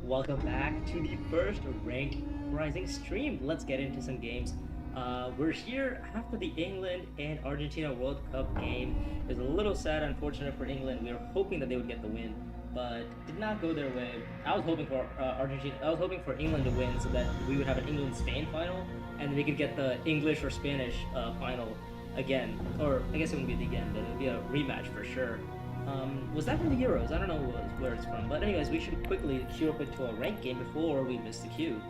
welcome back to the first ranked Rising stream. Let's get into some games. We're here after the England and Argentina World Cup game. It was a little sad, unfortunate for England. We were hoping that they would get the win, but did not go their way. I was hoping for Argentina. I was hoping for England to win so that we would have an England-Spain final, and we could get the English or Spanish final again. Or I guess it wouldn't be the again, but it would be a rematch for sure. Was that from the Euros? I don't know where it's from. But anyways, we should quickly queue up into a ranked game before we miss the queue.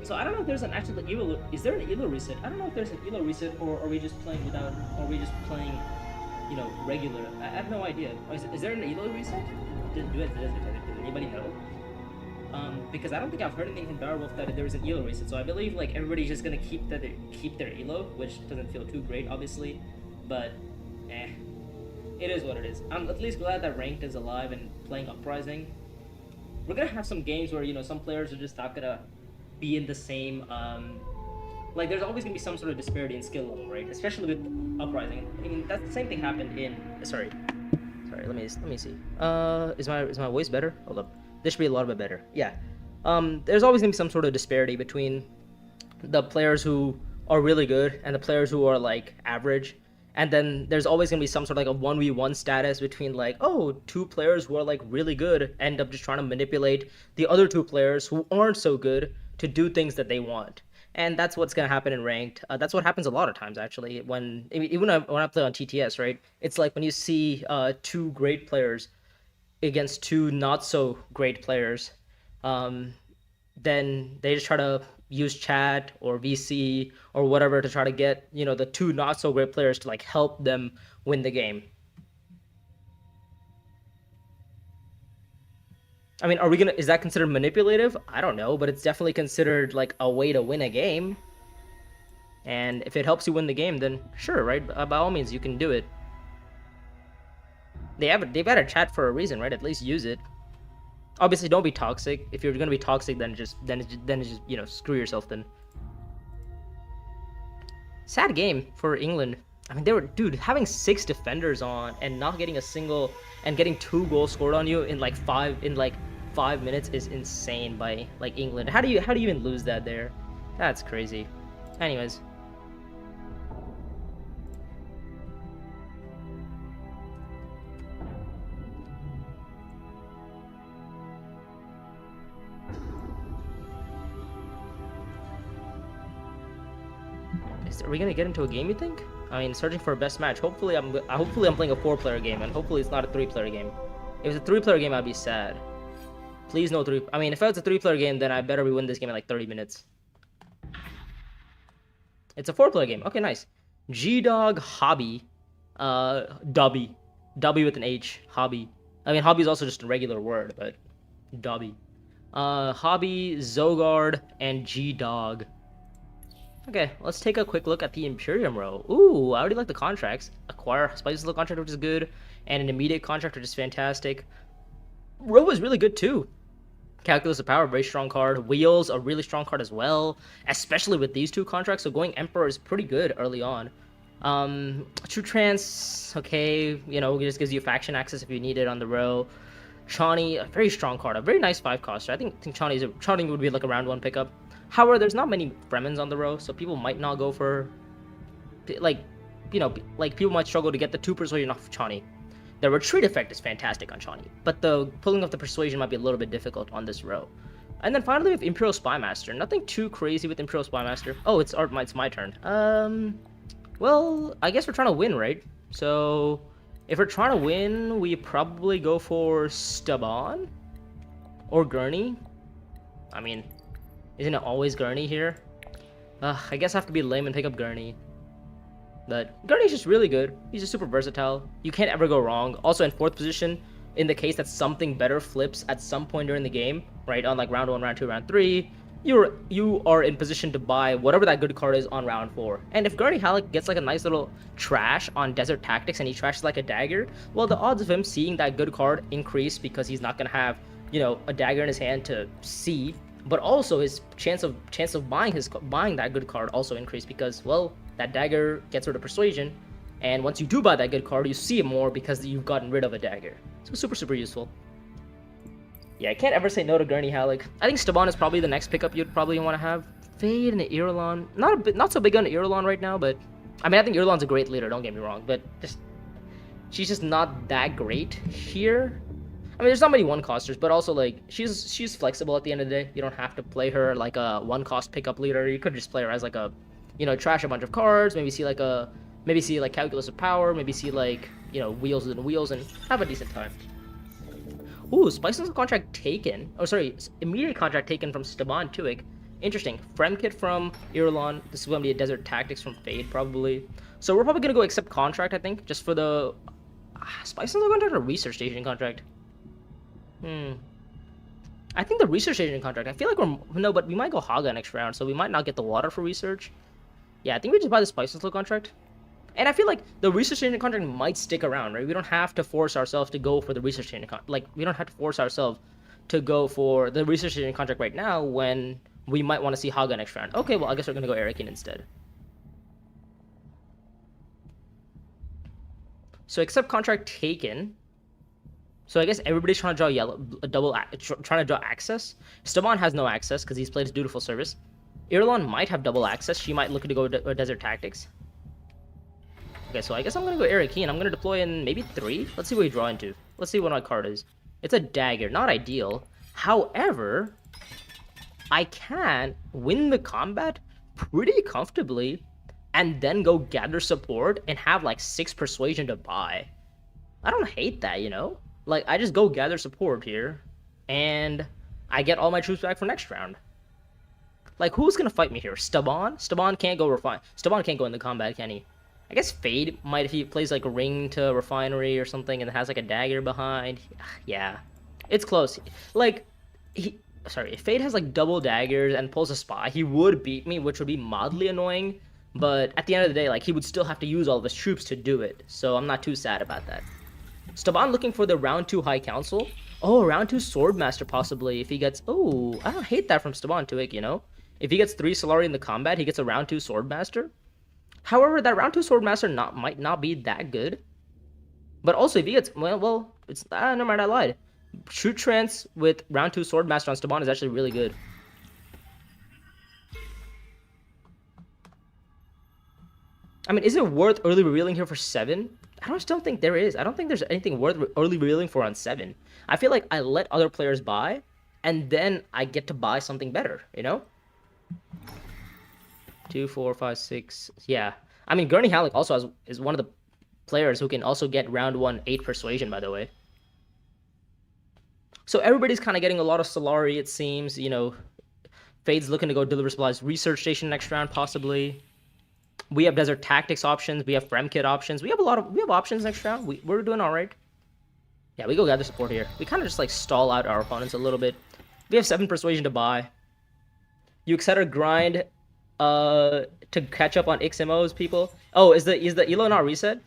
So I don't know if there's an actual ELO. Is there an ELO reset? I don't know if there's an ELO reset, or are we just playing without, or are we just playing, regular? I have no idea. Is there an ELO reset? Does anybody know? Because I don't think I've heard anything from Darwolf that there is an ELO reset. So I believe like everybody's just gonna keep their ELO, which doesn't feel too great, obviously. But, it is what it is. I'm at least glad that Ranked is alive and playing Uprising. We're gonna have some games where, some players are just not gonna be in the same, like, there's always gonna be some sort of disparity in skill level, right? Especially with Uprising. I mean, that's the same thing happened in, sorry, let me see. Is my voice better? Hold up. This should be a little bit better. Yeah. There's always gonna be some sort of disparity between the players who are really good and the players who are, like, average. And then there's always going to be some sort of like a 1v1 status between like, oh, two players who are like really good end up just trying to manipulate the other two players who aren't so good to do things that they want. And that's what's going to happen in Ranked. That's what happens a lot of times, actually. Even when I play on TTS, right? It's like when you see two great players against two not so great players, then they just try to use chat or VC or whatever to try to get, the two not so great players to like help them win the game. I mean, is that considered manipulative? I don't know, but it's definitely considered like a way to win a game. And if it helps you win the game, then sure, right? By all means, you can do it. They've had a chat for a reason, right? At least use it. Obviously, don't be toxic. If you're gonna be toxic, then it's just screw yourself then. Sad game for England. I mean, having 6 defenders on and not getting a single and getting 2 goals scored on you in like 5 minutes is insane by like England. How do you even lose that there? That's crazy. Anyways. Are we gonna get into a game, you think? I mean, searching for a best match. Hopefully I'm playing a 4-player game, and hopefully it's not a 3-player game. If it's a 3-player game, I'd be sad. Please no 3. I mean, if it's a 3-player game, then I better win this game in like 30 minutes. It's a 4-player game. Okay, nice. G-Dog Hobby. Dobby. Dobby with an H. Hobby. I mean, hobby is also just a regular word, but Dobby. Hobby, Zogard, and G-Dog. Okay, let's take a quick look at the Imperium row. Ooh, I already like the contracts. Acquire Spices Little contract, which is good, and an immediate contract, which is fantastic. Row is really good too. Calculus of Power, very strong card. Wheels, a really strong card as well, especially with these 2 contracts. So going Emperor is pretty good early on. True Trance, okay, it just gives you faction access if you need it on the row. Chani, a very strong card, a very nice 5 coster. I think Chani would be like a round 1 pickup. However, there's not many Fremens on the row, so people might not go for, people might struggle to get the 2 persuasion off of Chani. The retreat effect is fantastic on Chani, but the pulling off the persuasion might be a little bit difficult on this row. And then finally with Imperial Spymaster, nothing too crazy with Imperial Spymaster. Oh, it's my turn. Well, I guess we're trying to win, right? So if we're trying to win, we probably go for Staban or Gurney. I mean, isn't it always Gurney here? I guess I have to be lame and pick up Gurney. But Gurney's just really good. He's just super versatile. You can't ever go wrong. Also in 4th position, in the case that something better flips at some point during the game, right? On like round 1, round 2, round 3, you are in position to buy whatever that good card is on round 4. And if Gurney Halleck gets like a nice little trash on Desert Tactics and he trashes like a dagger, well, the odds of him seeing that good card increase because he's not gonna have, a dagger in his hand to see. But also his chance of buying that good card also increased because, well, that dagger gets rid of persuasion, and once you do buy that good card, you see it more because you've gotten rid of a dagger. So super useful. Yeah, I can't ever say no to Gurney Halleck. I think Staban is probably the next pickup you'd probably want to have. Fade and Irulan. Not so big on Irulan right now, but I mean I think Irulan's a great leader, don't get me wrong, but she's just not that great here. I mean there's not many one-costers, but also like she's flexible at the end of the day. You don't have to play her like a one-cost pickup leader. You could just play her as like a, you know, trash a bunch of cards, maybe see like Calculus of Power, maybe see like, you know, Wheels and Wheels and have a decent time. Ooh, Spice's contract taken. Oh, sorry, immediate contract taken from Staban Tuick. Interesting. Fremkit from Irulan. This is going to be a Desert Tactics from Fade, probably. So we're probably going to go accept contract, I think, just for the... Spice's contract or Research Station contract? I think the Research Station contract. I feel like we're... No, but we might go Haga next round, so we might not get the water for Research. Yeah, I think we just buy the Spice's contract. And I feel like the Research Station contract might stick around, right? We don't have to force ourselves to go for the Research Station contract. Like, we don't have to force ourselves to go for the Research Station contract right now when we might want to see Haga next round. Okay, well, I guess we're going to go Erikin instead. So, accept contract taken. So, I guess everybody's trying to draw trying to draw access. Staban has no access because he's played his Dutiful Service. Irulan might have double access. She might look to go Desert Tactics. Okay, so I guess I'm going to go Erikin. I'm going to deploy in maybe 3. Let's see what we draw into. Let's see what my card is. It's a dagger. Not ideal. However, I can win the combat pretty comfortably and then go gather support and have like 6 persuasion to buy. I don't hate that, you know? Like, I just go gather support here and I get all my troops back for next round. Like, who's going to fight me here? Staban? Staban can't go refine. Staban can't go in the combat, can he? I guess Fade might if he plays like Ring to Refinery or something and has like a dagger behind. Yeah, it's close. Like, if Fade has like double daggers and pulls a spy, he would beat me, which would be mildly annoying. But at the end of the day, like, he would still have to use all of his troops to do it. So I'm not too sad about that. Staban looking for the round 2 High Council. Oh, round 2 Swordmaster possibly if he gets... Oh, I don't hate that from Staban Tuick, you know? If he gets 3 Solari in the combat, he gets a round 2 Swordmaster. However, that round 2 Swordmaster might not be that good. But also, if he gets... Well, it's... never mind, I lied. Shoot Trance with round 2 Swordmaster on Staban is actually really good. I mean, is it worth early revealing here for 7? I still think there is. I don't think there's anything worth early revealing for on 7. I feel like I let other players buy, and then I get to buy something better, you know? 2, 4, 5, 6. Yeah. I mean, Gurney Halleck also is one of the players who can also get round 1 8 persuasion, by the way. So everybody's kind of getting a lot of Solari, it seems. You know, Fade's looking to go deliver supplies. Research Station next round, possibly. We have Desert Tactics options. We have Fremkit options. We have options next round. We're doing all right. Yeah, we go gather support here. We kind of just like stall out our opponents a little bit. We have 7 persuasion to buy. You etc. grind to catch up on XMOs, people. Oh, is the elo not reset?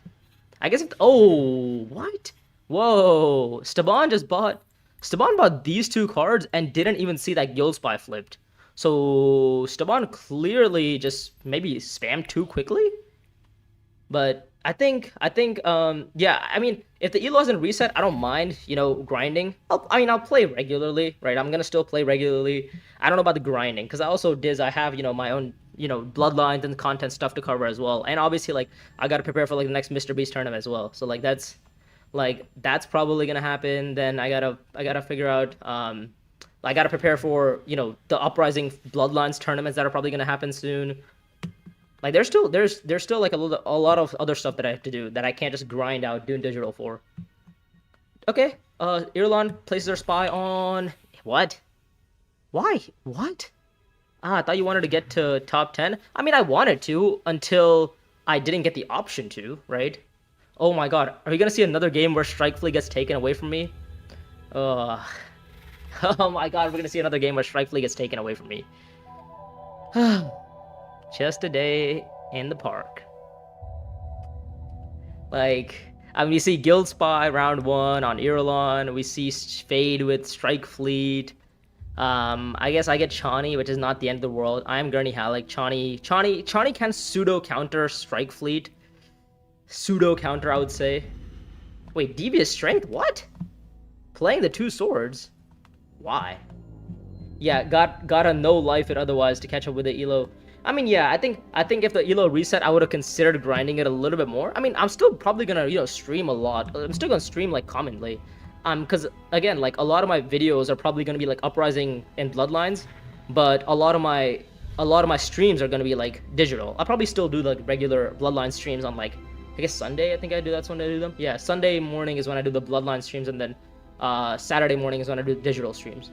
I guess oh, what? Whoa. Staban bought these 2 cards and didn't even see that Guild Spy flipped. So Staban clearly just maybe spammed too quickly. But I think yeah, I mean, if the elo isn't reset, I don't mind, you know, grinding. I'll play regularly, right? I'm gonna still play regularly. I don't know about the grinding, because I have, you know, my own, you know, bloodlines and content stuff to cover as well. And obviously, like, I gotta prepare for like the next Mr. Beast tournament as well. So like that's probably gonna happen. Then I gotta figure out I gotta prepare for, you know, the Uprising Bloodlines tournaments that are probably gonna happen soon. Like, there's still like a lot of other stuff that I have to do that I can't just grind out DUNE Digital for. Okay, Irulan places her spy on... What? Why? What? I thought you wanted to get to top 10? I mean, I wanted to until I didn't get the option to, right? Oh my god, are we gonna see another game where Strike Fleet gets taken away from me? Oh my god, we're gonna see another game where Strike Fleet gets taken away from me. Just a day in the park. Like, I mean, we see Guild Spy round 1 on Irulan. We see Fade with Strike Fleet. I guess I get Chani, which is not the end of the world. I am Gurney Halleck. Chani can pseudo counter Strike Fleet. Pseudo counter, I would say. Wait, Devious Strength? What? Playing the 2 swords? Why? Yeah, gotta no life it otherwise to catch up with the elo. I mean, yeah, I think if the elo reset, I would have considered grinding it a little bit more. I mean, I'm still probably gonna, you know, stream a lot. I'm still gonna stream like commonly, because again, like a lot of my videos are probably gonna be like Uprising and Bloodlines, but a lot of my streams are gonna be like digital. I'll probably still do like regular Bloodline streams on like, I guess Sunday. I think I do. That's when I do them. Yeah, Sunday morning is when I do the Bloodline streams, and then Saturday morning is when I do digital streams.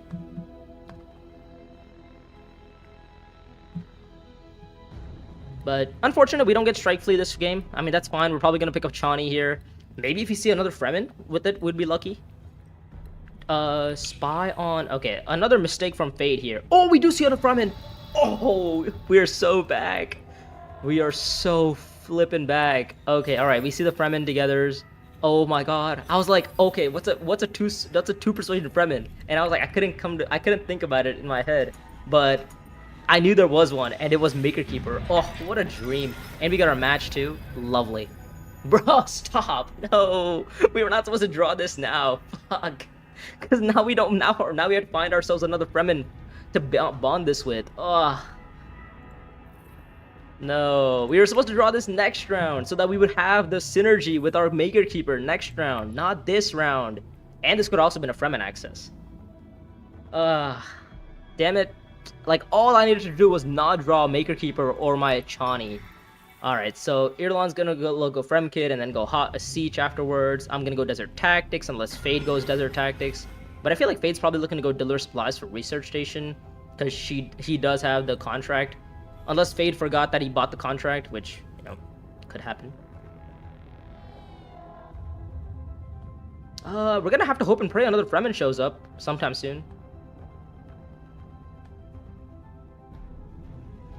But unfortunately, we don't get Strike Fleet this game. I mean, that's fine. We're probably going to pick up Chani here. Maybe if you see another Fremen with it, we'd be lucky. Spy on... Okay, another mistake from Fade here. Oh, we do see another Fremen! Oh, we're so back. We are so flipping back. Okay, alright, we see the Fremen togethers. Oh my god. I was like, okay, that's a two persuasion Fremen. And I was like, I couldn't think about it in my head. But I knew there was one, and it was Maker Keeper. Oh, what a dream. And we got our match too. Lovely. Bro, stop. No. We were not supposed to draw this now. Fuck. Because now we don't, now we have to find ourselves another Fremen to bond this with. Ugh. No. We were supposed to draw this next round so that we would have the synergy with our Maker Keeper next round, not this round. And this could also have been a Fremen access. Damn it. Like, all I needed to do was not draw Maker Keeper or my Chani. Alright, so Irlan's gonna go Frem Kid and then go a Siege afterwards. I'm gonna go Desert Tactics unless Fade goes Desert Tactics. But I feel like Fade's probably looking to go deliver supplies for Research Station, because he does have the contract. Unless Fade forgot that he bought the contract, which, you know, could happen. We're gonna have to hope and pray another Fremen shows up sometime soon.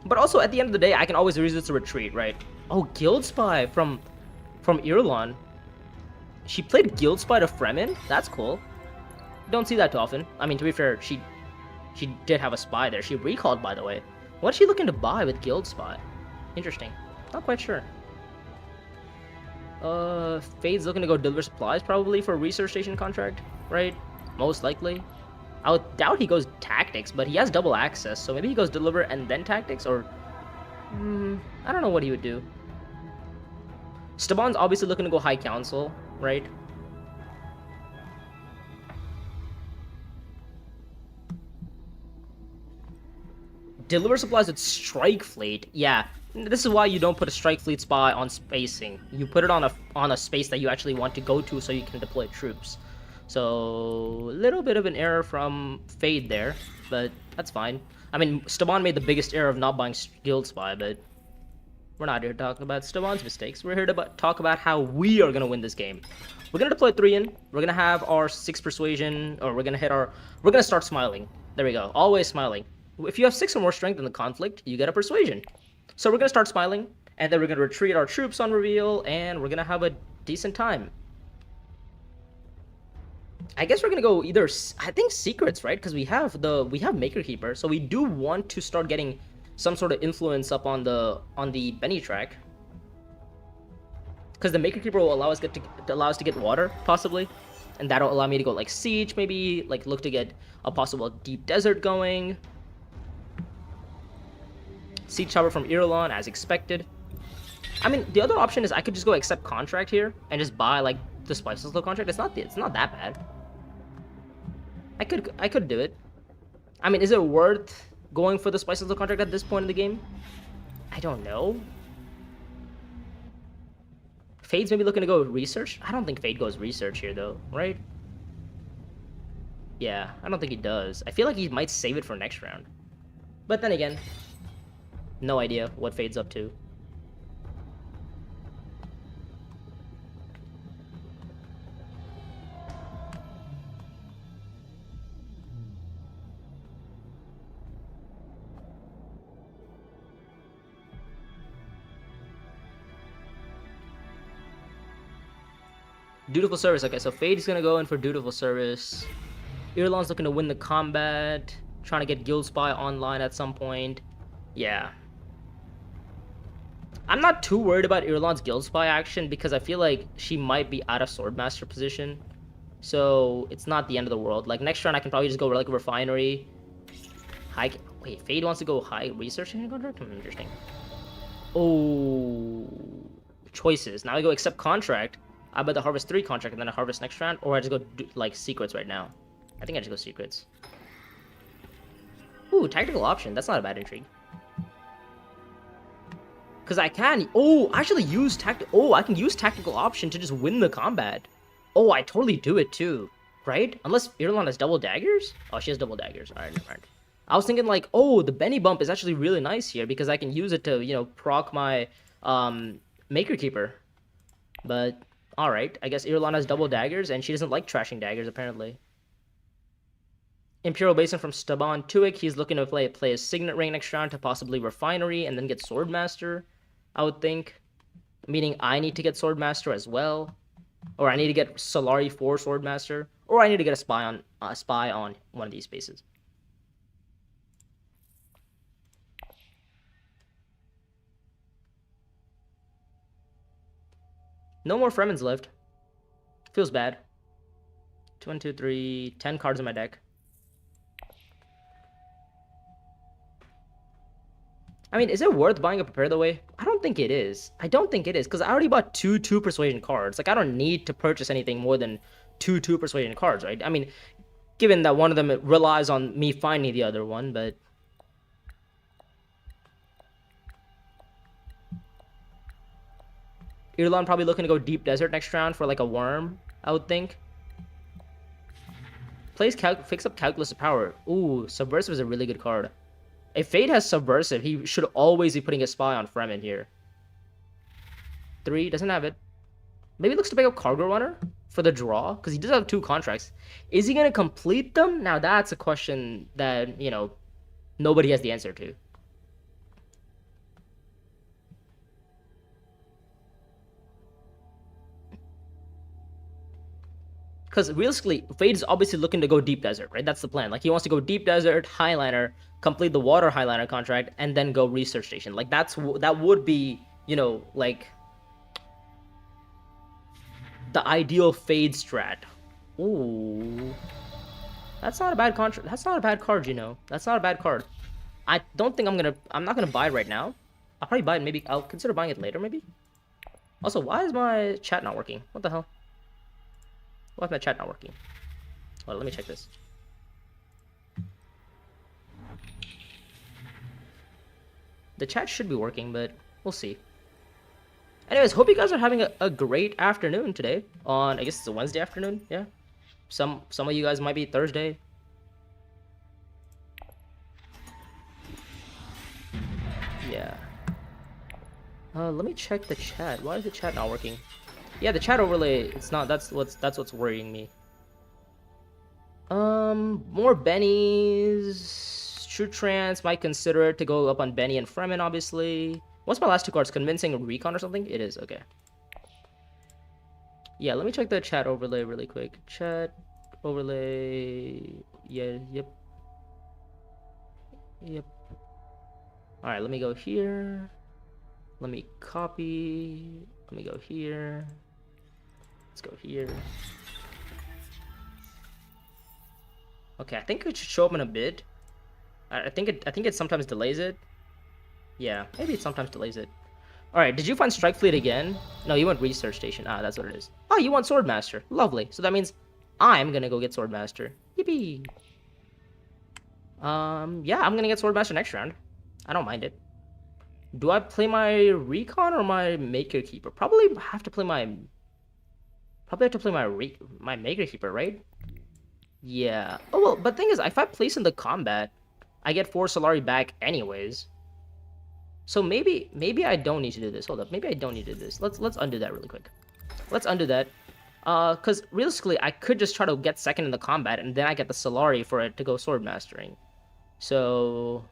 But also, at the end of the day, I can always resist a retreat, right? Oh, Guild Spy from Irlan. She played Guild Spy to Fremen? That's cool. Don't see that too often. I mean, to be fair, she did have a spy there. She recalled, by the way. What's she looking to buy with Guild Spy? Interesting. Not quite sure. Fade's looking to go deliver supplies, probably, for a Research Station contract, right? Most likely. I would doubt he goes Tactics, but he has double access, so maybe he goes Deliver and then Tactics, or... I don't know what he would do. Staban's obviously looking to go High Council, right? Deliver supplies with Strike Fleet. Yeah, this is why you don't put a Strike Fleet spy on spacing. You put it on a space that you actually want to go to so you can deploy troops. So, a little bit of an error from Fade there, but that's fine. I mean, Staban made the biggest error of not buying Guild Spy, but we're not here to talk about Staban's mistakes. We're here to talk about how we are going to win this game. We're going to deploy 3 in. We're going to have our 6 Persuasion, or we're going to start smiling. There we go. Always smiling. If you have 6 or more strength in the conflict, you get a Persuasion. So we're going to start smiling, and then we're going to retreat our troops on reveal, and we're going to have a decent time. I guess we're gonna go either, I think, secrets, right? Because we have Maker Keeper, so we do want to start getting some sort of influence up on the Benny track. Because the Maker Keeper will allow us to get water, possibly, and that'll allow me to go like Siege, maybe like look to get a possible Deep Desert going. Siege Tower from Irlan, as expected. I mean, the other option is I could just go accept contract here and just buy like the Spices Flow contract. It's not that bad. I could do it. I mean, is it worth going for the Spices Flow contract at this point in the game? I don't know. Fade's maybe looking to go Research. I don't think Fade goes Research here though, right? Yeah, I don't think he does. I feel like he might save it for next round. But then again, no idea what Fade's up to. Dutiful Service. Okay, so Fade's gonna go in for Dutiful Service. Irlan's looking to win the combat, trying to get Guild Spy online at some point. Yeah. I'm not too worried about Irlan's Guild Spy action because I feel like she might be out of Swordmaster position. So it's not the end of the world. Like next turn I can probably just go like refinery. High. Wait, Fade wants to go high research contract? Interesting. Oh, choices. Now I go accept contract. I bet the harvest 3 contract and then I harvest next round, or I just go do, like secrets right now. I think I just go secrets. Ooh, tactical option. That's not a bad intrigue. Because I can, actually use I can use tactical option to just win the combat. Oh, I totally do it too, right? Unless Irulan has double daggers? Oh, she has double daggers. All right, never mind. I was thinking like, oh, the Benny bump is actually really nice here because I can use it to, you know, proc my Maker Keeper. But, alright, I guess Irulan has double daggers and she doesn't like trashing daggers apparently. Imperial Basin from Staban Tuik, he's looking to play a Signet Ring next round to possibly Refinery and then get Swordmaster, I would think. Meaning I need to get Swordmaster as well. Or I need to get Solari for Swordmaster. Or I need to get a spy on one of these spaces. No more Fremens left. Feels bad. 1, 2, 3, 10 cards in my deck. I mean, is it worth buying a Prepare the Way? I don't think it is. I don't think it is, because I already bought 2 Persuasion cards. Like, I don't need to purchase anything more than 2 Persuasion cards, right? I mean, given that one of them relies on me finding the other one, but... Irulan probably looking to go Deep Desert next round for, like, a worm, I would think. Picks up Calculus of Power. Ooh, Subversive is a really good card. If Fate has Subversive, he should always be putting a spy on Fremen here. 3, doesn't have it. Maybe he looks to pick up Cargo Runner for the draw, because he does have 2 contracts. Is he going to complete them? Now that's a question that, you know, nobody has the answer to. Because realistically, Fade is obviously looking to go Deep Desert, right? That's the plan. Like, he wants to go Deep Desert, Highliner, complete the Water Highliner contract, and then go Research Station. Like, that would be, you know, like, the ideal Fade strat. Ooh. That's not a bad contract. That's not a bad card, you know. That's not a bad card. I don't think I'm not gonna buy it right now. I'll probably buy it maybe, I'll consider buying it later, maybe. Also, why is my chat not working? What the hell? Why is my chat not working? Well, let me check this. The chat should be working, but we'll see. Anyways, hope you guys are having a great afternoon today. On, I guess it's a Wednesday afternoon, yeah? Some of you guys might be Thursday. Yeah. Let me check the chat. Why is the chat not working? Yeah, the chat overlay, it's not, that's what's worrying me. More Bennies. True Trance, might consider it to go up on Benny and Fremen, obviously. What's my last 2 cards? Convincing Recon or something? It is, okay. Yeah, let me check the chat overlay really quick. Chat overlay. Yeah, yep. Alright, let me go here. Let me copy. Let me go here. Let's go here. Okay, I think it should show up in a bid. I think it sometimes delays it. Yeah, maybe it sometimes delays it. Alright, did you find Strike Fleet again? No, you went Research Station. Ah, that's what it is. Oh, you want Swordmaster. Lovely. So that means I'm gonna go get Swordmaster. Yippee! Yeah, I'm gonna get Swordmaster next round. I don't mind it. Do I play my Recon or my Maker Keeper? Probably have to play my my Maker Keeper, right? Yeah. Oh well, but the thing is, if I place in the combat, I get 4 Solari back anyways. So maybe I don't need to do this. Hold up, maybe I don't need to do this. Let's undo that really quick. Let's undo that. Because realistically, I could just try to get second in the combat, and then I get the Solari for it to go Sword Mastering. So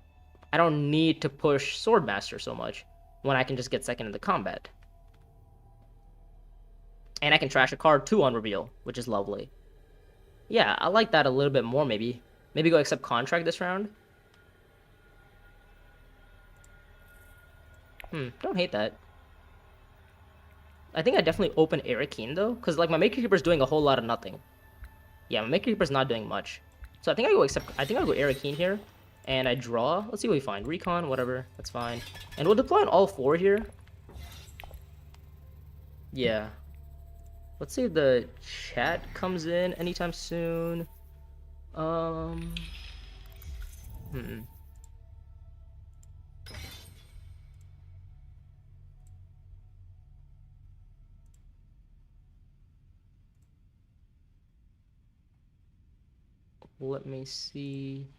I don't need to push Swordmaster so much when I can just get second in the combat. And I can trash a card too on reveal, which is lovely. Yeah, I like that a little bit more maybe. Maybe go accept contract this round. Don't hate that. I think I definitely open Arakeen though, because like my Maker Keeper is doing a whole lot of nothing. Yeah, my Maker Keeper's not doing much. So I think I go Air Keen here. And I draw. Let's see what we find. Recon, whatever. That's fine. And we'll deploy on all 4 here. Yeah. Let's see if the chat comes in anytime soon. Let me see.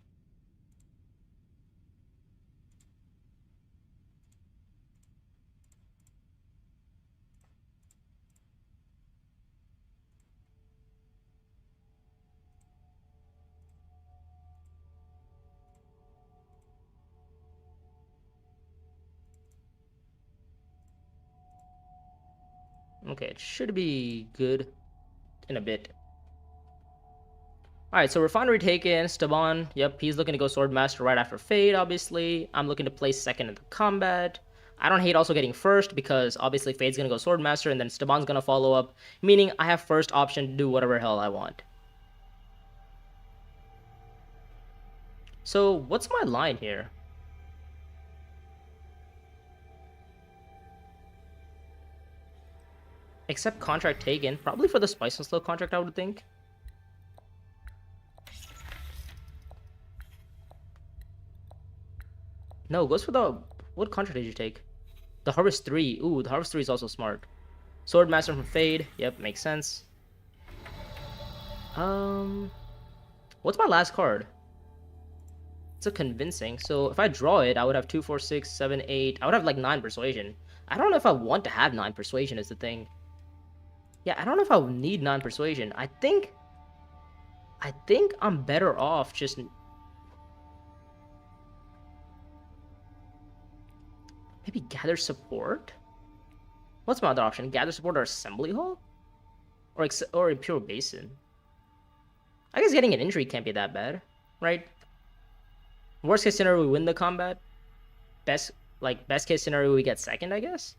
Okay, it should be good in a bit. Alright, so Refinery taken. Staban, yep, he's looking to go Swordmaster right after Fade, obviously. I'm looking to place second in the combat. I don't hate also getting first because obviously Fade's gonna go Swordmaster and then Staban's gonna follow up, meaning I have first option to do whatever hell I want. So, what's my line here? Except contract taken. Probably for the Spice and Slow contract, I would think. No, goes for the... What contract did you take? The Harvest 3. Ooh, the Harvest 3 is also smart. Swordmaster from Fade. Yep, makes sense. What's my last card? It's a Convincing. So if I draw it, I would have 2, 4, 6, 7, 8. I would have like 9 Persuasion. I don't know if I want to have 9 Persuasion is the thing. Yeah, I don't know if I would need 9 Persuasion. I think I'm better off just... Maybe Gather Support? What's my other option? Gather Support or Assembly Hall? Or Imperial Basin? I guess getting an injury can't be that bad, right? Worst case scenario, we win the combat. Best case scenario, we get second, I guess?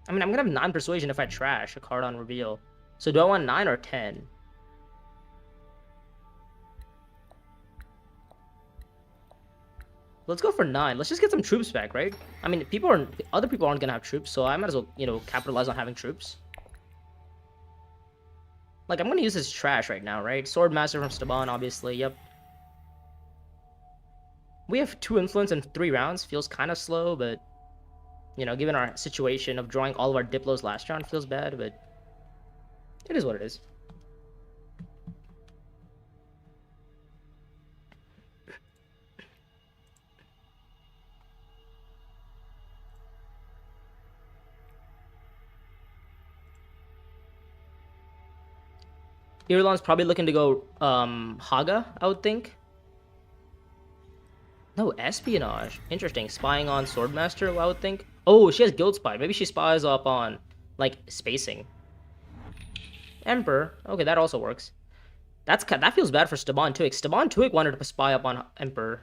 I mean, I'm gonna have 9 Persuasion if I trash a card on reveal. So do I want 9 or 10? Let's go for 9. Let's just get some troops back, right? I mean, other people aren't gonna have troops, so I might as well, you know, capitalize on having troops. Like, I'm gonna use this trash right now, right? Swordmaster from Staban, obviously, yep. We have 2 influence in 3 rounds. Feels kind of slow, but... You know, given our situation of drawing all of our Diplos last round, feels bad, but... It is what it is. Irulan's probably looking to go, Haga, I would think. No, espionage. Interesting. Spying on Swordmaster, I would think. Oh, she has Guild Spy. Maybe she spies up on, like, spacing. Emperor. Okay, that also works. That feels bad for Staban Tuik. Staban Tuik wanted to spy up on Emperor.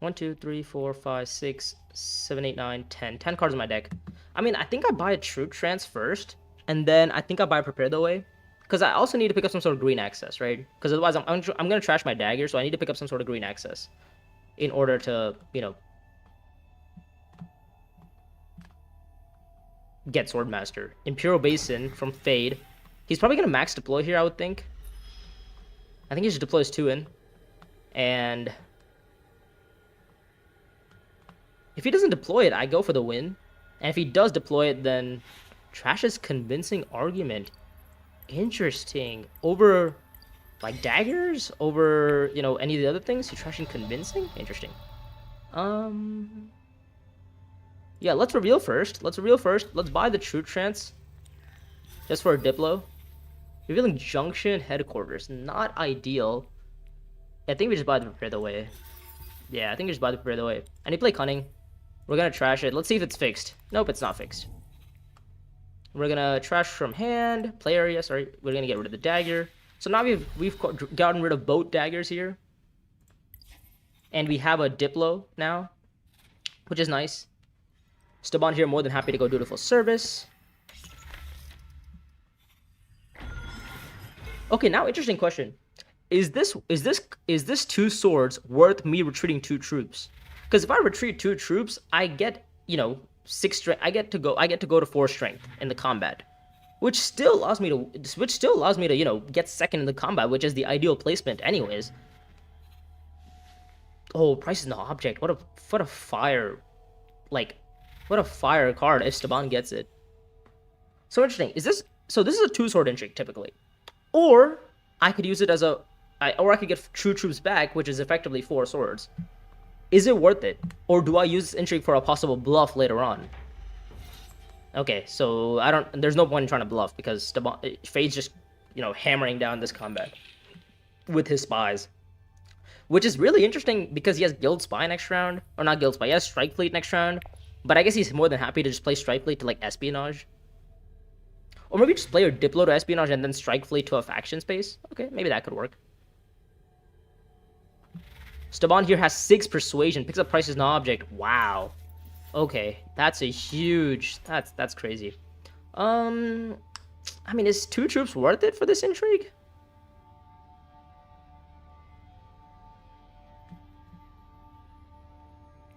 1, 2, 3, 4, 5, 6, 7, 8, 9, 10. 10 cards in my deck. I mean, I think I buy a Troop Trance first, and then I think I buy Prepare the Way. Because I also need to pick up some sort of green access, right? Because otherwise I'm going to trash my dagger, so I need to pick up some sort of green access. In order to, you know... get Swordmaster. Imperial Basin from Fade. He's probably going to max deploy here, I would think. I think he just deploys 2 in. And... if he doesn't deploy it, I go for the win. And if he does deploy it, then... Trash's Convincing Argument. Interesting. Over, like, daggers? Over, you know, any of the other things? He's trashing Convincing? Interesting. Yeah, let's reveal first. Let's buy the True Trance. Just for a Diplo. Revealing Junction Headquarters. Not ideal. I think we just buy the Prepare the Way. Yeah, I think we just buy the Prepare the Way. And he play Cunning. We're gonna trash it. Let's see if it's fixed. Nope, it's not fixed. We're gonna trash from hand, play area. Sorry, we're gonna get rid of the dagger. So now we've gotten rid of both daggers here, and we have a Diplo now, which is nice. Staban here more than happy to go dutiful service. Okay, now interesting question. Is this 2 swords worth me retreating 2 troops? Because if I retreat 2 troops, I get, you know, 6 strength. I get to go to 4 strength in the combat, which still allows me to, you know, get second in the combat, which is the ideal placement anyways. Oh, price is no object. What a fire, like, what a fire card if Staban gets it. So interesting. So this is a 2 sword intrigue typically, or I could use it as or I could get true troops back, which is effectively 4 swords. Is it worth it? Or do I use this intrigue for a possible bluff later on? Okay, so there's no point in trying to bluff because Fade's just, you know, hammering down this combat with his spies. Which is really interesting because he has Guild Spy next round. Or not Guild Spy, he has Strike Fleet next round. But I guess he's more than happy to just play Strike Fleet to, like, Espionage. Or maybe just play your Diplo to Espionage and then Strike Fleet to a faction space. Okay, maybe that could work. Staban here has 6 Persuasion, picks up price as an object. Wow. Okay, that's a huge... That's crazy. I mean, is 2 troops worth it for this intrigue?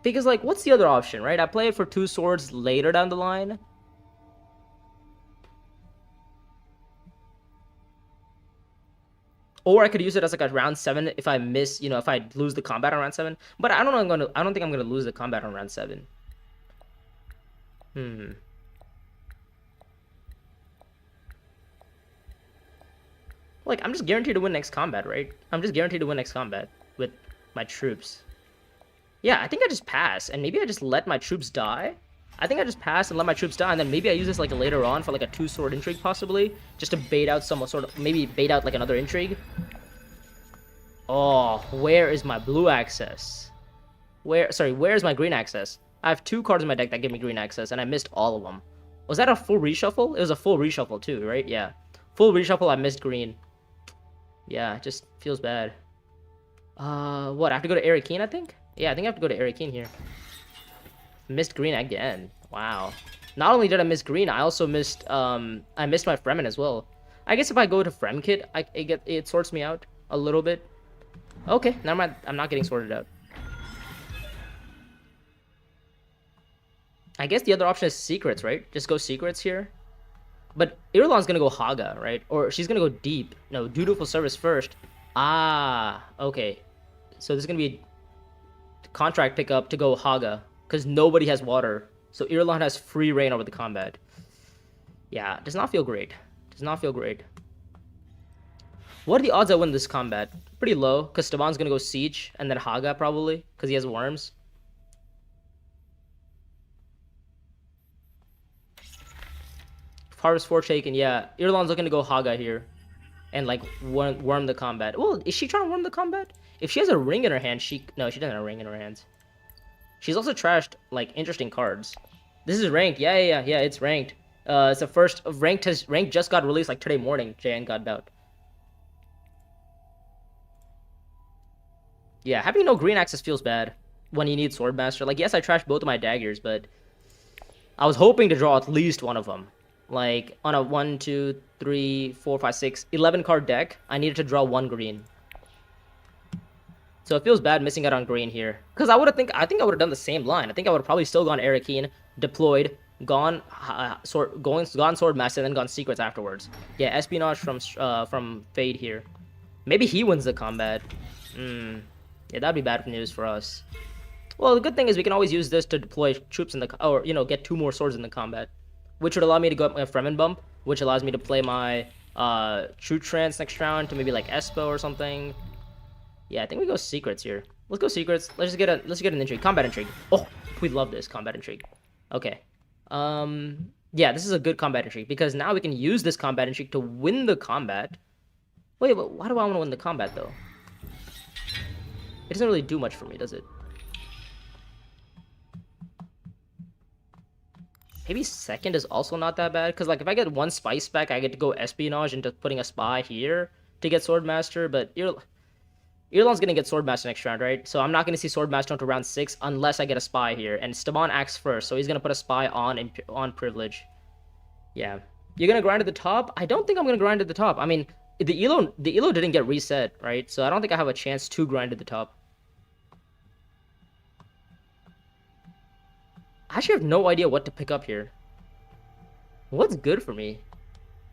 Because, like, what's the other option, right? I play it for 2 swords later down the line. Or I could use it as like a round 7 if I miss, you know, if I lose the combat on round 7. But I don't think I'm gonna lose the combat on round 7. Like, I'm just guaranteed to win next combat, right? I'm just guaranteed to win next combat with my troops. Yeah, I think I just pass, and maybe I just let my troops die. I think I just pass and let my troops die, and then maybe I use this like later on for like a 2 sword intrigue possibly, just to bait out some sort of, maybe bait out like another intrigue. Oh, where is my blue access? Where's my green access? I have 2 cards in my deck that give me green access, and I missed all of them. Was that a full reshuffle? It was a full reshuffle too, right? Yeah. Full reshuffle, I missed green. Yeah, it just feels bad. What, I have to go to Arakeen, I think? Yeah, I think I have to go to Arakeen here. Missed green again. Wow. Not only did I miss green, I also missed I missed my Fremen as well. I guess if I go to Frem Kit, it sorts me out a little bit. Okay, never mind. I'm not getting sorted out. I guess the other option is secrets, right? Just go secrets here. But Irulan's gonna go Haga, right? Or she's gonna go deep. No, dutiful service first. Ah, okay. So there's gonna be a contract pickup to go Haga, because nobody has water. So Irulan has free reign over the combat. Yeah, does not feel great. Does not feel great. What are the odds I win this combat? Pretty low, because Staban's gonna go Siege, and then Haga probably, because he has worms. Harvest Forsaken, yeah. Irulan's looking to go Haga here. And, like, worm the combat. Well, is she trying to worm the combat? If she has a ring in her hand, no, she doesn't have a ring in her hands. She's also trashed, like, interesting cards. This is ranked. Yeah, it's ranked. It's the first... Ranked just got released, like, today morning. JN got out. Yeah, having no green access feels bad when you need Swordmaster. Like, yes, I trashed both of my daggers, but I was hoping to draw at least one of them. Like, on a 1, 2, 3, 4, 5, 6, 11 card deck, I needed to draw 1 green. So it feels bad missing out on green here. Because I think I would have done the same line. I think I would have probably still gone Arakeen, deployed, gone Swordmaster, and then gone Secrets afterwards. Yeah, Espionage from Fade here. Maybe he wins the combat. Yeah, that'd be bad news for us. Well, the good thing is we can always use this to deploy troops in the... Or, you know, get 2 more swords in the combat. Which would allow me to go up my Fremen bump. Which allows me to play my True Trance next round to maybe like Espo or something. Yeah, I think we go Secrets here. Let's go Secrets. Let's get an intrigue. Combat intrigue. Oh, we love this combat intrigue. Okay. Yeah, this is a good combat intrigue because now we can use this combat intrigue to win the combat. Wait, but why do I want to win the combat though? It doesn't really do much for me, does it? Maybe second is also not that bad, because like if I get one spice back, I get to go espionage into putting a spy here to get Swordmaster, but Irlan's gonna get Swordmaster next round, right? So I'm not gonna see Swordmaster until round 6 unless I get a spy here, and Staban acts first, so he's gonna put a spy on privilege. Yeah. You're gonna grind at the top? I don't think I'm gonna grind at the top. I mean, the elo didn't get reset, right? So I don't think I have a chance to grind at the top. I actually have no idea what to pick up here. What's good for me?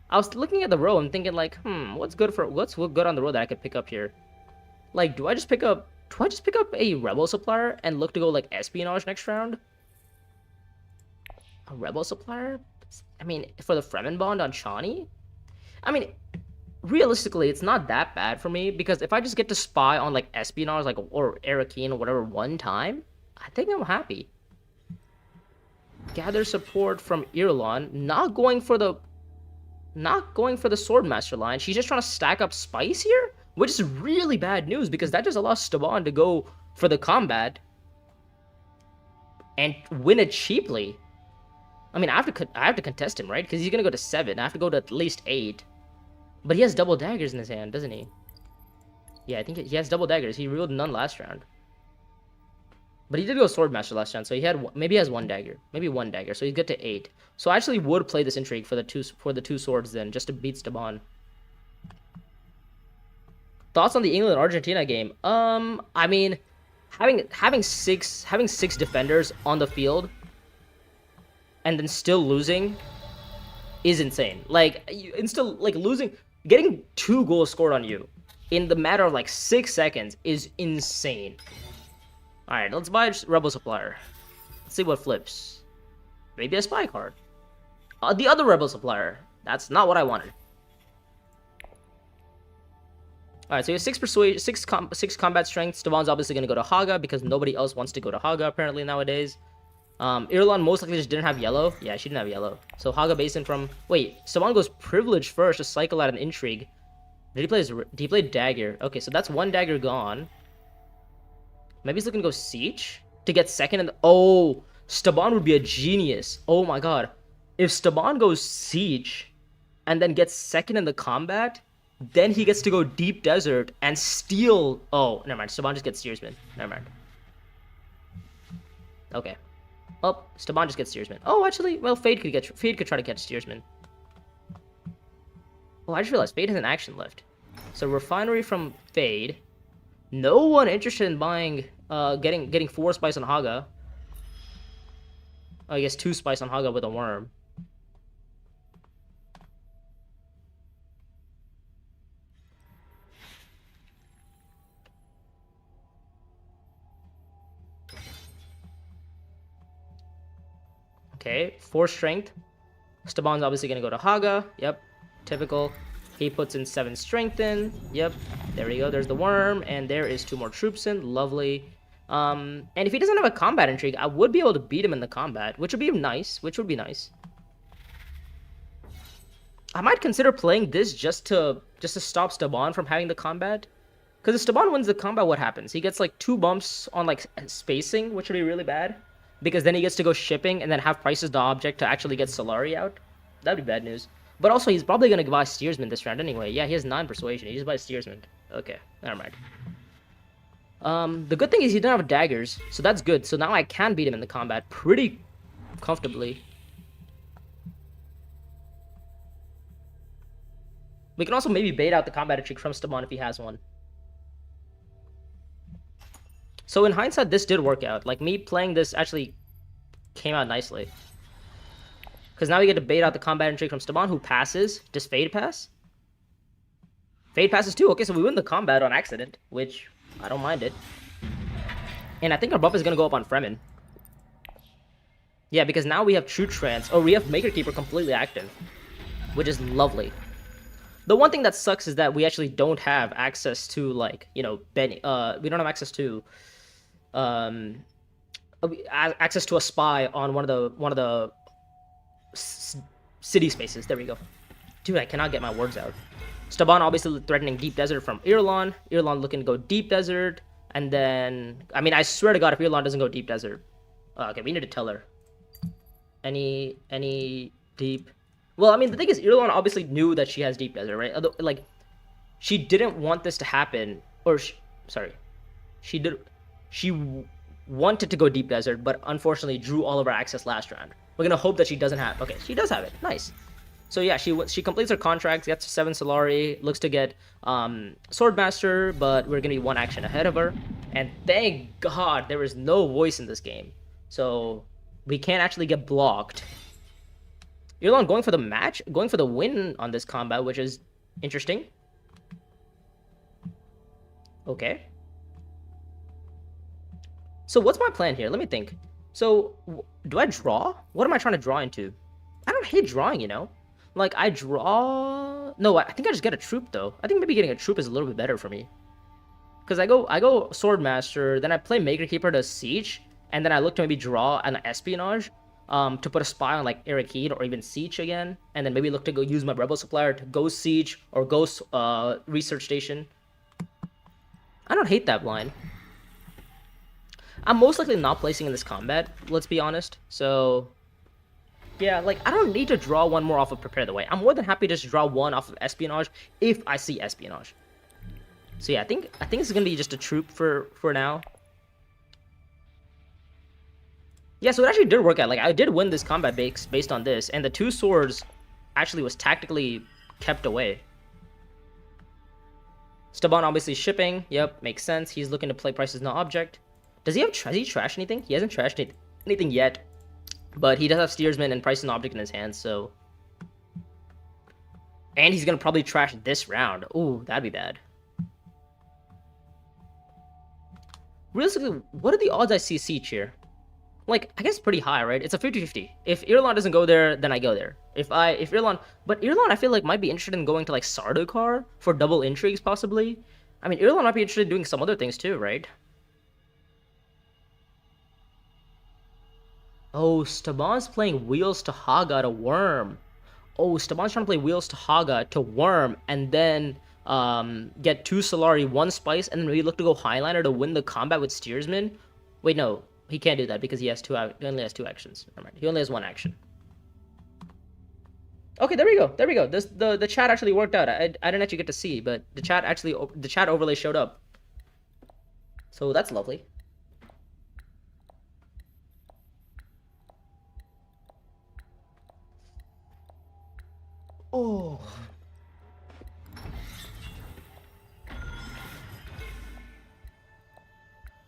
I was looking at the row and thinking like, what's good on the row that I could pick up here? Like, do I just pick up a rebel supplier and look to go like espionage next round? A rebel supplier? I mean, for the Fremen bond on Chani? I mean, realistically, it's not that bad for me, because if I just get to spy on like espionage, like, or Arakeen or whatever one time, I think I'm happy. Gather support from Irlan, not going for the Swordmaster line. She's just trying to stack up spice here, which is really bad news, because that just allows Staban to go for the combat and win it cheaply. I mean, I have to contest him, right? Because he's gonna go to 7. I have to go to at least 8. But he has double daggers in his hand, doesn't he? Yeah, I think he has double daggers. He ruled none last round. But he did go Swordmaster last round, so maybe he has 1 dagger. Maybe 1 dagger, so he's good to 8. So I actually would play this intrigue for the two swords then, just to beat Staban. Thoughts on the England-Argentina game? I mean, having six defenders on the field and then still losing is insane. Like, getting 2 goals scored on you in the matter of like 6 seconds is insane. Alright, let's buy a rebel supplier. Let's see what flips. Maybe a spy card. The other rebel supplier. That's not what I wanted. Alright, so you have 6 persuasion, 6 combat strength. Staban's obviously going to go to Haga because nobody else wants to go to Haga apparently nowadays. Irlan most likely just didn't have yellow. Yeah, she didn't have yellow. So Haga Basin from... Wait, Staban goes privilege first to cycle out an intrigue. Did he play dagger? Okay, so that's 1 dagger gone. Maybe he's looking to go siege to get second in the... Oh, Staban would be a genius. Oh my god. If Staban goes siege and then gets second in the combat, then he gets to go deep desert and steal... Oh, never mind. Staban just gets steersman. Never mind. Okay. Oh, Staban just gets steersman. Oh, actually, well, Fade could try to catch steersman. Oh, I just realized Fade has an action left. So refinery from Fade. No one interested in buying, getting 4 spice on Haga. Oh, I guess 2 spice on Haga with a worm. Okay, 4 strength. Staban's obviously going to go to Haga. Yep, typical. He puts in 7 strength in. Yep, there we go. There's the worm, and there is 2 more troops in. Lovely. And if he doesn't have a combat intrigue, I would be able to beat him in the combat, which would be nice. I might consider playing this just to stop Staban from having the combat. Because if Staban wins the combat, what happens? He gets like 2 bumps on like spacing, which would be really bad. Because then he gets to go shipping and then have prices the object to actually get Solari out. That'd be bad news. But also, he's probably going to buy steersman this round anyway. Yeah, he has 9 persuasion. He just buys steersman. Okay, never mind. The good thing is he didn't have daggers, so that's good. So now I can beat him in the combat pretty comfortably. We can also maybe bait out the combat trick from Staban if he has one. So in hindsight, this did work out. Like, me playing this actually came out nicely. Because now we get to bait out the combat intrigue from Staban, who passes. Does Fade pass? Fade passes too. Okay, so we win the combat on accident, which I don't mind it. And I think our buff is going to go up on Fremen. Yeah, because now we have True Trance. Oh, we have Maker Keeper completely active, which is lovely. The one thing that sucks is that we actually don't have access to, like, you know, we don't have access to... access to a spy on one of the city spaces. There we go. Dude, I cannot get my words out. Staban obviously threatening deep desert from Irlan. Irlan looking to go deep desert. And then, I mean, I swear to God, if Irlan doesn't go deep desert. Okay, we need to tell her. any deep. Well, I mean, the thing is, Irulan obviously knew that she has deep desert, right? Like, she didn't want this to happen, or sorry, she did. She wanted to go deep desert, but unfortunately drew all of our access last round. We're gonna hope that she doesn't have. Okay, she does have it. Nice. So yeah, she completes her contract, gets 7 Solari, looks to get Swordmaster, but we're gonna be 1 action ahead of her. And thank God there is no voice in this game, so we can't actually get blocked. Irulan going for the match, going for the win on this combat, which is interesting. Okay. So what's my plan here? Let me think. So do I draw? What am I trying to draw into? I don't hate drawing, you know? Like, I draw... No, I think I just get a troop, though. I think maybe getting a troop is a little bit better for me. Because I go Swordmaster, then I play Maker Keeper to Siege, and then I look to maybe draw an Espionage to put a spy on, like, Arakid or even Siege again, and then maybe look to go use my Rebel Supplier to go Siege or go Research Station. I don't hate that line. I'm most likely not placing in this combat, let's be honest, so... Yeah, like, I don't need to draw one more off of Prepare the Way. I'm more than happy to just draw one off of Espionage if I see Espionage. So yeah, I think this is gonna be just a troop for now. Yeah, so it actually did work out. Like, I did win this combat based on this, and the 2 swords actually was tactically kept away. Staban obviously shipping. Yep, makes sense. He's looking to play Price is Not Object. Has he trashed anything? He hasn't trashed anything yet. But he does have Steersman and Price is Not Object in his hands, so... And he's gonna probably trash this round. Ooh, that'd be bad. Realistically, what are the odds I see Siege here? Like, I guess pretty high, right? It's a 50-50. If Irulan doesn't go there, then I go there. If Irulan... But Irulan, I feel like, might be interested in going to, like, Sardaukar for double intrigues, possibly. I mean, Irulan might be interested in doing some other things, too, right? Oh, Staban's playing Wheels to Haga to Worm. Oh, Staban's trying to play Wheels to Haga to Worm, and then get 2 Solari, 1 Spice, and then maybe look to go Highliner to win the combat with Steersman. Wait, no. He can't do that because he only has 2 actions. Never mind. He only has 1 action. Okay, there we go. There we go. The chat actually worked out. I didn't actually get to see, but the chat overlay showed up. So that's lovely. Oh.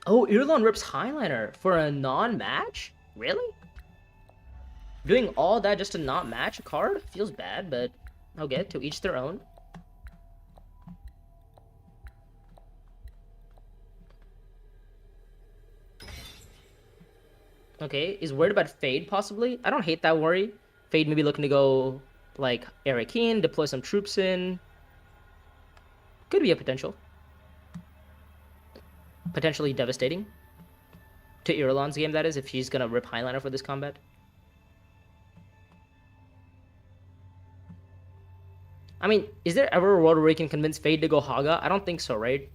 Oh, Irulan rips Highliner for a non-match? Really? Doing all that just to not match a card? Feels bad, but okay, to each their own. Okay, is worried about Fade, possibly? I don't hate that worry. Fade maybe looking to go, like, Arakeen, deploy some troops in. Could be a potential. Potentially devastating. To Irulan's game, that is, if she's gonna rip Highliner for this combat. I mean, is there ever a world where we can convince Fade to go Haga? I don't think so, right?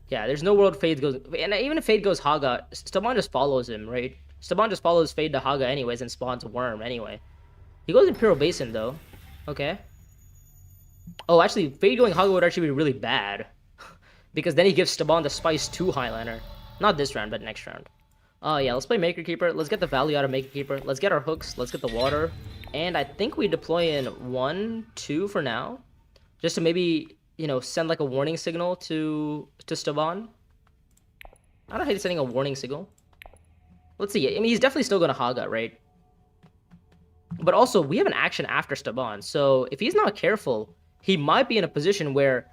Yeah, there's no world Fade goes... And even if Fade goes Haga, Staban just follows him, right? Staban just follows Fade to Haga anyways and spawns a Worm anyway. He goes Imperial Basin, though. Okay. Oh, actually, Fade going Haga would actually be really bad. Because then he gives Staban the Spice to Highliner. Not this round, but next round. Yeah, let's play Maker Keeper. Let's get the value out of Maker Keeper. Let's get our hooks. Let's get the water. And I think we deploy in 1, 2 for now. Just to maybe, you know, send like a warning signal to Staban. I don't hate sending a warning signal. Let's see. I mean, he's definitely still going to Haga, right? But also, we have an action after Staban. So if he's not careful, he might be in a position where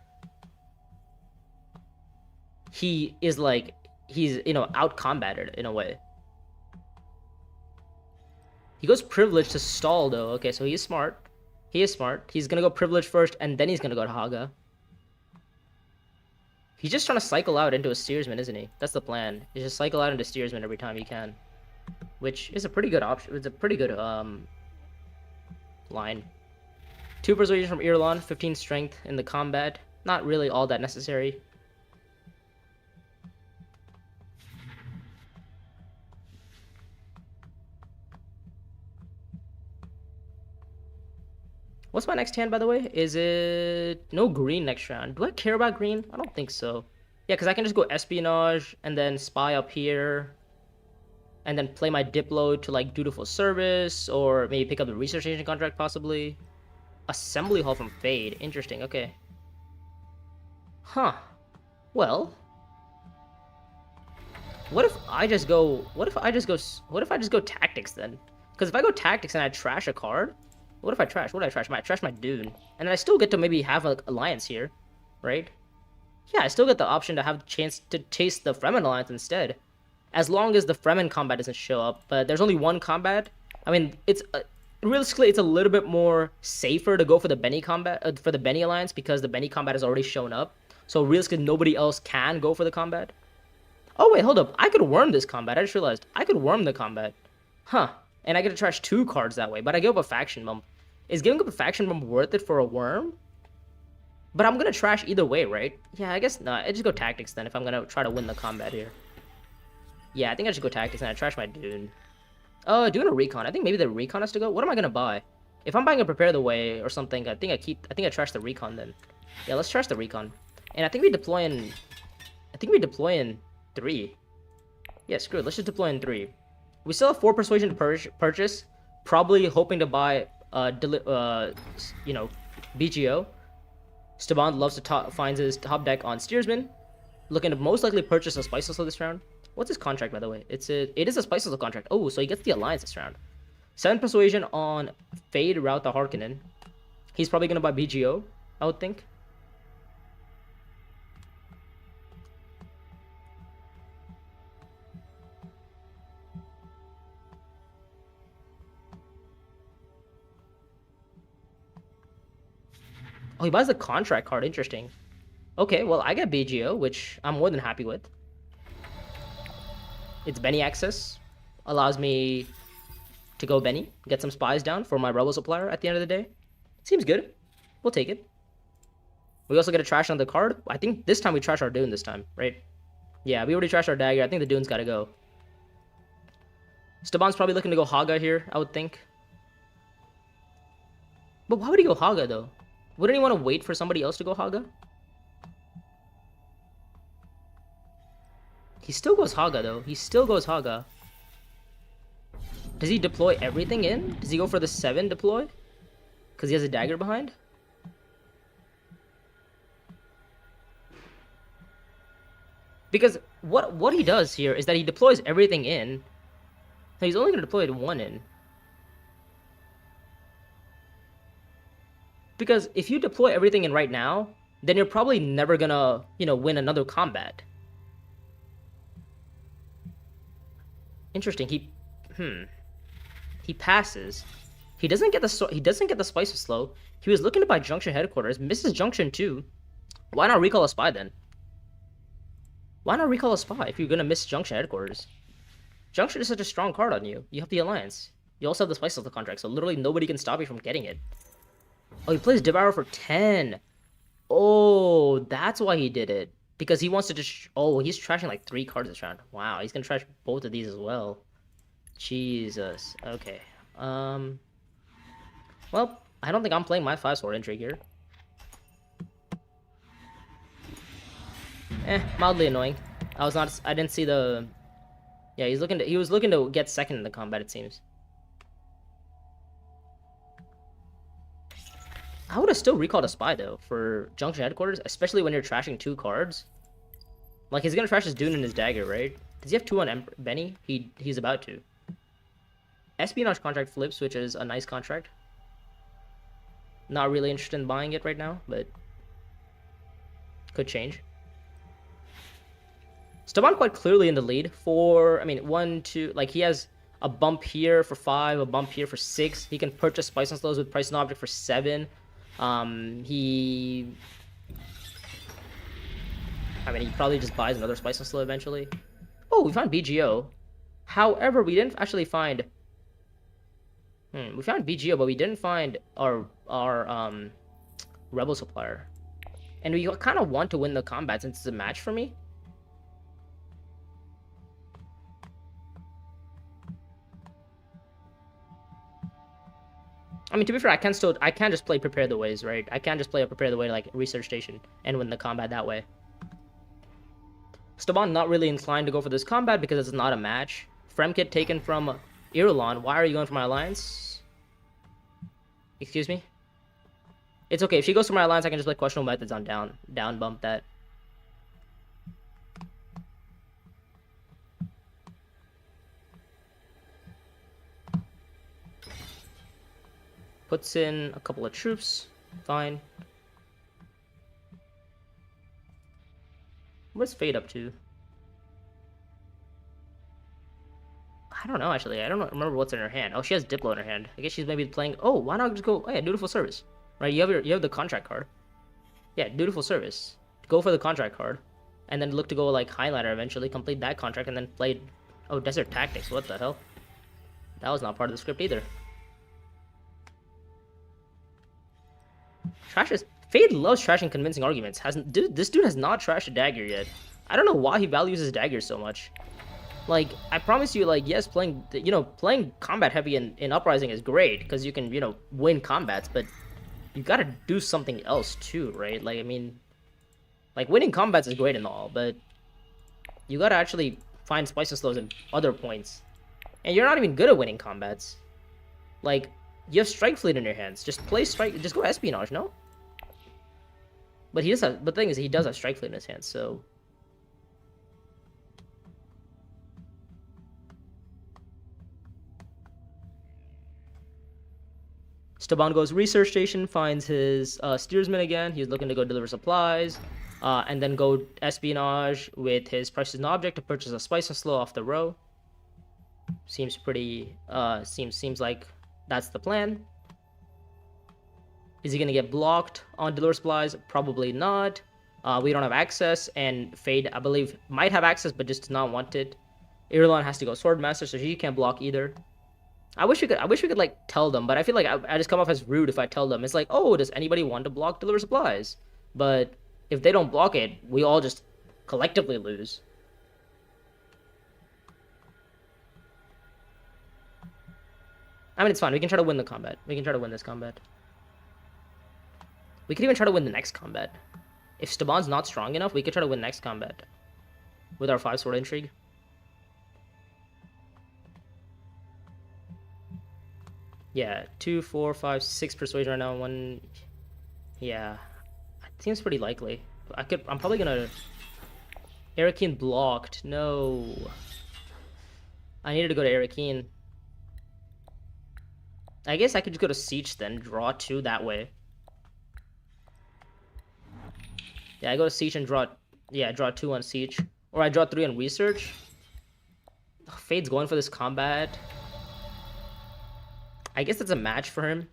he is like, he's, you know, out-combated in a way. He goes Privilege to stall, though. Okay, so he's smart. He is smart. He's going to go Privilege first, and then he's going to go to Haga. He's just trying to cycle out into a Steersman, isn't he? That's the plan. He's just cycle out into Steersman every time he can. Which is a pretty good option. It's a pretty good line. 2 Persuasion from Irulan, 15 Strength in the combat. Not really all that necessary. What's my next hand, by the way? Is it... No green next round. Do I care about green? I don't think so. Yeah, because I can just go espionage and then spy up here. And then play my Diplo to, like, dutiful service. Or maybe pick up the research agent contract, possibly. Assembly hall from Fade. Interesting, okay. Huh. Well... What if I just go tactics then? Because if I go tactics and I trash a card, what if I trash? What do I trash? I trash my Dune. And then I still get to maybe have an alliance here, right? Yeah, I still get the option to have the chance to chase the Fremen alliance instead. As long as the Fremen combat doesn't show up. But there's only one combat. I mean, it's realistically, it's a little bit more safer to go for the Benny combat, for the Benny alliance, because the Benny combat has already shown up. So realistically, nobody else can go for the combat. Oh, wait, hold up. I could worm this combat. I just realized. I could worm the combat. Huh. And I get to trash 2 cards that way, but I give up a faction bump. Is giving up a faction bump worth it for a worm? But I'm gonna trash either way, right? Yeah, I guess not. I just go tactics then if I'm gonna try to win the combat here. Yeah, I think I should go tactics and I trash my Dune. Doing a recon. I think maybe the recon has to go. What am I gonna buy? If I'm buying a prepare the way or something, I think I trash the recon then. Yeah, let's trash the recon. And I think we deploy in 3. Yeah, screw it. Let's just deploy in 3. We still have 4 persuasion to purchase. Probably hoping to buy, BGO. Staban loves to finds his top deck on Steersman. Looking to most likely purchase a Spice Whistle this round. What's his contract, by the way? It is a Spice Whistle contract. Oh, so he gets the alliance this round. 7 persuasion on Fade Route the Harkonnen. He's probably gonna buy BGO, I would think. Oh, he buys the contract card. Interesting. Okay, well, I get BGO, which I'm more than happy with. It's Benny access. Allows me to go Benny, get some spies down for my Rebel supplier at the end of the day. Seems good. We'll take it. We also get a trash on the card. I think this time we trash our Dune this time, right? Yeah, we already trashed our dagger. I think the Dune's gotta go. Staban's probably looking to go Haga here, I would think. But why would he go Haga, though? Wouldn't he want to wait for somebody else to go Haga? He still goes Haga, though. He still goes Haga. Does he deploy everything in? Does he go for the 7 deploy? Because he has a dagger behind? Because what he does here is that he deploys everything in. So he's only going to deploy 1 in. Because if you deploy everything in right now, then you're probably never gonna, win another combat. Interesting. He passes. He doesn't get the Spice of Slow. He was looking to buy Junction Headquarters, misses Junction 2. Why not recall a spy then? Why not recall a spy if you're gonna miss Junction Headquarters? Junction is such a strong card on you. You have the Alliance. You also have the Spice of the contract, so literally nobody can stop you from getting it. Oh, he plays Devour for 10. Oh, that's why he did it. Because he wants to just... Oh, he's trashing like 3 cards this round. Wow, he's gonna trash both of these as well. Jesus. Okay. Well, I don't think I'm playing my 5-sword intrigue here. Mildly annoying. I didn't see the... Yeah, he was looking to get second in the combat, it seems. I would have still recalled a spy, though, for Junction Headquarters, especially when you're trashing 2 cards. Like, he's gonna trash his Dune and his dagger, right? Does he have 2 on Benny? He's about to. Espionage contract flips, which is a nice contract. Not really interested in buying it right now, but could change. Staban quite clearly in the lead for, 1, 2, like, he has a bump here for 5, a bump here for 6. He can purchase Spice and Slows with Price and Object for 7. He probably just buys another Spice and Slow eventually. Oh, we found BGO. However, we didn't actually find... we found BGO, but we didn't find our Rebel supplier. And we kind of want to win the combat since it's a match for me. I mean, to be fair, I can just play Prepare the Ways, right? I can just play a Prepare the Way like Research Station and win the combat that way. Staban not really inclined to go for this combat because it's not a match. Fremkit taken from Irulan. Why are you going for my alliance? Excuse me? It's okay. If she goes for my alliance, I can just play questionable methods on down bump that. Puts in a couple of troops. Fine. What's Fate up to? I don't know, actually. I don't remember what's in her hand. Oh, she has Diplo in her hand. I guess she's maybe playing... Oh, why not just go... Oh, yeah, Dutiful Service. Right, you have the contract card. Yeah, Dutiful Service. Go for the contract card. And then look to go, like, Highlander eventually. Complete that contract and then play... Oh, Desert Tactics. What the hell? That was not part of the script either. Trashes. Fade loves trashing convincing arguments. This dude has not trashed a dagger yet. I don't know why he values his daggers so much. Like, I promise you, like, yes, playing combat heavy in Uprising is great because you can, win combats, but you gotta do something else too, right? Like, I mean, like, winning combats is great and all, but you gotta actually find spice and slows at other points. And you're not even good at winning combats. Like, you have Strike Fleet in your hands. Just play Strike. Just go Espionage, no? But the thing is, he does have Strike Fleet in his hands, so. Staban goes Research Station, finds his steersman again. He's looking to go deliver supplies. And then go Espionage with his precious object to purchase a spice and slow off the row. Seems pretty, seems like that's the plan. Is he gonna get blocked on deliver supplies? Probably not. We don't have access, and Fade, I believe, might have access, but just does not want it. Irulan has to go Swordmaster, so she can't block either. I wish we could like tell them, but I feel like I just come off as rude if I tell them. It's like, oh, does anybody want to block deliver supplies? But if they don't block it, we all just collectively lose. I mean, it's fine. We can try to win the combat. We can try to win this combat. We could even try to win the next combat. If Staban's not strong enough, we could try to win next combat. With our 5-sword intrigue. Yeah, 2, 4, 5, 6 persuasion right now. 1... Yeah. It seems pretty likely. I'm probably gonna... Arakeen blocked. No. I needed to go to Arakeen. I guess I could just go to Siege then. Draw 2 that way. Yeah, I go to Siege and draw... Yeah, I draw 2 on Siege. Or I draw 3 on Research. Oh, Fade's going for this combat. I guess it's a match for him.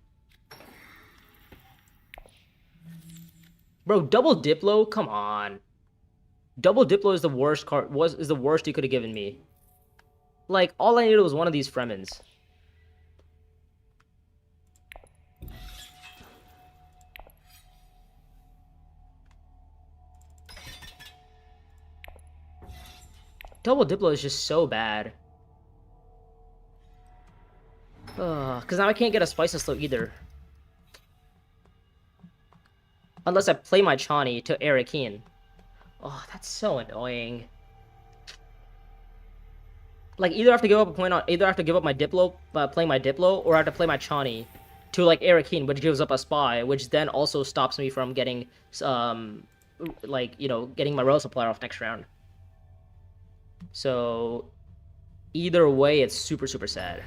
Bro, double Diplo? Come on. Double Diplo is the worst card. Is the worst he could have given me. Like, all I needed was one of these Fremens. Double Diplo is just so bad. Because now I can't get a Spice and Slow either. Unless I play my Chani to Arakeen. Oh, that's so annoying. Like, either I have to give up a point on... Either I have to give up my Diplo, playing my Diplo, or I have to play my Chani to, like, Arakeen, which gives up a Spy, which then also stops me from getting, like, getting my Royal Supplier off next round. So, either way, it's super, super sad.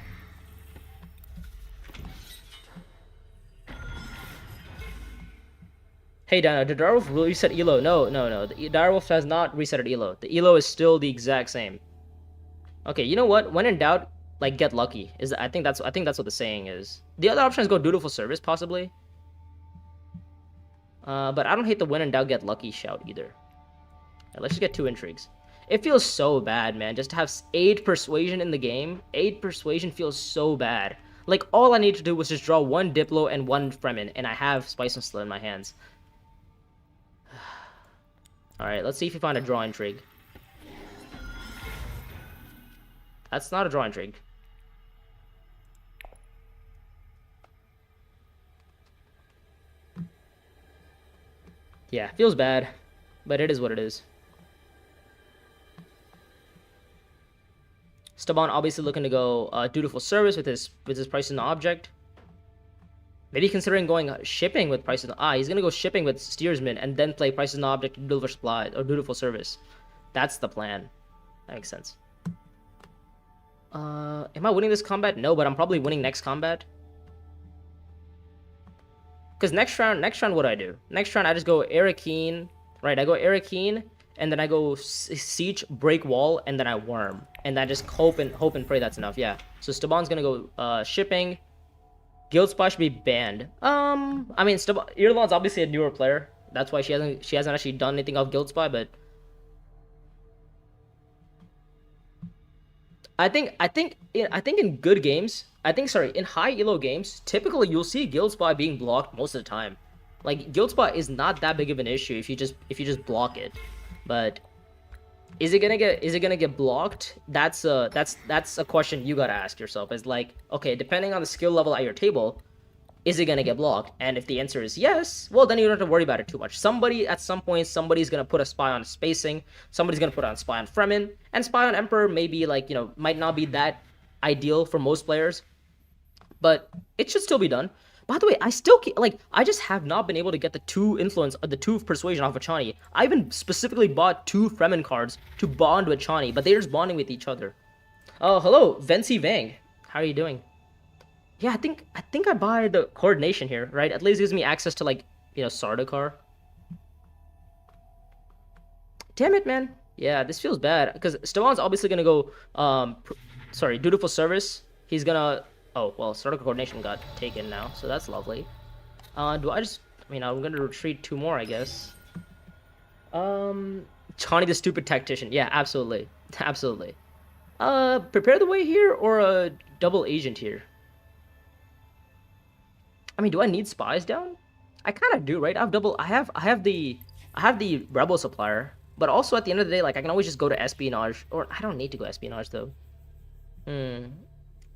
Hey, Dana, did Direwolf reset Elo? No. The Direwolf has not resetted Elo. The Elo is still the exact same. Okay, you know what? When in doubt, like, get lucky. I think that's what the saying is. The other option is go Dutiful Service, possibly. But I don't hate the when in doubt, get lucky shout either. Right, let's just get 2 intrigues. It feels so bad, man. Just to have 8 persuasion in the game. 8 persuasion feels so bad. Like, all I need to do was just draw 1 Diplo and 1 Fremen, and I have Spice and Slow in my hands. Alright, let's see if we find a draw intrigue. That's not a draw intrigue. Yeah, feels bad, but it is what it is. Staban obviously looking to go dutiful service with his price in the object. Maybe considering going shipping with price in the he's gonna go shipping with steersman and then play price in the object to deliver supply or dutiful service. That's the plan. That makes sense. Am I winning this combat? No, but I'm probably winning next combat. Because next round, what do I do? Next round, I just go Arakeen. Right, I go Arakeen, and then I go Siege, break wall, and then I worm. And I just hope and pray that's enough, yeah. So Staban's gonna go shipping. Guild Spy should be banned. I mean, Irlan's obviously a newer player. That's why she hasn't actually done anything off Guild Spy, but I think in good games, in high elo games, typically you'll see Guild Spy being blocked most of the time. Like Guild Spy is not that big of an issue if you just block it. But is it gonna get blocked? That's a question you gotta ask yourself. Is like, okay, depending on the skill level at your table, is it gonna get blocked? And if the answer is yes, well then you don't have to worry about it too much. Somebody at some point, somebody's gonna put a spy on spacing, somebody's gonna put on spy on Fremen, and spy on Emperor maybe like, you know, might not be that ideal for most players, but it should still be done. By the way, I just have not been able to get the 2 influence or the 2 persuasion off of Chani. I even specifically bought 2 Fremen cards to bond with Chani, but they're just bonding with each other. Oh, hello, Vency Vang. How are you doing? Yeah, I think I buy the coordination here, right? At least it gives me access to, like, you know, Sardaukar. Damn it, man. Yeah, this feels bad because Staban's obviously gonna go dutiful service. He's gonna oh well, Sardaukar coordination got taken now, so that's lovely. I'm gonna retreat 2 more, I guess. Chani the stupid tactician. Yeah, absolutely. Absolutely. Prepare the way here or a double agent here? I mean, do I need spies down? I kind of do, right? I have the rebel supplier, but also at the end of the day, like I can always just go to espionage, or I don't need to go espionage though.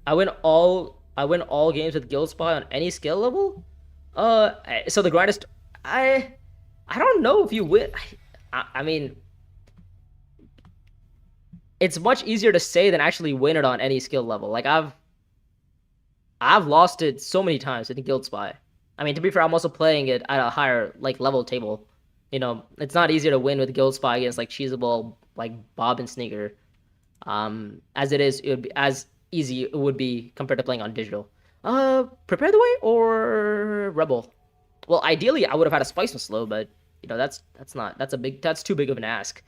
I win all games with Guild Spy on any skill level. So the grindest, I don't know if you win. I mean, it's much easier to say than actually win it on any skill level. Like I've lost it so many times in Guild Spy. I mean, to be fair, I'm also playing it at a higher like level table. You know, it's not easier to win with Guild Spy against like Cheesable, like Bob and Sneaker, as it would be as easy it would be compared to playing on digital. Prepare the way or Rebel? Well, ideally I would have had a Spice and Slow, but you know that's too big of an ask.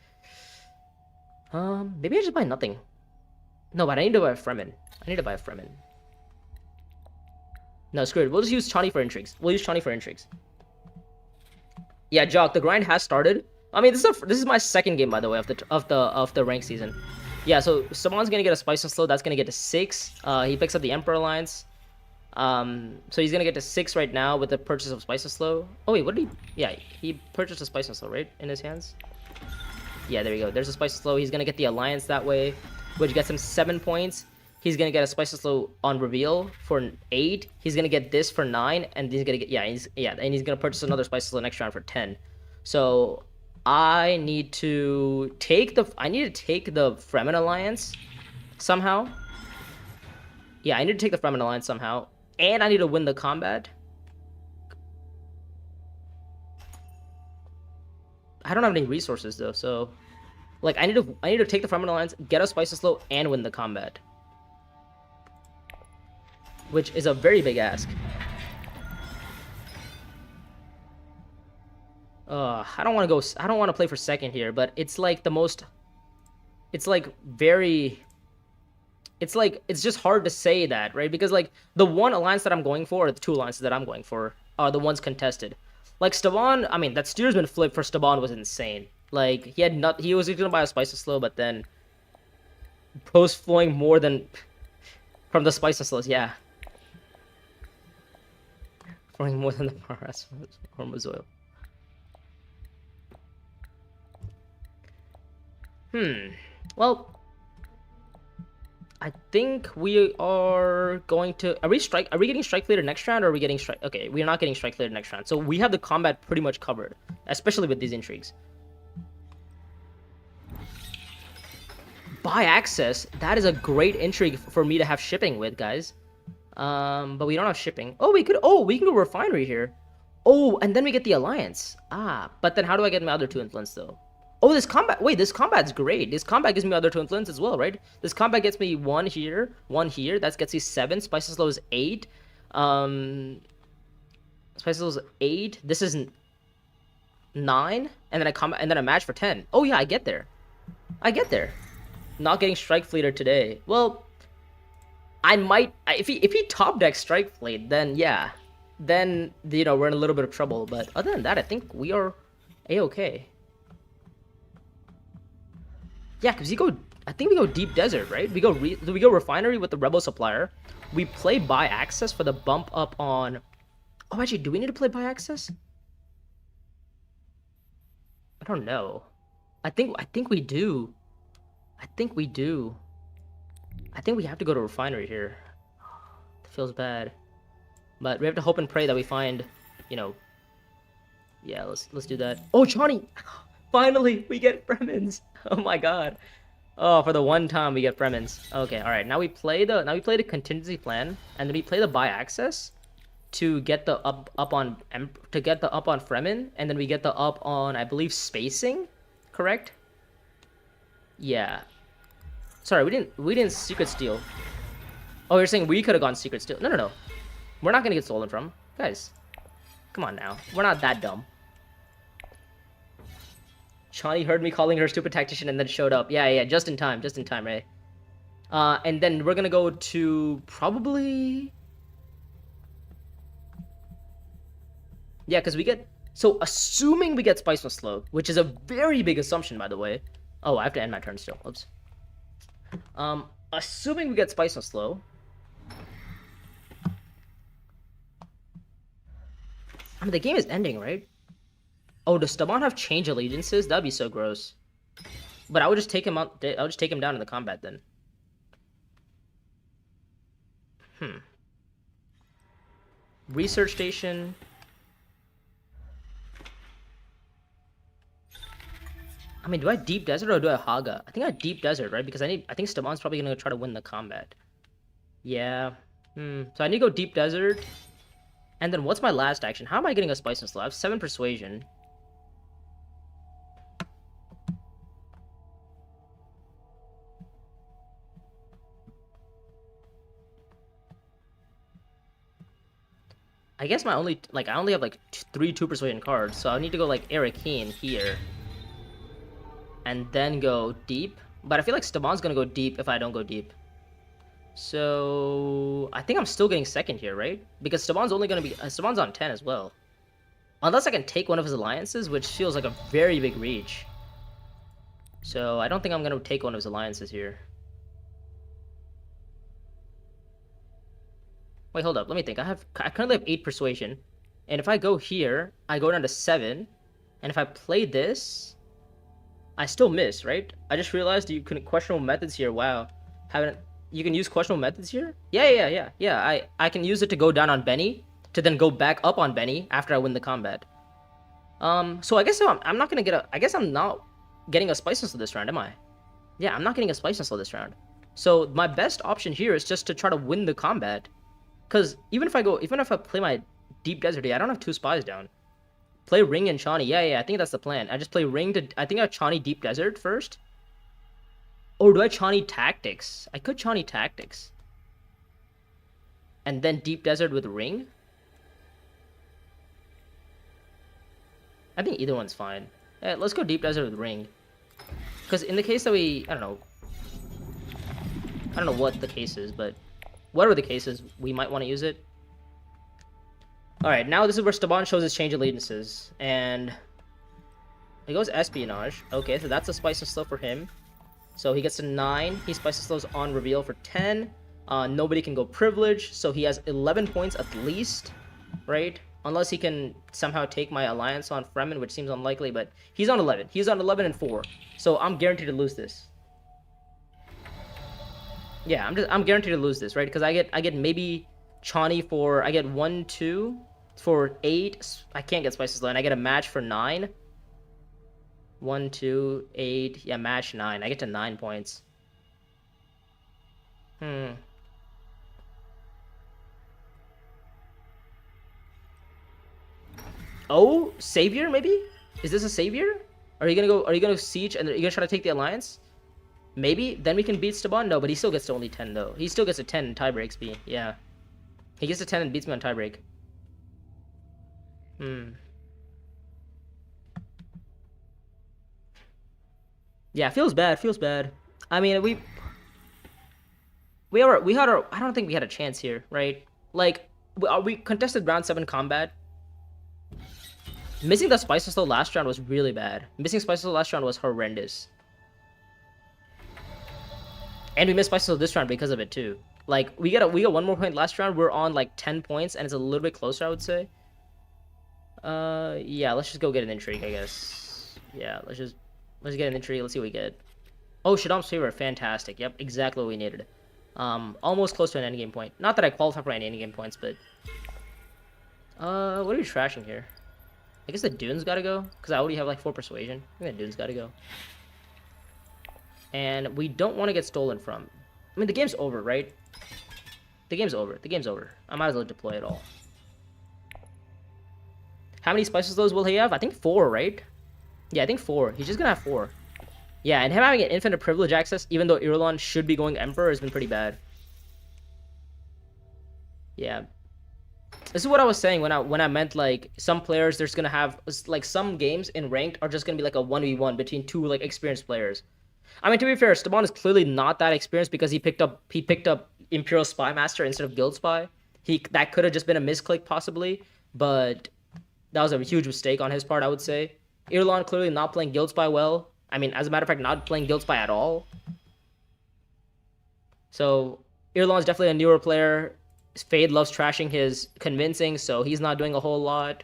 Maybe I just buy nothing. No, but I need to buy a Fremen. No, screw it. We'll just use Chani for intrigues. Yeah, Jock, the grind has started. I mean, this is my second game, by the way, of the rank season. Yeah, so Saban's gonna get a Spice and Slow. That's gonna get to 6. He picks up the Emperor Alliance. So he's gonna get to 6 right now with the purchase of Spice and Slow. Oh wait, what did he? Yeah, he purchased a Spice and Slow, right, in his hands. Yeah, there we go. There's a Spice and Slow. He's gonna get the Alliance that way, which gets him 7 points. He's gonna get a Spice and Slow on reveal for 8. He's gonna get this for 9, and he's gonna get and he's gonna purchase another Spice and Slow next round for 10. So I need to take the Fremen Alliance somehow. Yeah, I need to take the Fremen Alliance somehow, and I need to win the combat. I don't have any resources though, so like I need to take the Fremen Alliance, get a Spice and Slow, and win the combat, which is a very big ask. I don't want to play for second here, but it's like it's just hard to say that, right? Because like the one alliance that I'm going for, or the 2 alliances that I'm going for, are the ones contested. Like Staban, I mean, that steersman flip for Staban was insane. Like he was gonna buy a Spice and Slow, but then post flowing more than from the Spice and Slows, yeah. Flowing more than the Paras or Mazoil. Well, I think we are going to... Are we getting strike later next round, or are we getting strike... Okay, we're not getting strike later next round. So we have the combat pretty much covered, especially with these intrigues. Buy access. That is a great intrigue for me to have shipping with, guys. But we don't have shipping. Oh, we can go refinery here. Oh, and then we get the alliance. Ah, but then how do I get my other 2 influence, though? Oh, this combat... Wait, this combat's great. This combat gives me other 2 influence as well, right? This combat gets me 1 here, 1 here. That gets me 7. Spices Slow is 8. Spices Slow is 8. This is 9. And then I match for 10. Oh, yeah, I get there. I get there. Not getting Strike Fleeter today. Well, I might... If he top decks Strike Fleet, then yeah. Then, you know, we're in a little bit of trouble. But other than that, I think we are A-okay. Yeah, because I think we go Deep Desert, right? We go Refinery with the Rebel Supplier. We play Buy Access for the bump up on... Oh, actually, do we need to play Buy Access? I don't know. I think we do. I think we do. I think we have to go to Refinery here. It feels bad. But we have to hope and pray that we find, you know... Yeah, let's do that. Oh, Johnny! Finally, we get Fremens! Oh my god. Oh, for the one time we get Fremens. Okay, alright. Now we play the contingency plan, and then we play the Buy Access to get the up on Fremen, and then we get the up on, I believe, Spacing, correct? Yeah. Sorry, we didn't Secret Steal. Oh, you're saying we could have gone Secret Steal. No. We're not gonna get stolen from. Guys. Come on now. We're not that dumb. Shawnee heard me calling her stupid tactician and then showed up. Yeah, just in time, right? And then we're gonna go to probably... Yeah, because we get... So, assuming we get Spice Slow, which is a very big assumption, by the way. Oh, I have to end my turn still. Oops. Assuming we get Spice Slow... I mean, the game is ending, right? Oh, does Stamon have change allegiances? That'd be so gross. But I would just take him out. I'll just take him down in the combat then. Research station. I mean, do I Deep Desert or do I Haga? I think I Deep Desert, right? Because I think Stamon's probably gonna try to win the combat. Yeah. So I need to go Deep Desert. And then what's my last action? How am I getting a Spice and Slow? I have 7 Persuasion. I guess I only have like 3 2 Persuasion cards, so I need to go like Arakeen here. And then go deep. But I feel like Stamon's gonna go deep if I don't go deep. So I think I'm still getting second here, right? Because Stamon's only gonna be Stamon's on 10 as well. Unless I can take one of his alliances, which feels like a very big reach. So I don't think I'm gonna take one of his alliances here. Wait, hold up. Let me think. I currently have 8 Persuasion. And if I go here, I go down to 7. And if I play this, I still miss, right? I just realized you can questionable methods here. Wow. You can use questionable methods here? Yeah. I can use it to go down on Benny, to then go back up on Benny after I win the combat. So I guess I'm not gonna get I guess I'm not getting a Spice and Slow this round, am I? Yeah, I'm not getting a Spice and Slow this round. So my best option here is just to try to win the combat. Because even if I play my Deep Desert, I don't have 2 spies down. Play Ring and Chani. Yeah, I think that's the plan. I just play Ring to... I think I Chani Deep Desert first. Or do I Chani Tactics? I could Chani Tactics. And then Deep Desert with Ring? I think either one's fine. Yeah, let's go Deep Desert with Ring. Because in the case that we... I don't know what the case is, but... Whatever the case is, we might want to use it. Alright, now this is where Staban shows his change allegiances. And... He goes Espionage. Okay, so that's a Spice and Slow for him. So he gets to 9. He Spice and Slows on reveal for 10. Nobody can go Privilege, so he has 11 points at least. Right? Unless he can somehow take my alliance on Fremen, which seems unlikely, but he's on 11. He's on 11 and 4. So I'm guaranteed to lose this. Yeah, I'm guaranteed to lose this, right? Because I get maybe Chani for, I get 1, 2 for 8. I can't get Spices Low, and I get a match for 9. 1, 2, 8. Yeah, match 9. I get to 9 points. Oh, Savior, maybe? Is this a Savior? Are you gonna siege and are you gonna try to take the alliance? Maybe? Then we can beat Staban? No, but he still gets to only 10 though. He still gets a 10 in tiebreak XP. Yeah. He gets a 10 and beats me on tiebreak. Yeah, feels bad. I mean, we had our, I don't think we had a chance here, right? Like, we contested round 7 combat. Missing the Spices Low last round was really bad. Missing Spices Low last round was horrendous. And we missed Spices Low this round because of it too. Like, we got 1 more point last round. We're on like 10 points, and it's a little bit closer, I would say. Yeah, let's just go get an intrigue, I guess. Yeah, let's get an intrigue. Let's see what we get. Oh, Shaddam's Favor, fantastic. Yep, exactly what we needed. Almost close to an endgame point. Not that I qualify for any endgame points, but what are we trashing here? I guess the Dune's gotta go, because I already have like 4 persuasion. I think the Dune's gotta go. And we don't want to get stolen from. I mean, the game's over, right? The game's over. The game's over. I might as well deploy it all. How many Spices Lows will he have? I think 4, right? Yeah, I think 4. He's just gonna have 4. Yeah, and him having an infinite privilege access, even though Irulan should be going Emperor, has been pretty bad. Yeah. This is what I was saying when I meant, like, some players, there's gonna have, like, some games in ranked are just gonna be like a 1v1 between 2, like, experienced players. I mean, to be fair, Staban is clearly not that experienced because he picked up Imperial Spy Master instead of Guild Spy. That could have just been a misclick possibly, but that was a huge mistake on his part, I would say. Irulan clearly not playing Guild Spy well. I mean, as a matter of fact, not playing Guild Spy at all. So Irulan's definitely a newer player. Fade loves trashing his convincing, so he's not doing a whole lot.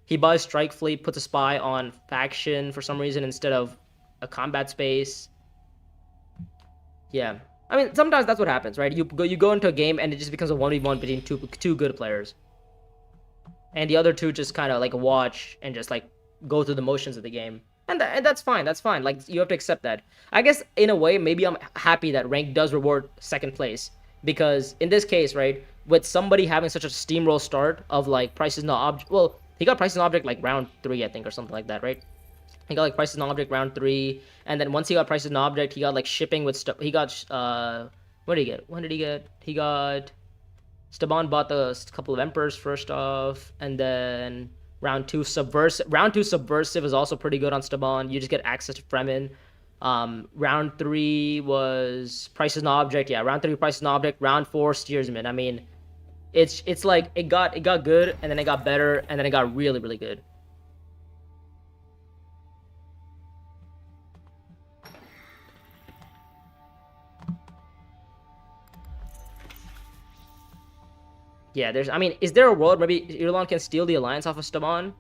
He buys Strike Fleet, puts a spy on faction for some reason instead of a combat space. Yeah. I mean, sometimes that's what happens, right? You go into a game and it just becomes a 1v1 between two good players. And the other two just kind of like watch and just like go through the motions of the game. And that's fine. That's fine. Like, you have to accept that. I guess in a way, maybe I'm happy that rank does reward second place, because in this case, right, with somebody having such a steamroll start of like prices not object. Well, he got prices not object like round 3, I think, or something like that, right? He got like prices not object round 3, and then once he got prices not object, he got like shipping with stuff. He got what did he get? When did he get? He got Staban bought the couple of Emperors first off, and then round 2 subversive. Round 2 subversive is also pretty good on Staban. You just get access to Fremen. Round 3 was prices not object. Yeah, round 3 prices not object. Round 4 steersman. I mean, it's like it got good, and then it got better, and then it got really, really good. Yeah, I mean, is there a world maybe Irulan can steal the alliance off of Staban?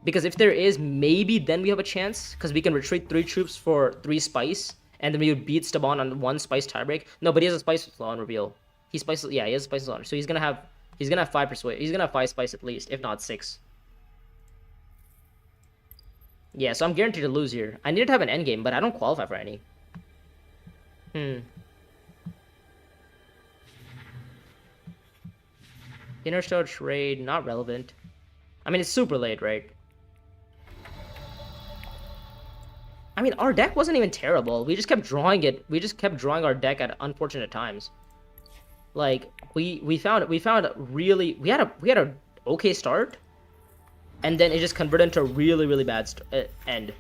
Because if there is, maybe then we have a chance, because we can retreat 3 troops for 3 spice, and then we would beat Staban on 1 spice tiebreak. No, but he has a spice law on reveal. He has a spice law. So he's gonna have 5 persuade. He's gonna have 5 spice at least, if not 6. Yeah, so I'm guaranteed to lose here. I needed to have an endgame, but I don't qualify for any. Interstellar trade, not relevant. I mean, it's super late, right? I mean, our deck wasn't even terrible. We just kept drawing it. We just kept drawing our deck at unfortunate times. Like, we had a okay start, and then it just converted into a really, really bad end.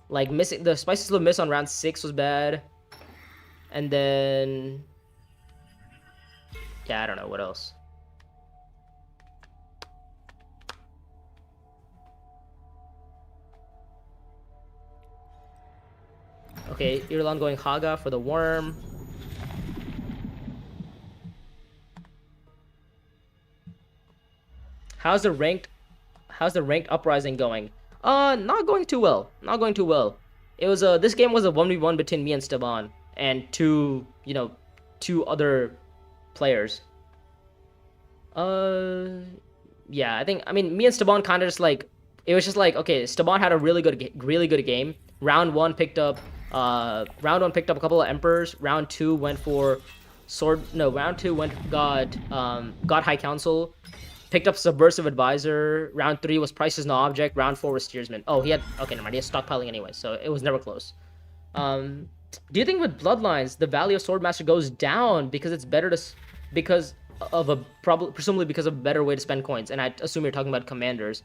Like, missing the Spices Low miss on round 6 was bad, and then yeah, I don't know what else. Okay, Irulan going Haga for the worm. How's the ranked uprising going? Not going too well. It was this game was a 1v1 between me and Staban, and 2, two other players. Yeah, I mean, me and Staban kind of just like, it was just like, okay, Staban had a really good game. Round one picked up a couple of Emperors. Round two went for round two got High Council, picked up Subversive Advisor. Round three was Price is No Object. Round four was Steersman. Oh, okay, never mind, he had stockpiling anyway, so it was never close. Do you think with Bloodlines the value of Swordmaster goes down because it's better to presumably because of a better way to spend coins? And I assume you're talking about commanders.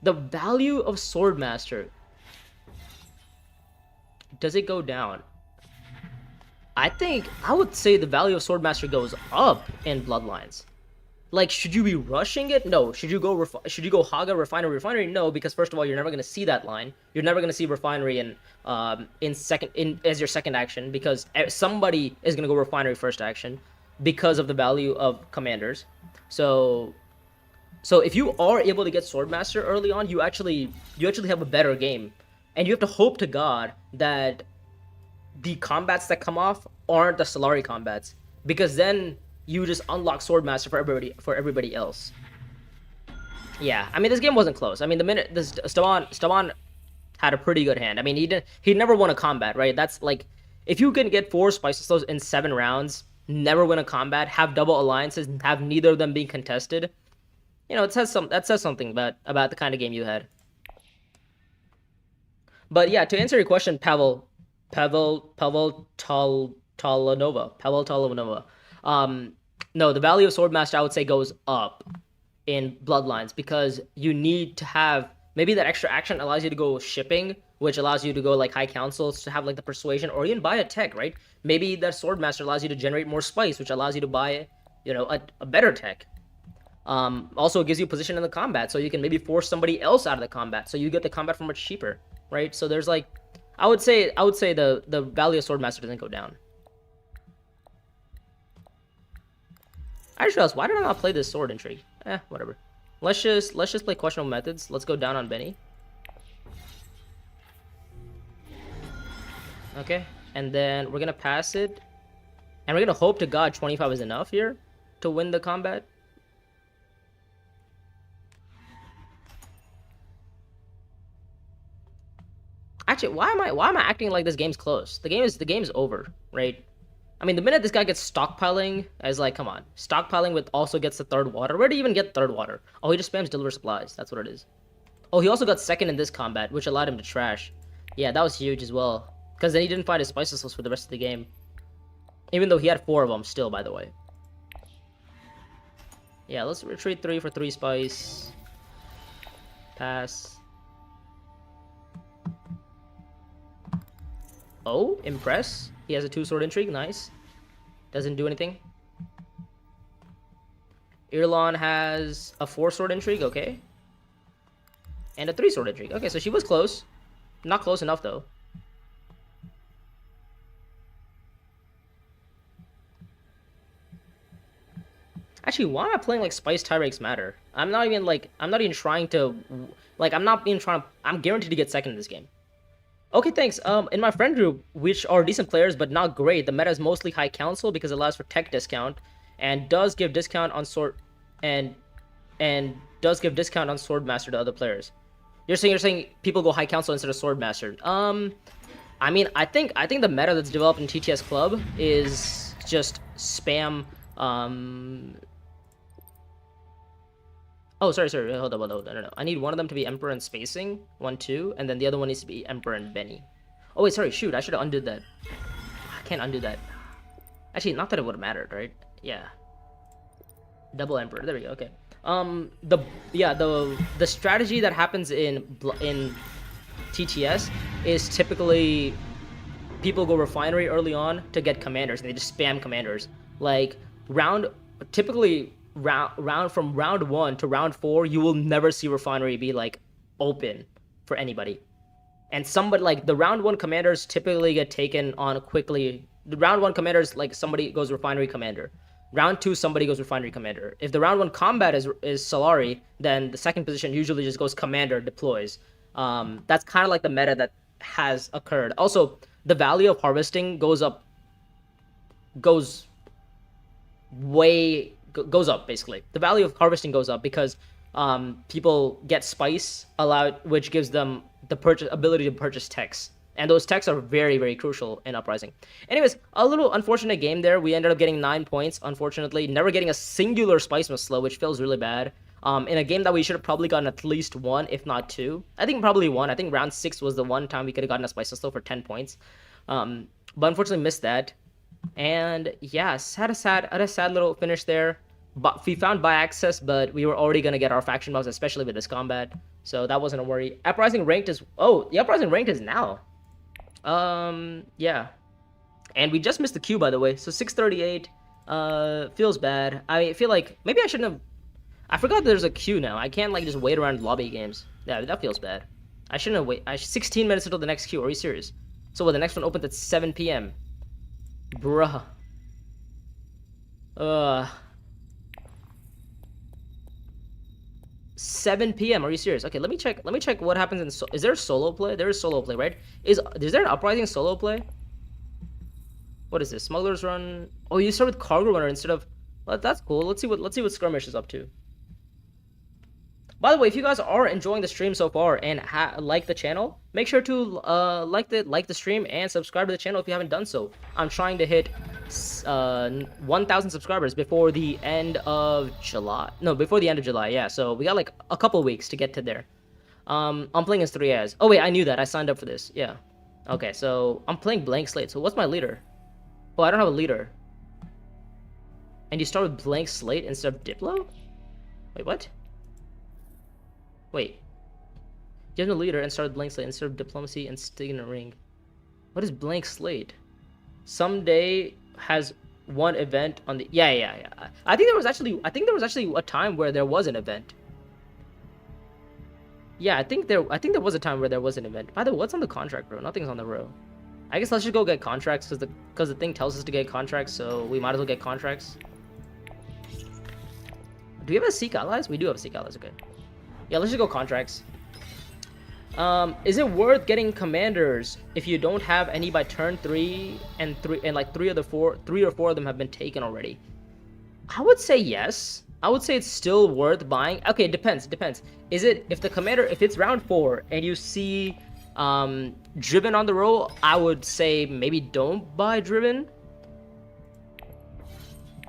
The value of Swordmaster, does it go down? I would say the value of Swordmaster goes up in Bloodlines. Like, should you be rushing it? No. Should you go Haga Refinery? No, because first of all, you're never gonna see that line. You're never gonna see Refinery as your second action, because somebody is gonna go Refinery first action because of the value of commanders. So if you are able to get Swordmaster early on, you actually have a better game, and you have to hope to God that the combats that come off aren't the Solari combats, because then you just unlock Swordmaster for everybody else. Yeah, I mean, this game wasn't close. I mean, the minute this Staban had a pretty good hand. I mean, he never won a combat, right? That's like, if you can get 4 Spices in 7 rounds, never win a combat, have double alliances, and have neither of them being contested, you know, that says something about the kind of game you had. But yeah, to answer your question, Pavel Talonova. No, the value of Swordmaster, I would say, goes up in Bloodlines, because you need to have, maybe that extra action allows you to go shipping, which allows you to go like High Councils to have like the persuasion, or even buy a tech, right? Maybe that Swordmaster allows you to generate more spice, which allows you to buy, you know, a better tech. Also, it gives you position in the combat, so you can maybe force somebody else out of the combat, so you get the combat for much cheaper, right? So there's like, I would say the value of Swordmaster doesn't go down. I just realized, why did I not play this sword intrigue? Whatever. Let's just play questionable methods. Let's go down on Benny. Okay, and then we're gonna pass it, and we're gonna hope to God 25 is enough here to win the combat. Actually, why am I acting like this game's close? The game's over, right? I mean, the minute this guy gets stockpiling, as like, come on, stockpiling with also gets the third water. Where did he even get third water? Oh, he just spams deliver supplies. That's what it is. Oh, he also got second in this combat, which allowed him to trash. Yeah, that was huge as well, because then he didn't find his spices list for the rest of the game, even though he had 4 of them still, by the way. Yeah, let's retreat 3 for 3 spice. Pass. Oh, impress. He has a 2-sword intrigue. Nice. Doesn't do anything. Irlon has a 4-sword intrigue. Okay. And a 3-sword intrigue. Okay, so she was close. Not close enough, though. Actually, why am I playing like Spice Tie Breaks Matter? I'm not even trying to, like, I'm guaranteed to get second in this game. Okay, thanks. In my friend group, which are decent players but not great, the meta is mostly High Council because it allows for tech discount, and does give discount on Swordmaster to other players. You're saying people go High Council instead of Swordmaster. I mean, I think the meta that's developed in TTSClub is just spam. Oh, sorry. Hold up. No. I need one of them to be Emperor and Spacing. 1, 2. And then the other one needs to be Emperor and Benny. Oh, wait, sorry. Shoot, I should have undid that. I can't undo that. Actually, not that it would have mattered, right? Yeah. Double Emperor. There we go. Okay. The strategy that happens in TTS is typically people go Refinery early on to get commanders, and they just spam commanders. Like, typically from round 1 to round 4, you will never see Refinery be like open for anybody. And somebody, like, the round 1 commanders typically get taken on quickly. The round 1 commanders, like, somebody goes Refinery commander. Round 2, somebody goes Refinery commander. If the round 1 combat is Solari, then the second position usually just goes commander deploys. That's kind of like the meta that has occurred. Also, the value of harvesting goes goes up, basically. The value of harvesting goes up because people get spice allowed, which gives them the ability to purchase techs. And those techs are very, very crucial in Uprising. Anyways, a little unfortunate game there. We ended up getting 9 points, unfortunately. Never getting a singular spice must slow, which feels really bad. In a game that we should have probably gotten at least 1, if not 2. I think probably 1. I think round 6 was the one time we could have gotten a spice slow for 10 points. But unfortunately missed that. And yeah, had a sad little finish there. But we found by access, but we were already gonna get our faction buffs, especially with this combat. So that wasn't a worry. Uprising ranked is the Uprising ranked is now. Yeah. And we just missed the queue, by the way. So 638 feels bad. I feel like maybe I shouldn't have. I forgot there's a queue now. I can't like just wait around lobby games. Yeah, that feels bad. I shouldn't have waited. 16 minutes until the next queue. Are you serious? So the next one opens at 7 p.m. Bruh. 7 p.m. Are you serious? Okay, let me check what happens in is there solo play? There is solo play, right? Is there an Uprising solo play? What is this? Smuggler's Run. Oh, you start with Cargo Runner instead of. Well, that's cool. Let's see what Skirmish is up to. By the way, if you guys are enjoying the stream so far and like the channel, make sure to like the stream and subscribe to the channel if you haven't done so. I'm trying to hit 1,000 subscribers before the end of July. No, before the end of July. Yeah, so we got like a couple weeks to get to there. I'm playing as 3 as. Oh wait, I knew that. I signed up for this. Yeah. Okay, so I'm playing Blank Slate. So what's my leader? Oh, I don't have a leader. And you start with Blank Slate instead of Diplo? Wait, what? Wait. You have no leader and start with Blank Slate instead of Diplomacy and Stig in a Ring. What is Blank Slate? Someday has one event on the. Yeah. I think there was actually a time where there was an event. Yeah, I think there was a time where there was an event. By the way, what's on the contract, bro? Nothing's on the row. I guess let's just go get contracts because the thing tells us to get contracts, so we might as well get contracts. Do we have a Seek Allies? We do have Seek Allies. Okay. Yeah, let's just go contracts. Is it worth getting commanders if you don't have any by turn 3 and like 3 or 4 of them have been taken already? I would say yes. I would say it's still worth buying. Okay, it depends. Is it if it's round 4 and you see Driven on the roll, I would say maybe don't buy Driven.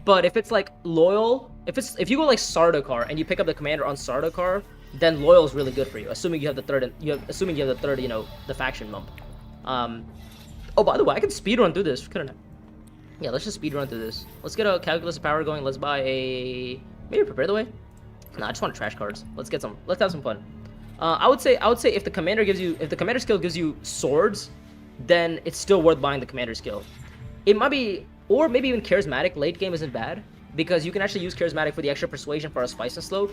But if it's like Loyal, if you go like Sardaukar and you pick up the commander on Sardaukar, then Loyal is really good for you, assuming you have the third, you know, the faction bump. Oh, by the way, I can speedrun through this, couldn't I? Yeah, let's just speedrun through this. Let's get a Calculus of Power going. Let's buy a maybe Prepare the Way. Nah, I just want trash cards. Let's have some fun. I would say if the commander skill gives you swords, then it's still worth buying the commander skill. It might be, or maybe even charismatic late game isn't bad, because you can actually use charismatic for the extra persuasion for a spice and slow.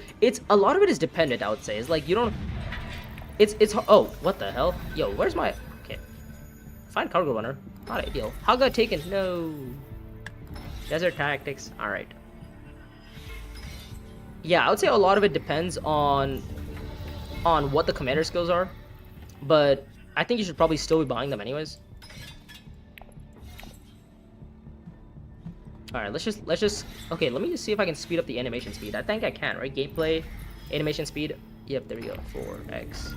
A lot of it is dependent, I would say. It's like you don't. Oh, what the hell? Yo, where's my? Okay, find Cargo Runner. Not ideal. How got taken? No. Desert Tactics. All right. Yeah, I would say a lot of it depends on what the commander skills are, but I think you should probably still be buying them anyways. All right, let's just. Okay, let me just see if I can speed up the animation speed. I think I can, right? Gameplay, animation speed. Yep, there we go. 4x.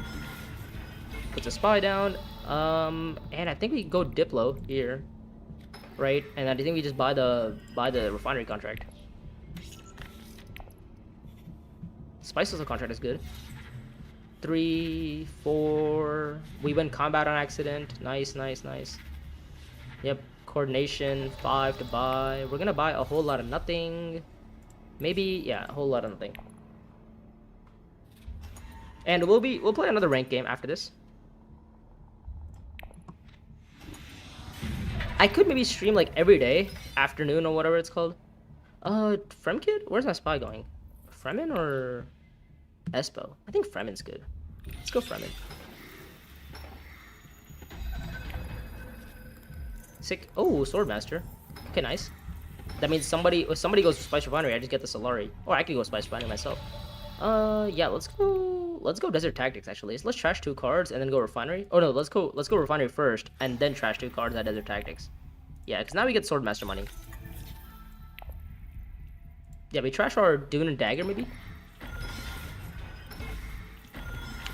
Put the spy down. And I think we go Diplo here, right? And I think we just buy the refinery contract. Spice Hustle contract is good. 3, 4. We win combat on accident. Nice. Yep. Coordination, 5 to buy. We're gonna buy a whole lot of nothing. Maybe, yeah, a whole lot of nothing. And we'll play another ranked game after this. I could maybe stream like every day, afternoon or whatever it's called. Fremkid? Where's my spy going? Fremen or Espo? I think Fremen's good. Let's go Fremen. Sick. Oh, Swordmaster. Okay, nice. That means if somebody goes to Spice Refinery, I just get the Solari. Or I could go Spice Refinery myself. Yeah, let's go Desert Tactics actually. So let's trash 2 cards and then go Refinery. Oh no, let's go Refinery first and then trash 2 cards at Desert Tactics. Yeah, because now we get Swordmaster money. Yeah, we trash our Dune and Dagger, maybe?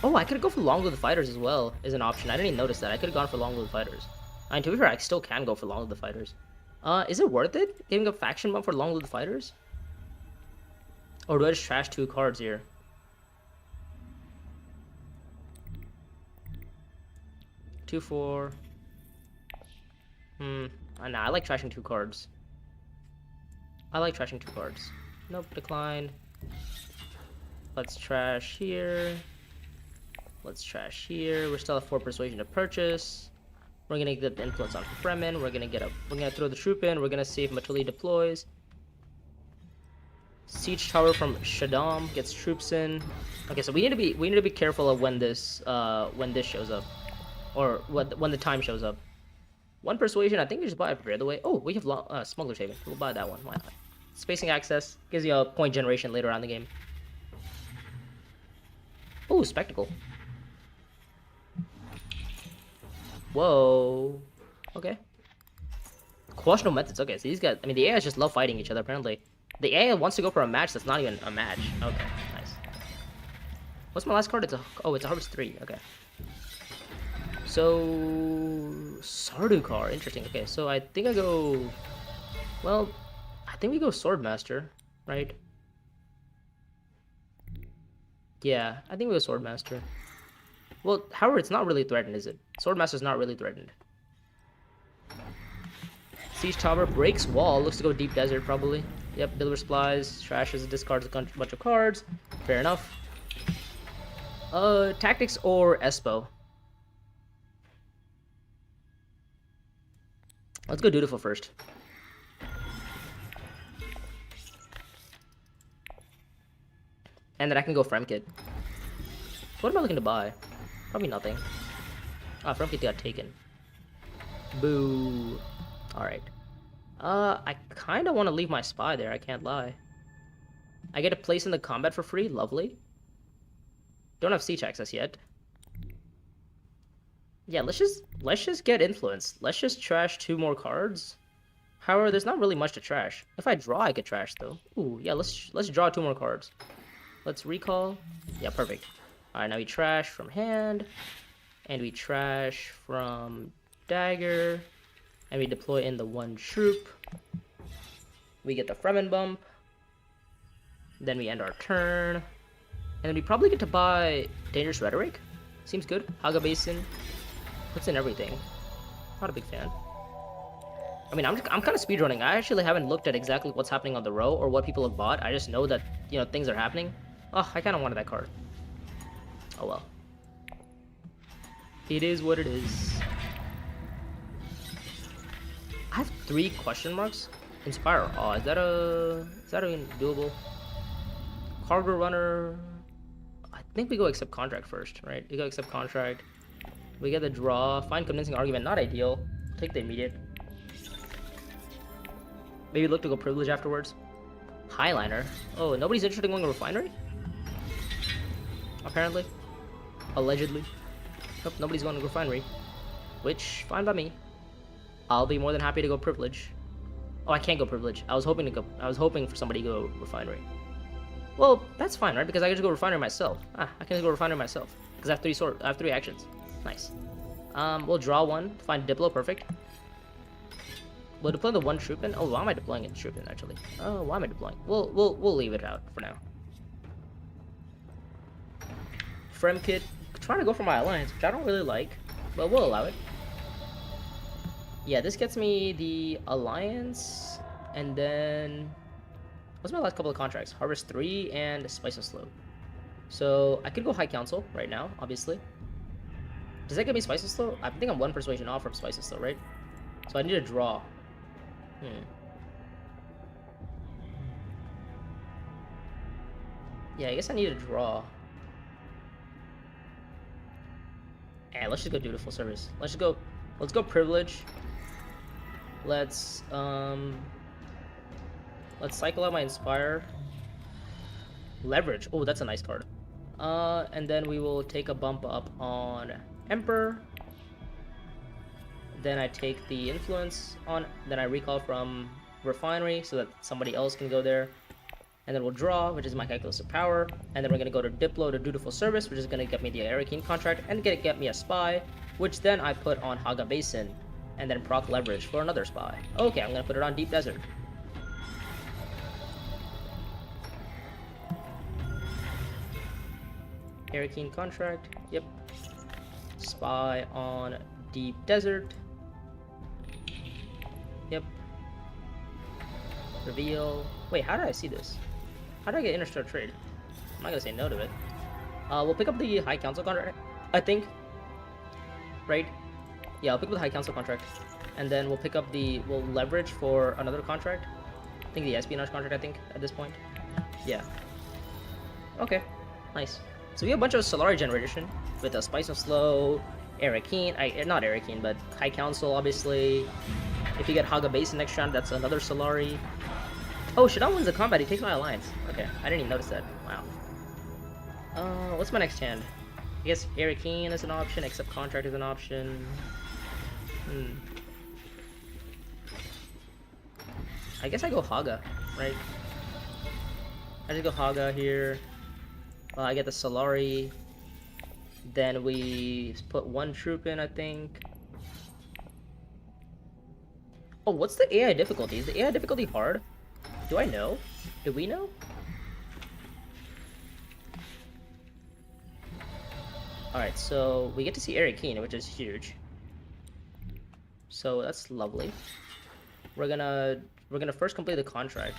Oh, I could go for long-lived fighters as well, is an option. I didn't even notice that. I could have gone for long-lived fighters. I mean, to be fair, I still can go for long-lived fighters. Is it worth it? Giving a faction bump for long-lived fighters? Or do I just trash 2 cards here? Two, 4. Nah, I like trashing 2 cards. I like trashing 2 cards. Nope, decline. Let's trash here. Let's trash here. We're still at 4 persuasion to purchase. We're gonna get the influence on Fremen. We're gonna throw the troop in. We're gonna see if Matuli deploys. Siege tower from Shaddam gets troops in. Okay, so we need to be careful of when this shows up, or when the time shows up. 1 persuasion. I think we just buy it the way. Oh, we have Smuggler's Haven. We'll buy that one. Why not? Spacing access gives you a point generation later on in the game. Oh, spectacle. Whoa. Okay. Questionable methods. Okay, so these guys. I mean, the AIs just love fighting each other. Apparently, the AI wants to go for a match that's not even a match. Okay, nice. What's my last card? It's a Harvest 3. Okay. So Sardukar. Interesting. Okay, so I think I go. Well, I think we go Swordmaster, right? Yeah, I think we go Swordmaster. Well, however, it's not really threatened, is it? Swordmaster's not really threatened. Siege Tower breaks wall. Looks to go Deep Desert, probably. Yep, Deliver Supplies. Trashes, discards a bunch of cards. Fair enough. Tactics or Espo? Let's go Dutiful first. And then I can go Fremkit. What am I looking to buy? Probably nothing. Ah, Fremkit got taken. Boo. Alright. I kind of want to leave my spy there, I can't lie. I get a place in the combat for free, lovely. Don't have siege access yet. Yeah, let's just get influence. Let's just trash 2 more cards. However, there's not really much to trash. If I draw, I could trash though. Ooh, yeah, let's draw 2 more cards. Let's recall. Yeah, perfect. Alright, now we trash from hand. And we trash from dagger. And we deploy in the 1 troop. We get the Fremen bump. Then we end our turn. And then we probably get to buy Dangerous Rhetoric. Seems good. Haga Basin. Puts in everything. Not a big fan. I mean, I'm kind of speedrunning. I actually haven't looked at exactly what's happening on the row or what people have bought. I just know that, you know, things are happening. Oh, I kind of wanted that card. Oh well. It is what it is. I have 3 question marks. Inspire. Oh, is that even doable? Cargo runner. I think we go accept contract first, right? We go accept contract. We get the draw. Find convincing argument. Not ideal. Take the immediate. Maybe look to go privilege afterwards. Highliner. Oh, nobody's interested in going to refinery? Apparently. Allegedly. Nope, nobody's going to refinery. Which, fine by me. I'll be more than happy to go privilege. Oh, I can't go privilege. I was hoping for somebody to go refinery. Well, that's fine, right? Because I can just go refinery myself. I can just go refinery myself. Because I have 3 actions. Nice. We'll draw 1. Find Diplo, perfect. We'll deploy the 1 troop in. Oh, why am I deploying a troop in, actually? Oh, why am I deploying? We'll leave it out for now. Fremkit. Trying to go for my alliance, which I don't really like. But we'll allow it. Yeah, this gets me the alliance. And then... what's my last couple of contracts? Harvest 3 and Spice and Slow. So, I could go High Council right now, obviously. Does that get me Spice and Slow? I think I'm 1 persuasion off from Spice and Slow, right? So I need to draw. Yeah, I guess I need to draw. Yeah, let's just go Dutiful Service. Let's go Privilege. Let's cycle out my Inspire. Leverage. Oh, that's a nice card. And then we will take a bump up on Emperor. Then I take the influence on. Then I recall from Refinery so that somebody else can go there. and then we'll draw, which is my calculus of power, and then we're gonna go to Diplo to dutiful service, which is gonna get me the Arakeen contract, and get me a spy, which then I put on Haga Basin, and then proc leverage for another spy. Okay, I'm gonna put it on Deep Desert. Arakeen contract, yep. Spy on Deep Desert. Yep. Reveal. Wait, how did I see this? How did I get Interstar Trade? I'm not gonna say no to it. We'll pick up the High Council contract, I think. Right? Yeah, I'll pick up the High Council contract. And then we'll pick up the... We'll leverage for another contract. I think the Espionage contract, I think, at this point. Yeah. Okay. Nice. So we have a bunch of Solari generation with a Spice and Slow, Arakeen, not Arakeen, but High Council, obviously. If you get Haga Basin next round, that's another Solari. Oh, Shadam wins the combat, he takes my alliance. Okay, I didn't even notice that. Wow. What's my next hand? I guess Arakeen is an option, except Contract is an option. I guess I go Haga, right? I just go Haga here. I get the Solari. Then we put one troop in, I think. Oh, what's the AI difficulty? Is the AI difficulty hard? Do I know? Do we know? Alright, so we get to see Arakeen, which is huge. So that's lovely. We're gonna first complete the contract,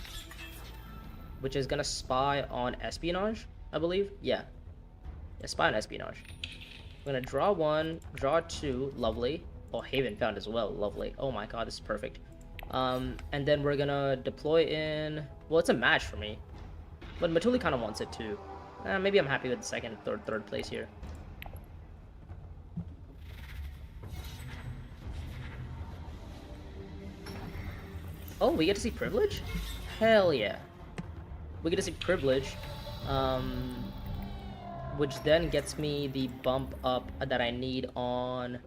which is gonna spy on espionage, I believe. Yeah, spy on espionage. We're gonna draw one, draw two, lovely. Oh, Haven found as well, lovely. Oh my god, this is perfect. And then we're gonna deploy in. Well, it's a match for me, but Matuli kind of wants it too. Maybe I'm happy with the second, third place here. Oh, we get to see Privilege? Hell yeah. We get to see Privilege, which then gets me the bump up that I need on...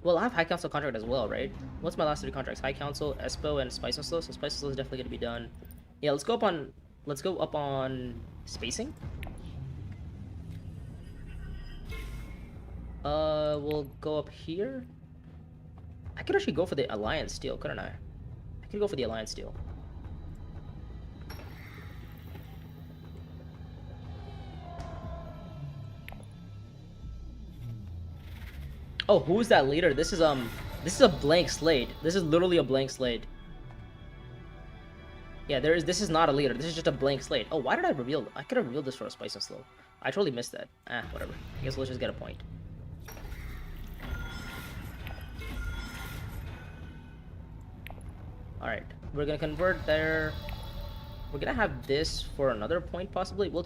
Well, I have High Council contract as well, right? What's my last three contracts? High Council, Espo, and Spice and Slow. So Spice and Slow is definitely going to be done. Yeah, let's go up on spacing. We'll go up here. I could actually go for the Alliance Steel, couldn't I? I could go for the Alliance Steel. Oh, who's that leader? This is a blank slate. This is literally a blank slate. Yeah, this is not a leader. This is just a blank slate. Oh, why did I reveal? I could have revealed this for a Spice and Slow. I totally missed that. Whatever. I guess let's just get a point. Alright, we're gonna convert there. We're gonna have this for another point, possibly. Well,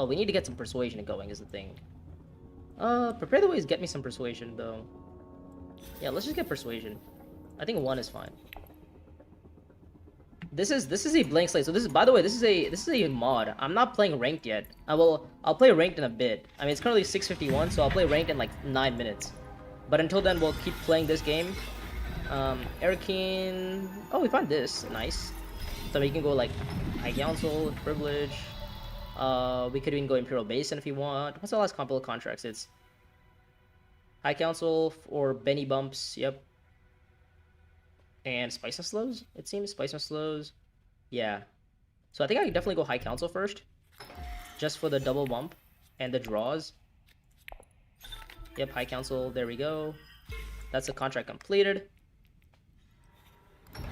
we need to get some persuasion going, is the thing. Prepare the ways, get me some persuasion, though. Yeah, let's just get persuasion. I think one is fine. This is a blank slate. So this is, by the way, this is a mod. I'm not playing ranked yet. I'll play ranked in a bit. I mean, it's currently 6:51, so I'll play ranked in like 9 minutes. But until then, we'll keep playing this game. Arakeen. Oh, we found this. Nice. So we can go like High Council, Privilege. We could even go Imperial Basin if you want. What's the last couple of contracts? It's High Council or Benny Bumps. Yep. And Spice and Slows, it seems. Spice and Slows. Yeah. So I think I could definitely go High Council first. Just for the double bump and the draws. Yep, High Council. There we go. That's the contract completed.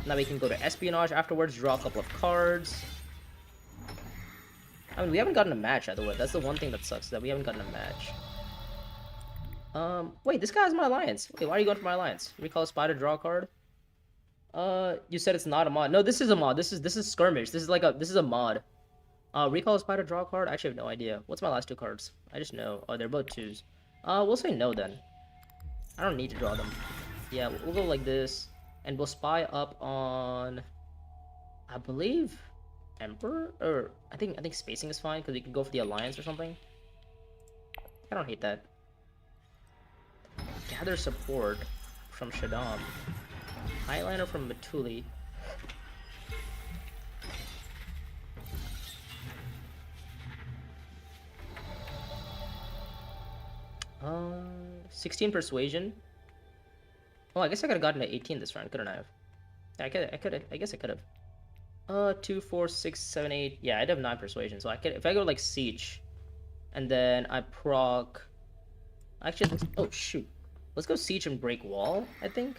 Now we can go to Espionage afterwards, draw a couple of cards. I mean, we haven't gotten a match, by the way. That's the one thing that sucks, that we haven't gotten a match. Wait, this guy has my alliance. Wait, why are you going for my alliance? Recall a spy to draw a card? You said it's not a mod. No, this is a mod. This is skirmish. This is a mod. Recall a spy to draw a card? I actually have no idea. What's my last two cards? I just know. Oh, they're both twos. We'll say no then. I don't need to draw them. Yeah, we'll go like this. And we'll spy up on, I believe, Emperor? Or, I think spacing is fine, because we can go for the Alliance or something. I don't hate that. Gather support from Shaddam. Highliner from Matuli. 16 persuasion. Oh, I guess I could have gotten to 18 this round, couldn't I have? Yeah, I guess I could have. 2, 4, 6, 7, 8. Yeah, I'd have 9 persuasion, so I could, if I go like siege, and then I proc. Actually, oh shoot, let's go siege and break wall. I think,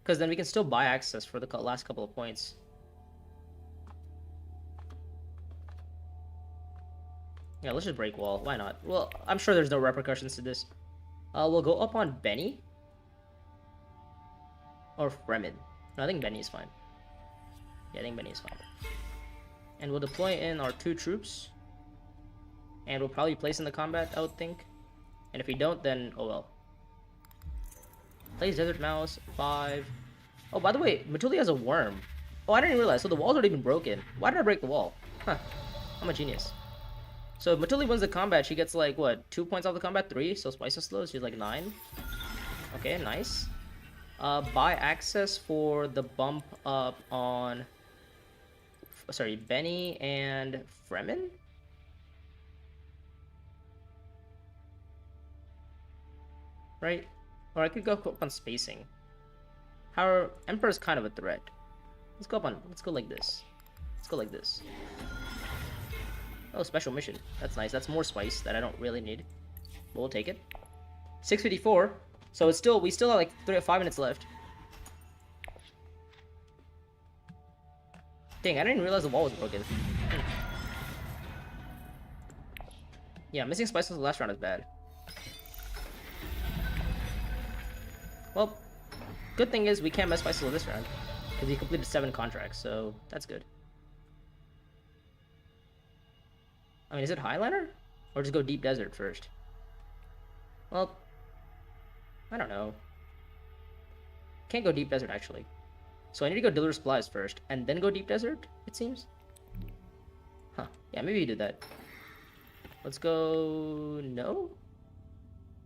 because then we can still buy access for the last couple of points. Yeah, let's just break wall. Why not? Well, I'm sure there's no repercussions to this. We'll go up on Benny or Fremen. No, I think Benny is fine. Yeah, I think Benny is fine. And we'll deploy in our 2 troops. And we'll probably place in the combat, I would think. And if we don't, then oh well. Place Desert Mouse, 5. Oh, by the way, Matuli has a worm. Oh, I didn't realize. So the wall's already been broken. Why did I break the wall? Huh. I'm a genius. So if Matuli wins the combat, she gets like, what, 2 points off the combat? 3? So Spice and Slow, she's like 9. Okay, nice. Buy access for the bump up on... Sorry, Benny and Fremen? Right? Or I could go up on spacing. Our Emperor's kind of a threat. Let's go like this. Let's go like this. Oh, special mission. That's nice. That's more spice that I don't really need. But we'll take it. 654. So it's still, we still have like 5 minutes left. Dang, I didn't realize the wall was broken. Yeah, missing spices the last round is bad. Well, good thing is we can't miss spices this round. Because he completed 7 contracts, so that's good. I mean, is it Highliner? Or just go Deep Desert first? Well, I don't know. Can't go Deep Desert, actually. So I need to go Deliver Supplies first, and then go Deep Desert, it seems? Huh. Yeah, maybe you do that. Let's go... no?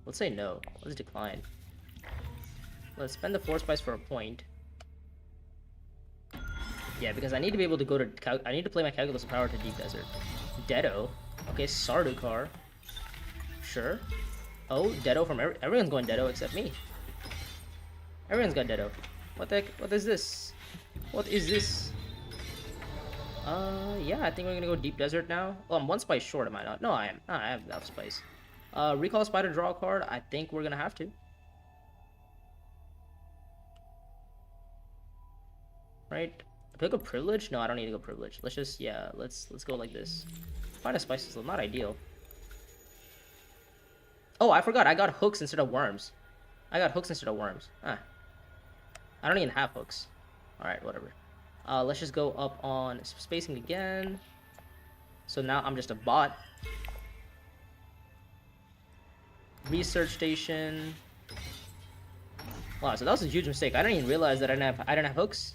Let's say no. Let's decline. Let's spend the 4 spice for a point. Yeah, because I need to be able to go to... I need to play my Calculus of Power to Deep Desert. Dedo. Okay, Sardukar. Sure. Oh, Dedo from... Everyone's going Dedo except me. Everyone's got Dedo. What the heck? What is this? What is this? Yeah, I think we're gonna go Deep Desert now. Well, I'm 1 spice short, am I not? No, I am. I have enough spice. Recall Spider, draw a card. I think we're gonna have to. Right? Do I go Privilege? No, I don't need to go Privilege. Let's just, yeah, let's go like this. Spider Spice is not ideal. Oh, I forgot. I got hooks instead of worms. I got hooks instead of worms. Ah. I don't even have hooks. Alright, whatever. Let's just go up on spacing again. So now I'm just a bot. Research station. Wow, so that was a huge mistake. I didn't even realize that I didn't have hooks.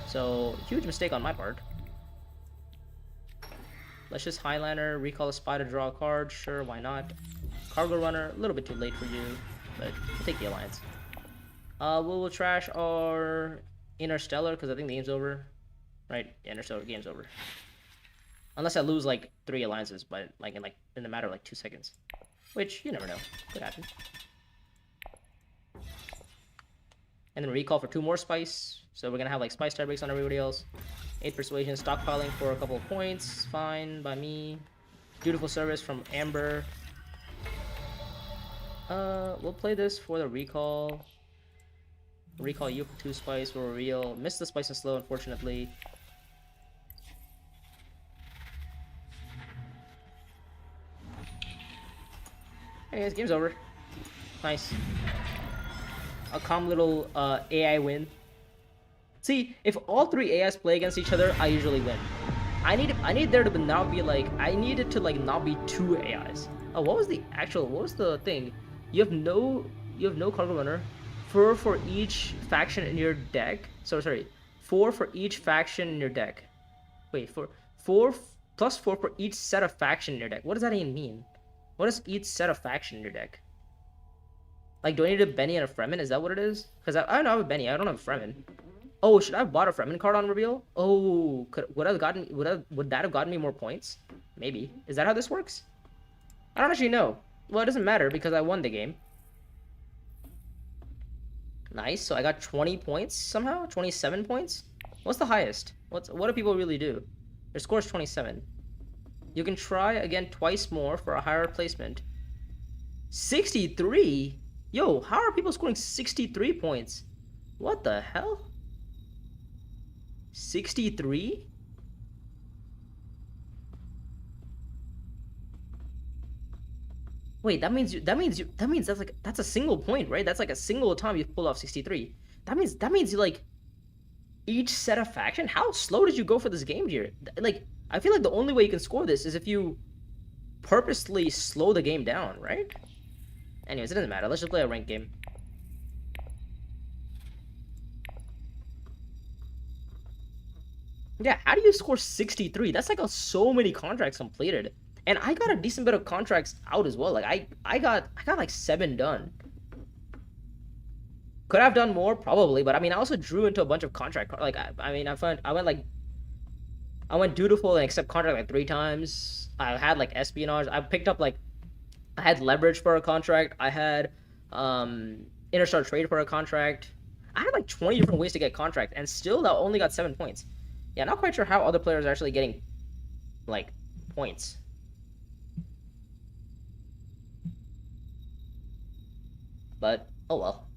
So huge mistake on my part. Let's just Highliner, recall a spy to draw a card. Sure, why not? Cargo Runner, a little bit too late for you, but we'll take the Alliance. We'll trash our Interstellar because I think the game's over. Right? Yeah, Interstellar game's over. Unless I lose like 3 alliances, but like in a matter of like 2 seconds. Which you never know. Could happen. And then recall for 2 more spice. So we're gonna have like spice tiebreaks on everybody else. 8 persuasion, stockpiling for a couple of points. Fine by me. Dutiful service from Amber. We'll play this for the recall. Recall you for 2 spice for real. Missed the spice and slow, unfortunately. Anyways, game's over. Nice. A calm little AI win. See, if all 3 AIs play against each other, I usually win. I need there to not be like, I need it to like not be 2 AIs. Oh, what was the thing? You have no cargo runner. 4 for each faction in your deck. So sorry, 4 for each faction in your deck. Wait, 4 plus 4 for each set of faction in your deck. What does that even mean? What is each set of faction in your deck? Like, do I need a Benny and a Fremen? Is that what it is? Because I don't have a Benny. I don't have a Fremen. Oh, should I have bought a Fremen card on reveal? Oh, would that have gotten me more points? Maybe. Is that how this works? I don't actually know. Well, it doesn't matter because I won the game. Nice. So I got 20 points somehow. 27 points. What's the highest? What do people really do? Their score is 27. You can try again twice more for a higher placement. 63? Yo, how are people scoring 63 points? What the hell? 63? Wait, that means that's a single point, right? That's like a single time you pull off 63. That means you like each set of faction. How slow did you go for this game here? Like, I feel like the only way you can score this is if you purposely slow the game down, right? Anyways, it doesn't matter. Let's just play a ranked game. Yeah, how do you score 63? That's like so many contracts completed. And I got a decent bit of contracts out as well. Like I got like 7 done. Could I have done more? Probably, but I mean I also drew into a bunch of contract like I mean I went dutiful and accept contract like 3 times. I had like espionage. I picked up like I had leverage for a contract. I had interstar trade for a contract. I had like 20 different ways to get contract, and still I only got 7 points. Yeah, not quite sure how other players are actually getting like points. But oh well.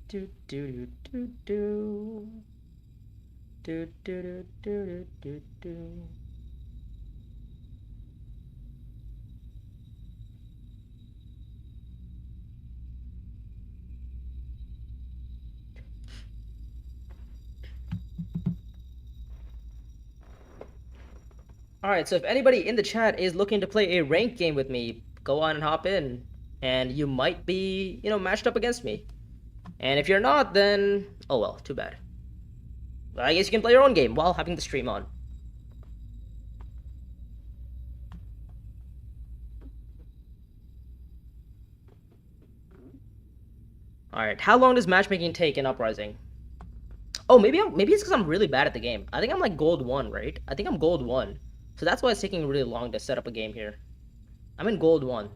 Do do do do do do do do do do. Alright, so if anybody in the chat is looking to play a ranked game with me, go on and hop in. And you might be, matched up against me. And if you're not, then, oh well, too bad. But I guess you can play your own game while having the stream on. Alright, how long does matchmaking take in Uprising? Oh, maybe it's because I'm really bad at the game. I think I'm like gold 1, right? I think I'm gold 1. So that's why it's taking really long to set up a game here. I'm in gold 1.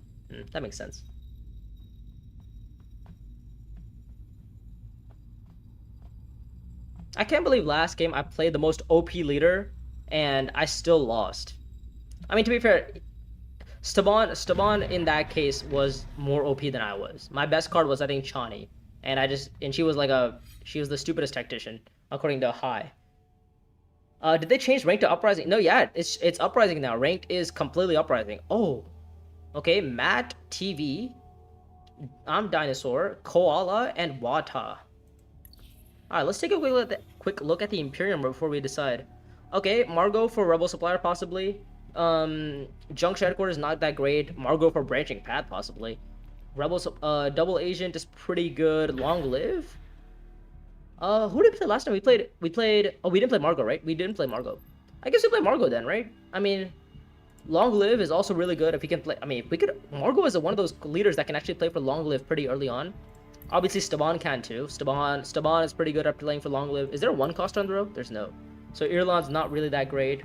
That makes sense. I can't believe last game I played the most OP leader and I still lost. I mean, to be fair, Staban in that case was more OP than I was. My best card was I think Chani, and she was the stupidest tactician according to High. Did they change rank to Uprising? No, yeah, it's Uprising now. Ranked is completely Uprising. Oh, okay. Matt TV, I'm Dinosaur, Koala, and Wata. All right, let's take a quick look at the Imperium before we decide. Okay, Margot for Rebel Supplier possibly. Junction Headquarters not that great. Margot for Branching Path possibly. Double Agent is pretty good. Long Live. Who did we play last time? We played. Oh, we didn't play Margot, right? We didn't play Margot. I guess we play Margot then, right? I mean, Long Live is also really good if he can play. I mean, if we could. Margot is one of those leaders that can actually play for Long Live pretty early on. Obviously, Staban can too. Staban is pretty good at playing for Long Live. Is there one cost on the road? There's no. So Irland's not really that great.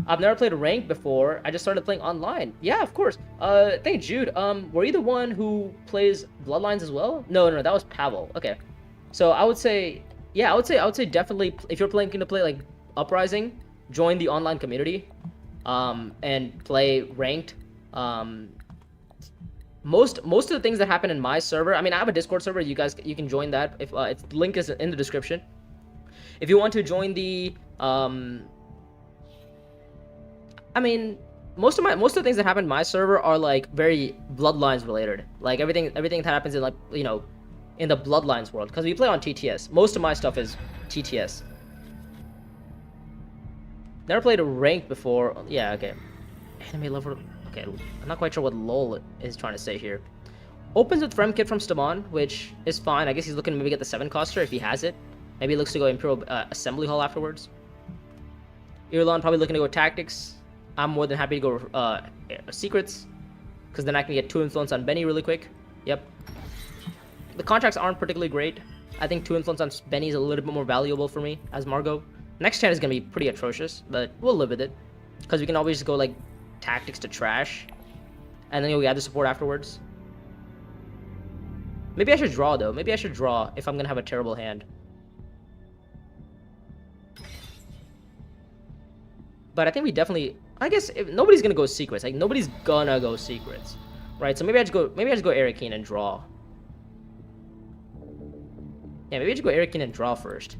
I've never played ranked before. I just started playing online. Yeah, of course. Thank Jude. Were you the one who plays Bloodlines as well? No, that was Pavel. Okay. So I would say, yeah, I would say definitely if you're planning to play like Uprising, join the online community, and play ranked. Most of the things that happen in my server, I mean, I have a Discord server. You can join that. If its link is in the description. If you want to join the, I mean, most of the things that happen in my server are like very Bloodlines related. Like everything that happens in like in the Bloodlines world, because we play on TTS. Most of my stuff is TTS. Never played a rank before. Yeah, okay. Enemy level. Okay, I'm not quite sure what LOL is trying to say here. Opens with Frem Kit from Staban, which is fine. I guess he's looking to maybe get the 7-coster if he has it. Maybe he looks to go Imperial Assembly Hall afterwards. Irland probably looking to go Tactics. I'm more than happy to go Secrets, because then I can get 2 influence on Benny really quick. Yep. The contracts aren't particularly great. I think 2 influence on Benny is a little bit more valuable for me as Margot. Next turn is going to be pretty atrocious, but we'll live with it. Because we can always just go, like, tactics to trash. And then you'll gather support afterwards. Maybe I should draw, though. Maybe I should draw if I'm going to have a terrible hand. But I think we definitely... I guess if nobody's going to go secrets. Like, nobody's going to go secrets. Right? So maybe I just go Eric Keen and draw. Yeah, maybe I just go Eric Keen and draw first.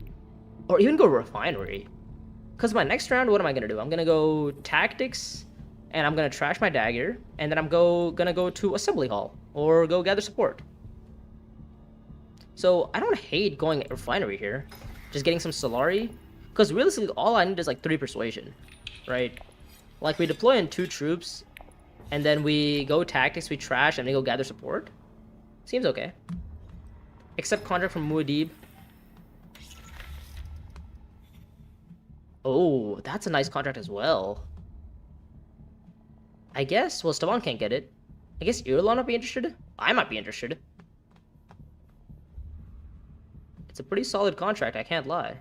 Or even go Refinery. Because my next round, what am I going to do? I'm going to go Tactics, and I'm going to trash my Dagger, and then I'm going to go to Assembly Hall, or go Gather Support. So I don't hate going Refinery here. Just getting some Solari. Because realistically, all I need is like 3 Persuasion, right? Like, we deploy in 2 troops, and then we go Tactics, we trash, and then go Gather Support. Seems okay. Accept contract from Muad'Dib. Oh, that's a nice contract as well. I guess, well, Staban can't get it. I guess Irulan might be interested. I might be interested. It's a pretty solid contract, I can't lie.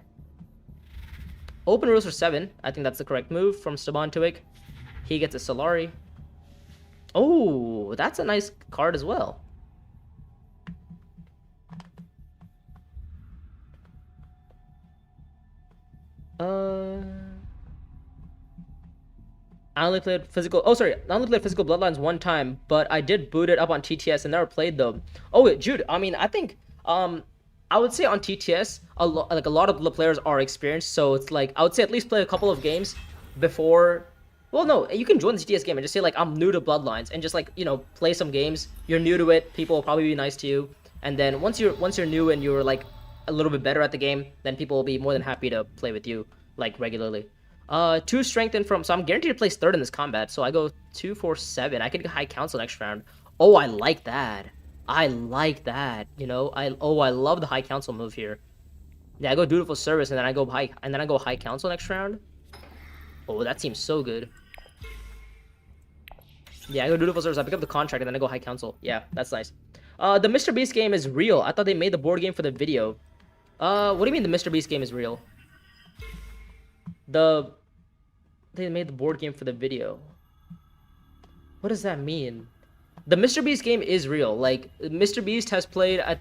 Open rules for 7. I think that's the correct move from Staban Tuig. He gets a Solari. Oh, that's a nice card as well. I only played physical... Oh, sorry. I only played physical Bloodlines 1 time, but I did boot it up on TTS and never played them. Oh, Jude, I mean, I think... I would say on TTS, a lot of the players are experienced, so it's like, I would say at least play a couple of games before... Well, no, you can join the TTS game and just say, like, I'm new to Bloodlines, and just, like, you know, play some games. You're new to it, people will probably be nice to you, and then once you're new and you're, like, a little bit better at the game, then people will be more than happy to play with you, like, regularly. 2 strengthen from... So I'm guaranteed to place 3rd in this combat, so I go 2, 4, 7. I could High Council next round. Oh, I like that. I like that, you know. I love the High Council move here. Yeah, I go Dutiful Service and then I go High Council next round. Oh, that seems so good. Yeah, I go Dutiful Service, I pick up the contract and then I go High Council. Yeah, that's nice. The Mr. Beast game is real. I thought they made the board game for the video. What do you mean the Mr. Beast game is real? They made the board game for the video. What does that mean? The Mr. Beast game is real. Like, Mr. Beast has played, I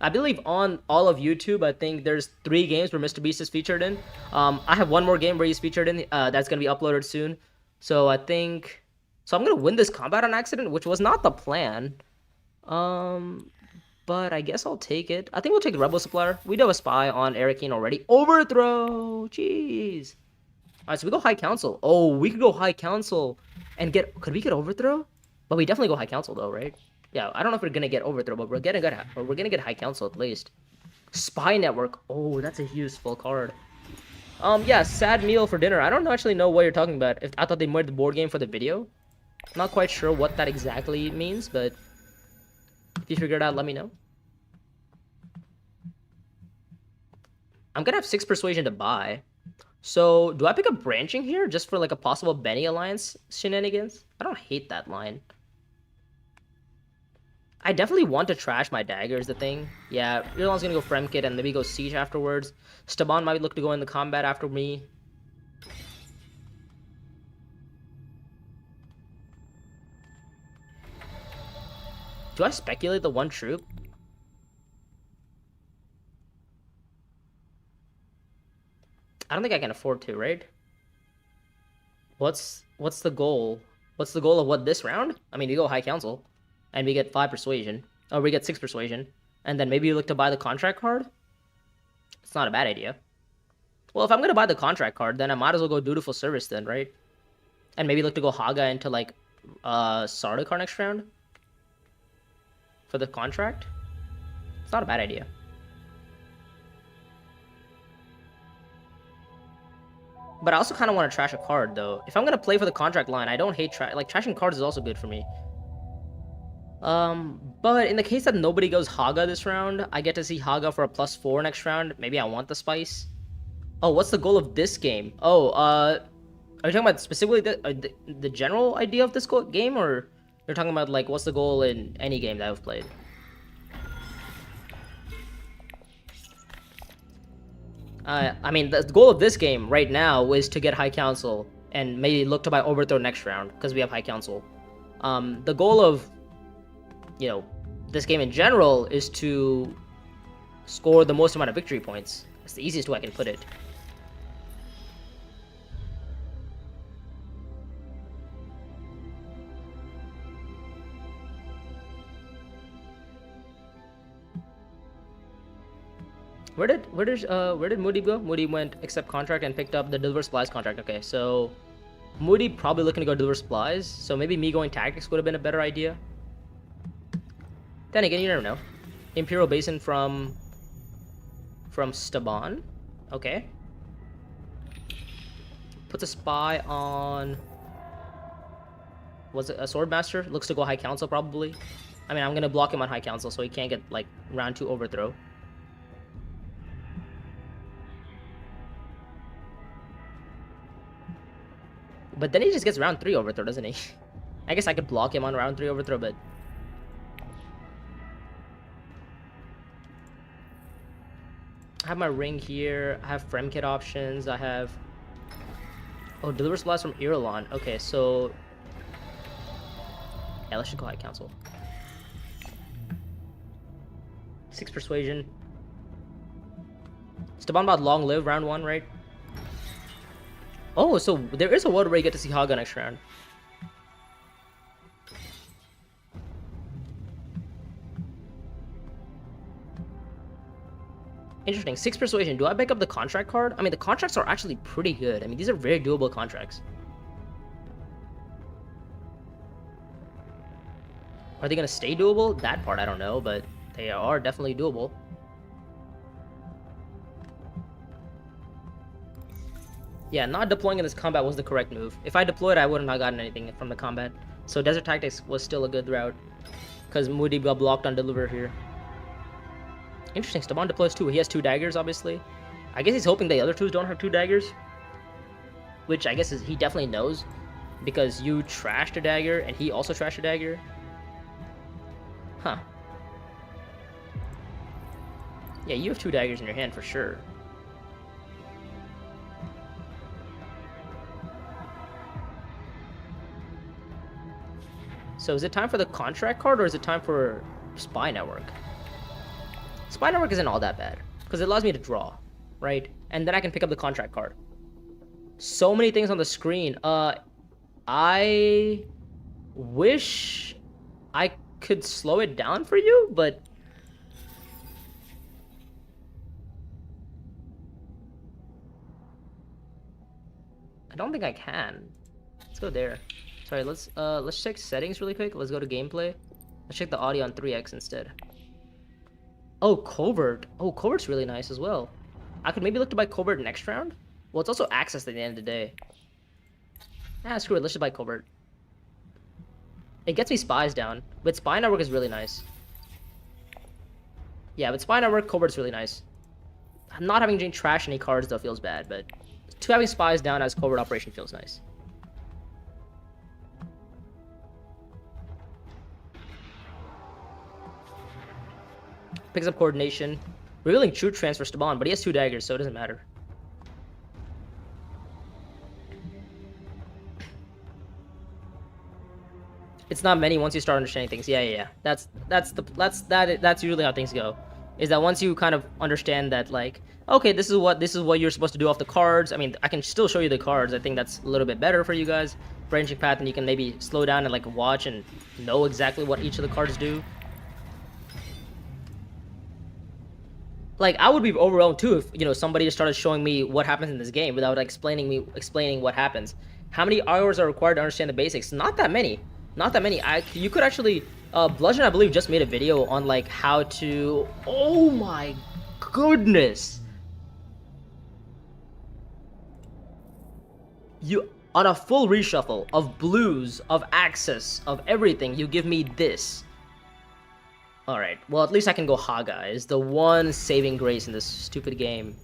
believe on all of YouTube, I think there's 3 games where Mr. Beast is featured in. I have 1 more game where he's featured in, that's going to be uploaded soon. So I'm going to win this combat on accident, which was not the plan. But I guess I'll take it. I think we'll take the Rebel Supplier. We do have a spy on Eric Keen already. Overthrow! Jeez. Alright, so we go High Council. Oh, we could go High Council and get... Could we get Overthrow? But we definitely go High Council, though, right? Yeah, I don't know if we're gonna get Overthrow, but we're gonna get High Council at least. Spy Network. Oh, that's a useful card. Yeah, sad meal for dinner. I don't actually know what you're talking about. I thought they made the board game for the video. I'm not quite sure what that exactly means, but if you figure it out, let me know. I'm gonna have 6 Persuasion to buy. So, do I pick up Branching here just for like a possible Benny Alliance shenanigans? I don't hate that line. I definitely want to trash my Dagger is the thing. Yeah, Irulan's gonna go Fremkit and maybe go Siege afterwards. Staban might look to go in the combat after me. Do I speculate the 1 troop? I don't think I can afford to, right? What's the goal? What's the goal of what this round? I mean, we go High Council, and we get 5 Persuasion. Oh, we get 6 Persuasion. And then maybe you look to buy the contract card? It's not a bad idea. Well, if I'm gonna buy the contract card, then I might as well go Dutiful Service then, right? And maybe look to go Haga into, like, Sardaukar next round? For the contract? It's not a bad idea. But I also kind of want to trash a card, though. If I'm going to play for the contract line, I don't hate trashing cards is also good for me. But in the case that nobody goes Haga this round, I get to see Haga for a +4 next round. Maybe I want the spice. Oh, what's the goal of this game? Oh, are you talking about specifically the general idea of this game, or you're talking about, like, what's the goal in any game that I've played? I mean, the goal of this game right now is to get High Council and maybe look to buy Overthrow next round because we have High Council. The goal of, this game in general is to score the most amount of victory points. That's the easiest way I can put it. Where did Moody go? Moody went accept contract and picked up the deliver supplies contract. Okay, so Moody probably looking to go deliver supplies. So maybe me going tactics would have been a better idea. Then again, you never know. Imperial Basin from Staban. Okay. Puts a spy on. Was it a Swordmaster? Looks to go High Council probably. I mean, I'm gonna block him on High Council so he can't get like round 2 overthrow. But then he just gets round 3 overthrow, doesn't he? I guess I could block him on round 3 overthrow, but... I have my ring here, I have Fremkit options, I have... Oh, deliver supplies from Irulan. Okay, so... Yeah, let's just go High Council. 6 Persuasion. Staban about long live round 1, right? Oh, so there is a world where you get to see Haga next round. Interesting. 6 Persuasion. Do I pick up the contract card? I mean, the contracts are actually pretty good. I mean, these are very doable contracts. Are they going to stay doable? That part I don't know, but they are definitely doable. Yeah, not deploying in this combat was the correct move. If I deployed, I wouldn't have gotten anything from the combat. So Desert Tactics was still a good route. Because Moody got blocked on deliver here. Interesting, Staban deploys 2. He has 2 daggers, obviously. I guess he's hoping the other 2s don't have 2 daggers. Which I guess he definitely knows. Because you trashed a dagger, and he also trashed a dagger. Huh. Yeah, you have 2 daggers in your hand for sure. So is it time for the contract card, or is it time for Spy Network? Spy Network isn't all that bad, because it allows me to draw, right? And then I can pick up the contract card. So many things on the screen. I wish I could slow it down for you, but... I don't think I can. Let's go there. Sorry, let's check settings really quick. Let's go to gameplay. Let's check the audio on 3x instead. Oh, Covert. Oh, Covert's really nice as well. I could maybe look to buy Covert next round. Well, it's also access at the end of the day. Ah, screw it. Let's just buy Covert. It gets me spies down, but Spy Network is really nice. Yeah, but Spy Network, Covert's really nice. Not having to trash any cards though feels bad, but having spies down as Covert operation feels nice. Picks up coordination. Revealing true transfer Staban, but he has 2 daggers, so it doesn't matter. It's not many once you start understanding things. Yeah. That's usually how things go. Is that once you kind of understand that, like, okay, this is what you're supposed to do off the cards. I mean, I can still show you the cards. I think that's a little bit better for you guys. Branching path, and you can maybe slow down and like watch and know exactly what each of the cards do. Like, I would be overwhelmed too if, somebody just started showing me what happens in this game without explaining what happens. How many hours are required to understand the basics? Not that many. Not that many. You could actually... Bludgeon, I believe, just made a video on, like, how to... Oh my goodness! On a full reshuffle of blues, of access, of everything, you give me this. Alright, well, at least I can go Haga. Is the one saving grace in this stupid game.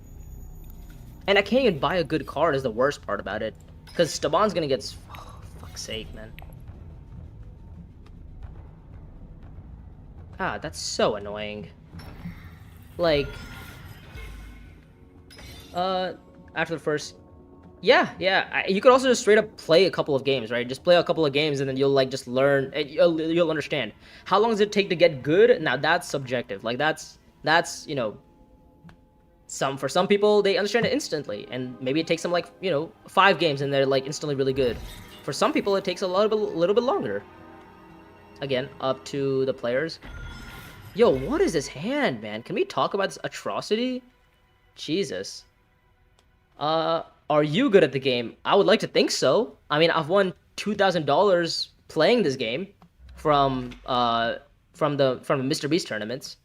And I can't even buy a good card is the worst part about it. Because Staban's gonna get... Oh, fuck's sake, man. Ah, that's so annoying. Like... After the first, yeah, you could also just straight up play a couple of games, right? Just play a couple of games and then you'll like just learn. You'll understand. How long does it take to get good? Now that's subjective. Like that's you know, for some people they understand it instantly, and maybe it takes them like 5 games and they're like instantly really good. For some people it takes a little bit longer. Again, up to the players. Yo, what is this hand, man? Can we talk about this atrocity? Jesus. Are you good at the game? I would like to think so. I mean, I've won $2,000 playing this game from the Mr. Beast tournaments.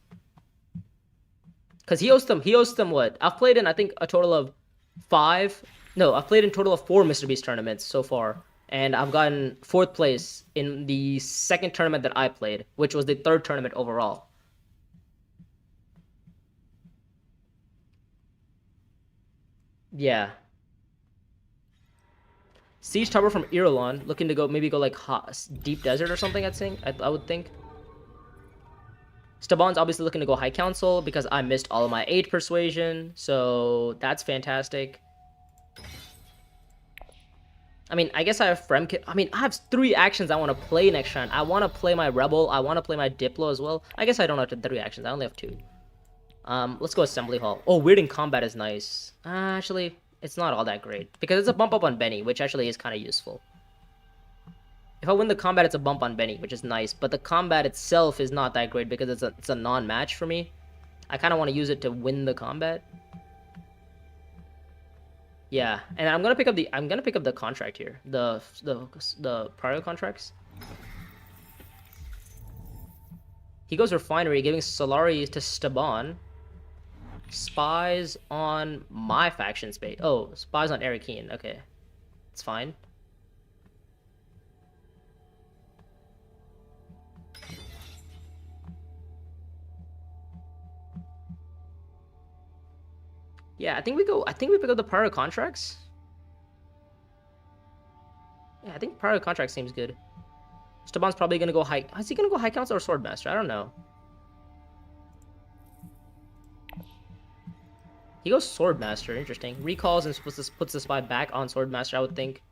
Cause he hosts them what? I've played in I think a total of 5. No, I've played in total of 4 Mr. Beast tournaments so far, and I've gotten 4th place in the 2nd tournament that I played, which was the 3rd tournament overall. Yeah. Siege Tower from Irulan, looking to maybe go like deep desert or something. I would think. Staban's obviously looking to go High Council because I missed all of my 8 persuasion, so that's fantastic. I mean, I guess I have Fremkit. I mean, I have 3 actions I want to play next round. I want to play my Rebel. I want to play my Diplo as well. I guess I don't have 3 actions. I only have 2. Let's go Assembly Hall. Oh, Weird in Combat is nice. Actually, it's not all that great because it's a bump up on Benny, which actually is kind of useful. If I win the combat, it's a bump on Benny, which is nice, but the combat itself is not that great because it's a non-match for me. I kind of want to use it to win the combat. Yeah, and I'm gonna pick up the contract here, the prior contracts. He goes Refinery, giving Solari to Staban. Spies on my faction space. Oh, spies on Arakeen. Okay, it's fine. Yeah, I think we pick up the prior contracts. Yeah, I think prior contract seems good. Staban's probably gonna go high. Is he gonna go High Council or Swordmaster? I don't know. He goes Swordmaster. Interesting. Recalls and puts the spy back on Swordmaster, I would think.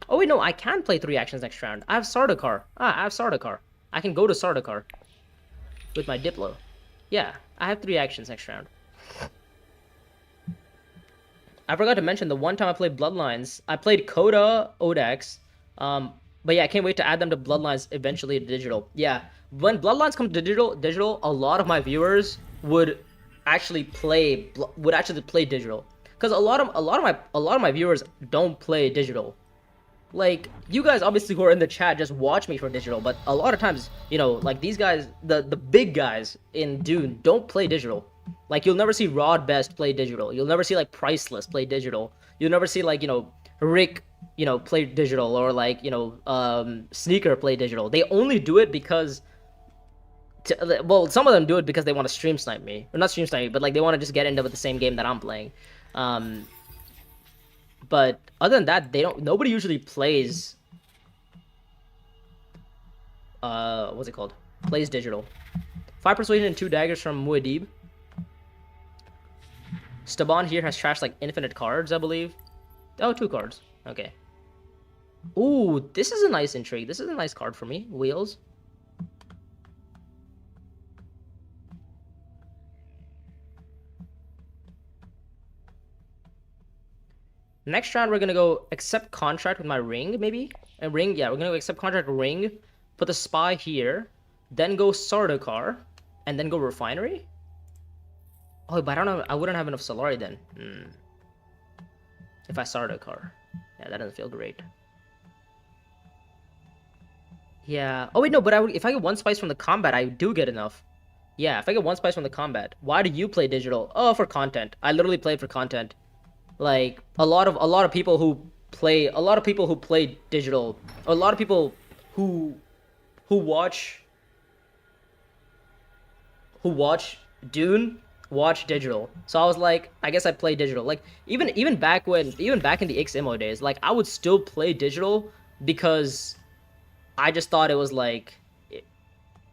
Oh wait, no, I can play 3 actions next round. I have Sardaukar. I have Sardaukar. I can go to Sardaukar with my Diplo. Yeah, I have 3 actions next round. I forgot to mention the one time I played Bloodlines. I played Coda, Odax. But yeah, I can't wait to add them to Bloodlines eventually to digital. Yeah, when Bloodlines come to digital, a lot of my viewers would actually play digital, because a lot of my viewers don't play digital. Like, you guys obviously who are in the chat just watch me for digital, but a lot of times, like these guys, the big guys in Dune don't play digital. Like, you'll never see Rod Best play digital. You'll never see like Priceless play digital. You'll never see like, Rick, play digital, or like, Sneaker play digital. They only do it because well, some of them do it because they want to stream snipe me. Or not stream snipe me, but like they want to just get into the same game that I'm playing. But other than that, nobody usually plays what's it called? Plays digital. 5 persuasion and 2 daggers from Muad'Dib. Staban here has trashed like infinite cards, I believe. Oh, 2 cards. Okay. Ooh, this is a nice intrigue. This is a nice card for me. Wheels. Next round, we're going to go accept contract with my ring, maybe? A ring? Yeah, we're going to go accept contract ring, put the spy here, then go Sardaukar, and then go Refinery? Oh, but I don't know. I wouldn't have enough Solari then. If I Sardaukar. Yeah, that doesn't feel great. Yeah. Oh, wait, no, but if I get 1 spice from the combat, I do get enough. Yeah, if I get 1 spice from the combat. Why do you play digital? Oh, for content. I literally play for content. Like, a lot of people who play digital, a lot of people who watch Dune watch digital. So I was like, I guess I play digital. Like, even back in the XMO days, like, I would still play digital because I just thought it was like,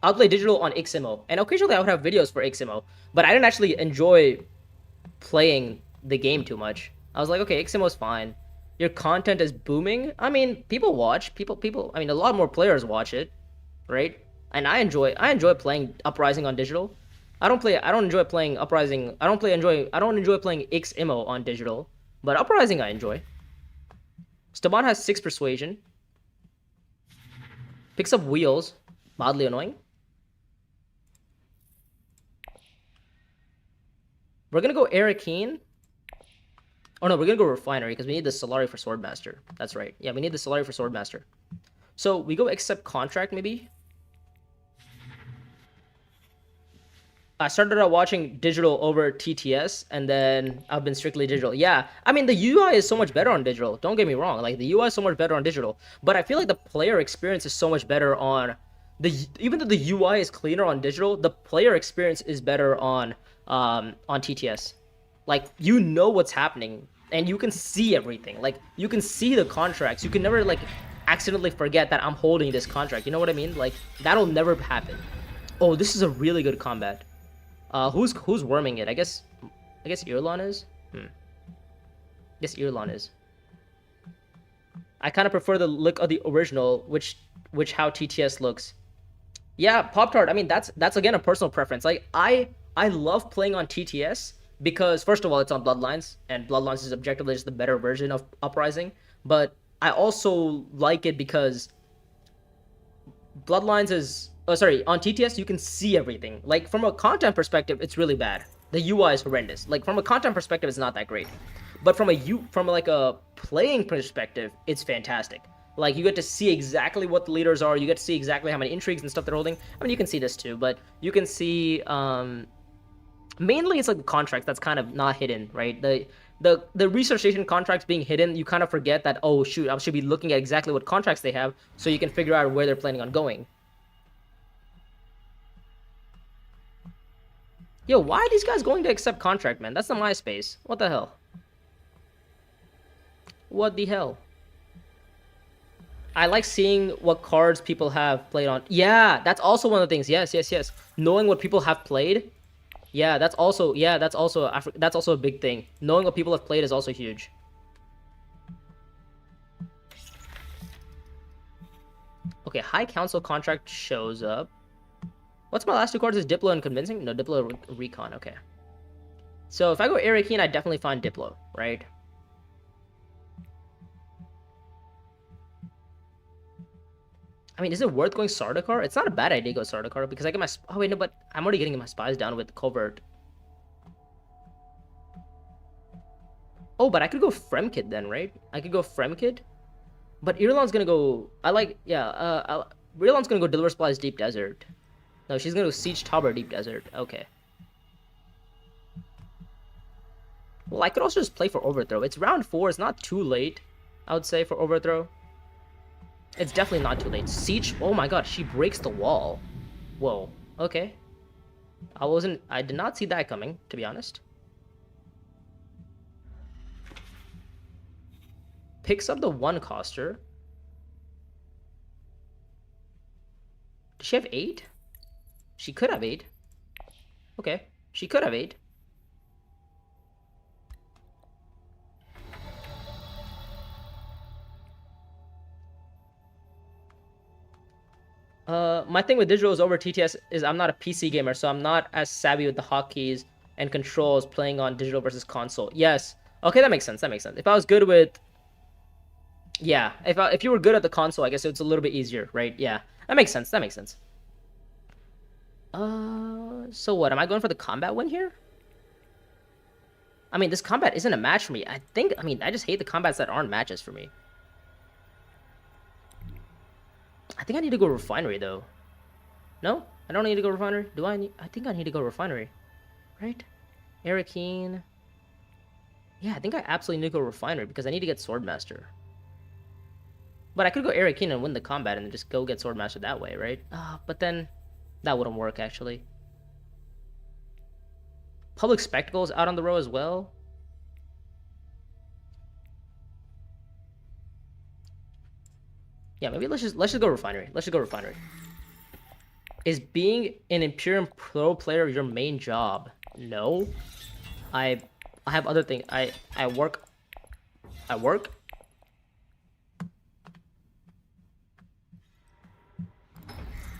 I'll play digital on XMO, and occasionally I would have videos for XMO, but I didn't actually enjoy playing the game too much. I was like, okay, XMO's fine. Your content is booming. I mean, people watch. People. I mean, a lot more players watch it, right? And I enjoy playing Uprising on digital. I don't enjoy playing Uprising. I don't enjoy playing XMO on digital, but Uprising I enjoy. Staban has 6 persuasion. Picks up wheels, mildly annoying. We're gonna go Arakeen. Oh no, we're gonna go Refinery because we need the Solari for Swordmaster. That's right. Yeah, we need the Solari for Swordmaster. So we go accept contract maybe. I started out watching digital over TTS, and then I've been strictly digital. Yeah, I mean, the UI is so much better on digital. Don't get me wrong. Like, the UI is so much better on digital. But I feel like the player experience is so much better on... Even though the UI is cleaner on digital, the player experience is better on TTS. Like, you know what's happening, and you can see everything. Like, you can see the contracts. You can never, like, accidentally forget that I'm holding this contract. You know what I mean? Like, that'll never happen. Oh, this is a really good combat. Who's worming it? I guess Irlon is. I guess Irlon is. I kind of prefer the look of the original, which how TTS looks. Yeah, Pop-Tart. I mean, that's again a personal preference. Like, I love playing on TTS because first of all, it's on Bloodlines, and Bloodlines is objectively just the better version of Uprising. But I also like it because Bloodlines is... Oh, sorry, on TTS, you can see everything. Like, from a content perspective, it's really bad. The UI is horrendous. Like, from a content perspective, it's not that great. But from a playing perspective, it's fantastic. Like, you get to see exactly what the leaders are. You get to see exactly how many intrigues and stuff they're holding. I mean, you can see this too, but you can see... mainly, it's like the contracts that's kind of not hidden, right? The research station contracts being hidden, you kind of forget that, oh, shoot, I should be looking at exactly what contracts they have so you can figure out where they're planning on going. Yo, why are these guys going to accept contract, man? That's the MySpace. What the hell? What the hell? I like seeing what cards people have played on. Yeah, that's also one of the things. Yes. Knowing what people have played. Yeah, that's also a big thing. Knowing what people have played is also huge. Okay, High Council contract shows up. What's my last 2 cards? Is Diplo and Convincing? No, Diplo Recon. Okay. So if I go Arakeen, I definitely find Diplo, right? I mean, is it worth going Sardaukar? It's not a bad idea to go Sardaukar because I get my... Oh, wait, no, but I'm already getting my spies down with Covert. Oh, but I could go Fremkid then, right? I could go Fremkid. But Irlon's gonna go... Irlon's gonna go Deliver Supplies Deep Desert. No, she's gonna go Siege Tower Deep Desert. Okay. Well, I could also just play for Overthrow. It's round 4. It's not too late, I would say, for Overthrow. It's definitely not too late. Siege... Oh my god, she breaks the wall. Whoa. Okay. I did not see that coming, to be honest. Picks up the 1-coster. Does she have 8? She could have 8. Okay. She could have 8. My thing with digital is over TTS is I'm not a PC gamer, so I'm not as savvy with the hotkeys and controls playing on digital versus console. Yes. Okay, that makes sense. If I was good with... Yeah, if you were good at the console, I guess it's a little bit easier, right? Yeah, that makes sense. So what? Am I going for the combat win here? I mean, this combat isn't a match for me. I just hate the combats that aren't matches for me. I think I need to go Refinery, though. No? I don't need to go Refinery? Do I need... I think I need to go Refinery. Right? Arakeen. Yeah, I think I absolutely need to go Refinery because I need to get Swordmaster. But I could go Arakeen and win the combat and just go get Swordmaster that way, right? But then that wouldn't work, actually. Public Spectacles out on the row as well. Yeah, maybe let's just go Refinery. Is being an Imperium Pro player your main job? No. I have other things. I work. I work.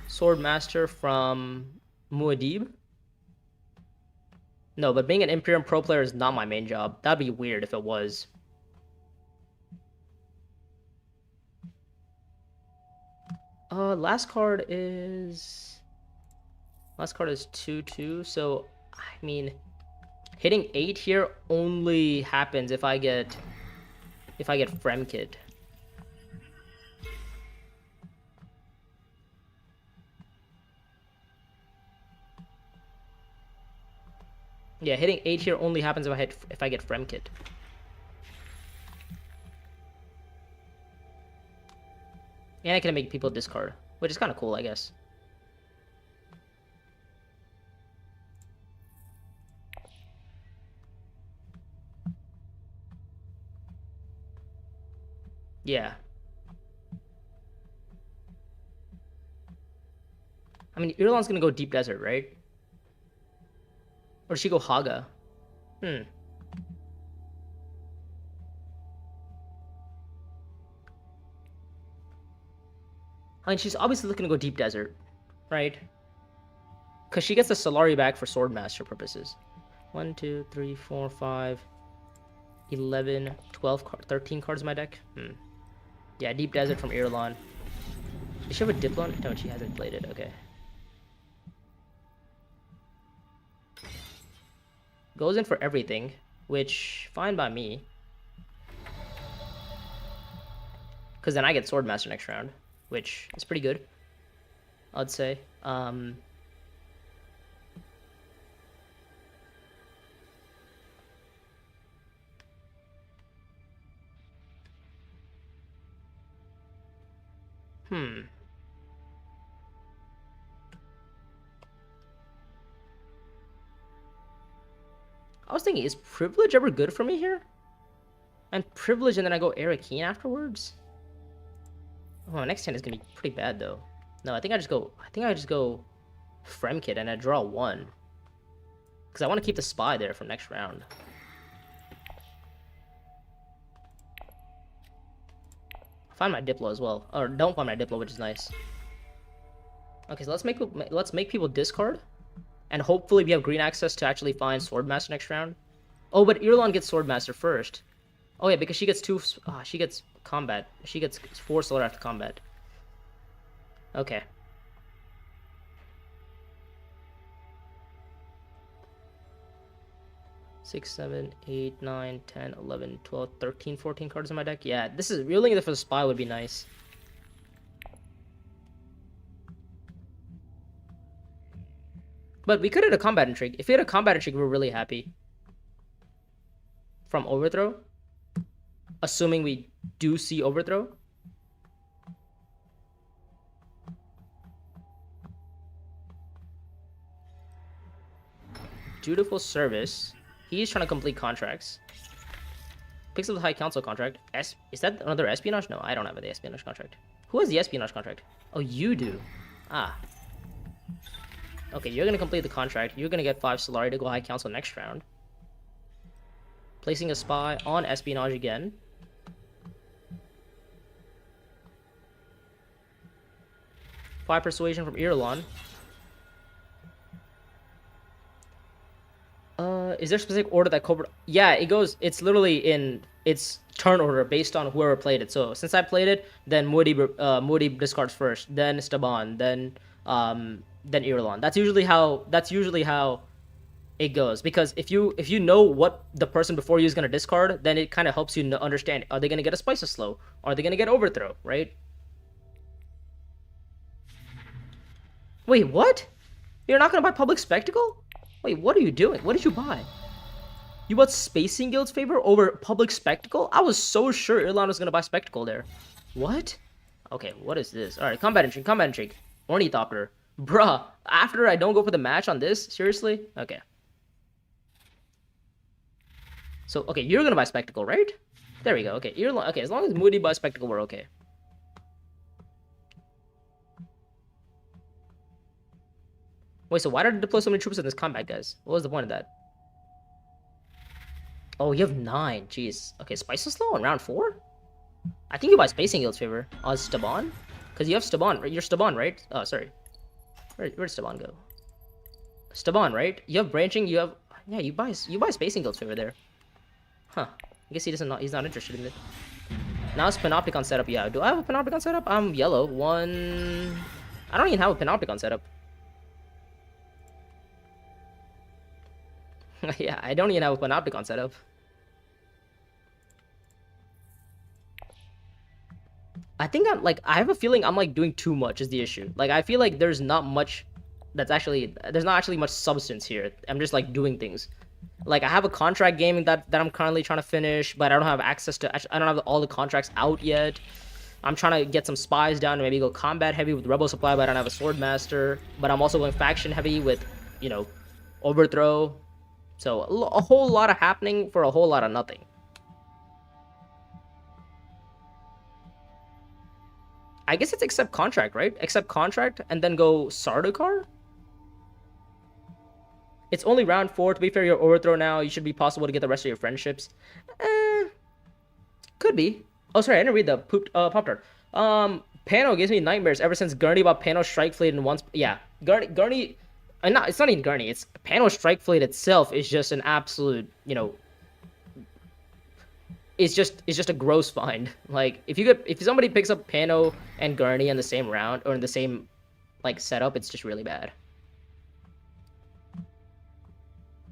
Swordmaster from Muad'Dib. No, but being an Imperium Pro player is not my main job. That'd be weird if it was. Last card is 2/2. So I mean, hitting 8 here only happens if I get Fremkit. Yeah, hitting 8 here only happens if I get Fremkit. And I can make people discard, which is kind of cool, I guess. Yeah. I mean, Irulan's gonna go Deep Desert, right? Or does she go Haga? I mean, she's obviously looking to go Deep Desert, right? Because she gets the Solari back for Swordmaster purposes. 1, 2, 3, 4, 5, 11, 12, 13 cards in my deck. Yeah, Deep Desert from Irulan. Does she have a Diplon? No, she hasn't played it. Okay. Goes in for everything, which fine by me. Because then I get Swordmaster next round, which is pretty good, I'd say. I was thinking, is Privilege ever good for me here? And Privilege, and then I go Arakeen afterwards? Oh, my next hand is gonna be pretty bad though. No, I think I just go Fremkit and I draw 1. Because I want to keep the Spy there for next round. Find my Diplo as well. Or don't find my Diplo, which is nice. Okay, so let's make people discard. And hopefully we have green access to actually find Swordmaster next round. Oh, but Irulan gets Swordmaster first. Oh yeah, because she gets she gets combat. She gets 4 solar after combat. Okay. Six, 7, 8, 9, 10, 11, 12, 13, 14 cards in my deck. Yeah, this is really for the Spy would be nice. But we could hit a combat intrigue. If we hit a combat intrigue, we're really happy. From Overthrow. Assuming we do see Overthrow. Dutiful Service. He's trying to complete contracts. Picks up the High Council contract. Is that another espionage? No, I don't have the espionage contract. Who has the espionage contract? Oh, you do. Ah. Okay, you're going to complete the contract. You're going to get 5 Solari to go High Council next round. Placing a Spy on espionage again. 5 Persuasion from Irulan. Is there a specific order that Cobra... Yeah, it's literally in its turn order based on whoever played it. So, since I played it, then Muad'Dib discards first, then Staban, then Irulan. That's usually how it goes. Because if you know what the person before you is going to discard, then it kind of helps you understand, are they going to get a Spice of Slow? Are they going to get Overthrow, right? Wait, what? You're not going to buy Public Spectacle? Wait, what are you doing? What did you buy? You bought Spacing Guild's Favor over Public Spectacle? I was so sure Irulan was going to buy Spectacle there. What? Okay, what is this? Alright, Combat Intrigue. Ornithopter. Bruh, after I don't go for the match on this? Seriously? Okay. So, okay, you're going to buy Spectacle, right? There we go. Okay, Irulan. Okay, as long as Moody buys Spectacle, we're okay. Wait, so why did I deploy so many troops in this combat, guys? What was the point of that? Oh, you have 9. Jeez. Okay, Spice is slow on round 4? I think you buy Spacing Guild's favor. Staban? Because you have Staban. You're Staban, right? Oh, sorry. Where'd Staban go? Staban, right? You have branching, you have... Yeah, you buy Spacing Guild's favor there. Huh. I guess he's not interested in it. Now it's Panopticon setup. Yeah, do I have a Panopticon setup? I'm yellow. 1... I don't even have a Panopticon setup. Yeah, I don't even have a Panopticon setup. I think I have a feeling I'm like doing too much is the issue. Like, I feel like there's not much there's not actually much substance here. I'm just like doing things. Like, I have a contract game that I'm currently trying to finish, but I don't have access to, I don't have all the contracts out yet. I'm trying to get some spies down and maybe go combat heavy with Rebel Supply, but I don't have a Sword Master. But I'm also going faction heavy with, you know, Overthrow. So a whole lot of happening for a whole lot of nothing. I guess it's accept contract, right? Accept contract and then go Sardaukar? It's only round 4. To be fair, you're Overthrow now. You should be possible to get the rest of your friendships. Could be. Oh, sorry, I didn't read the Pop-Tart. Pano gives me nightmares ever since Gurney bought Pano Strike Fleet and once... Yeah, Gurney... it's not even Gurney. It's Pano Strike Fleet itself is just an absolute, you know... It's just a gross find. Like, if somebody picks up Pano and Gurney in the same round, or in the same, like, setup, it's just really bad.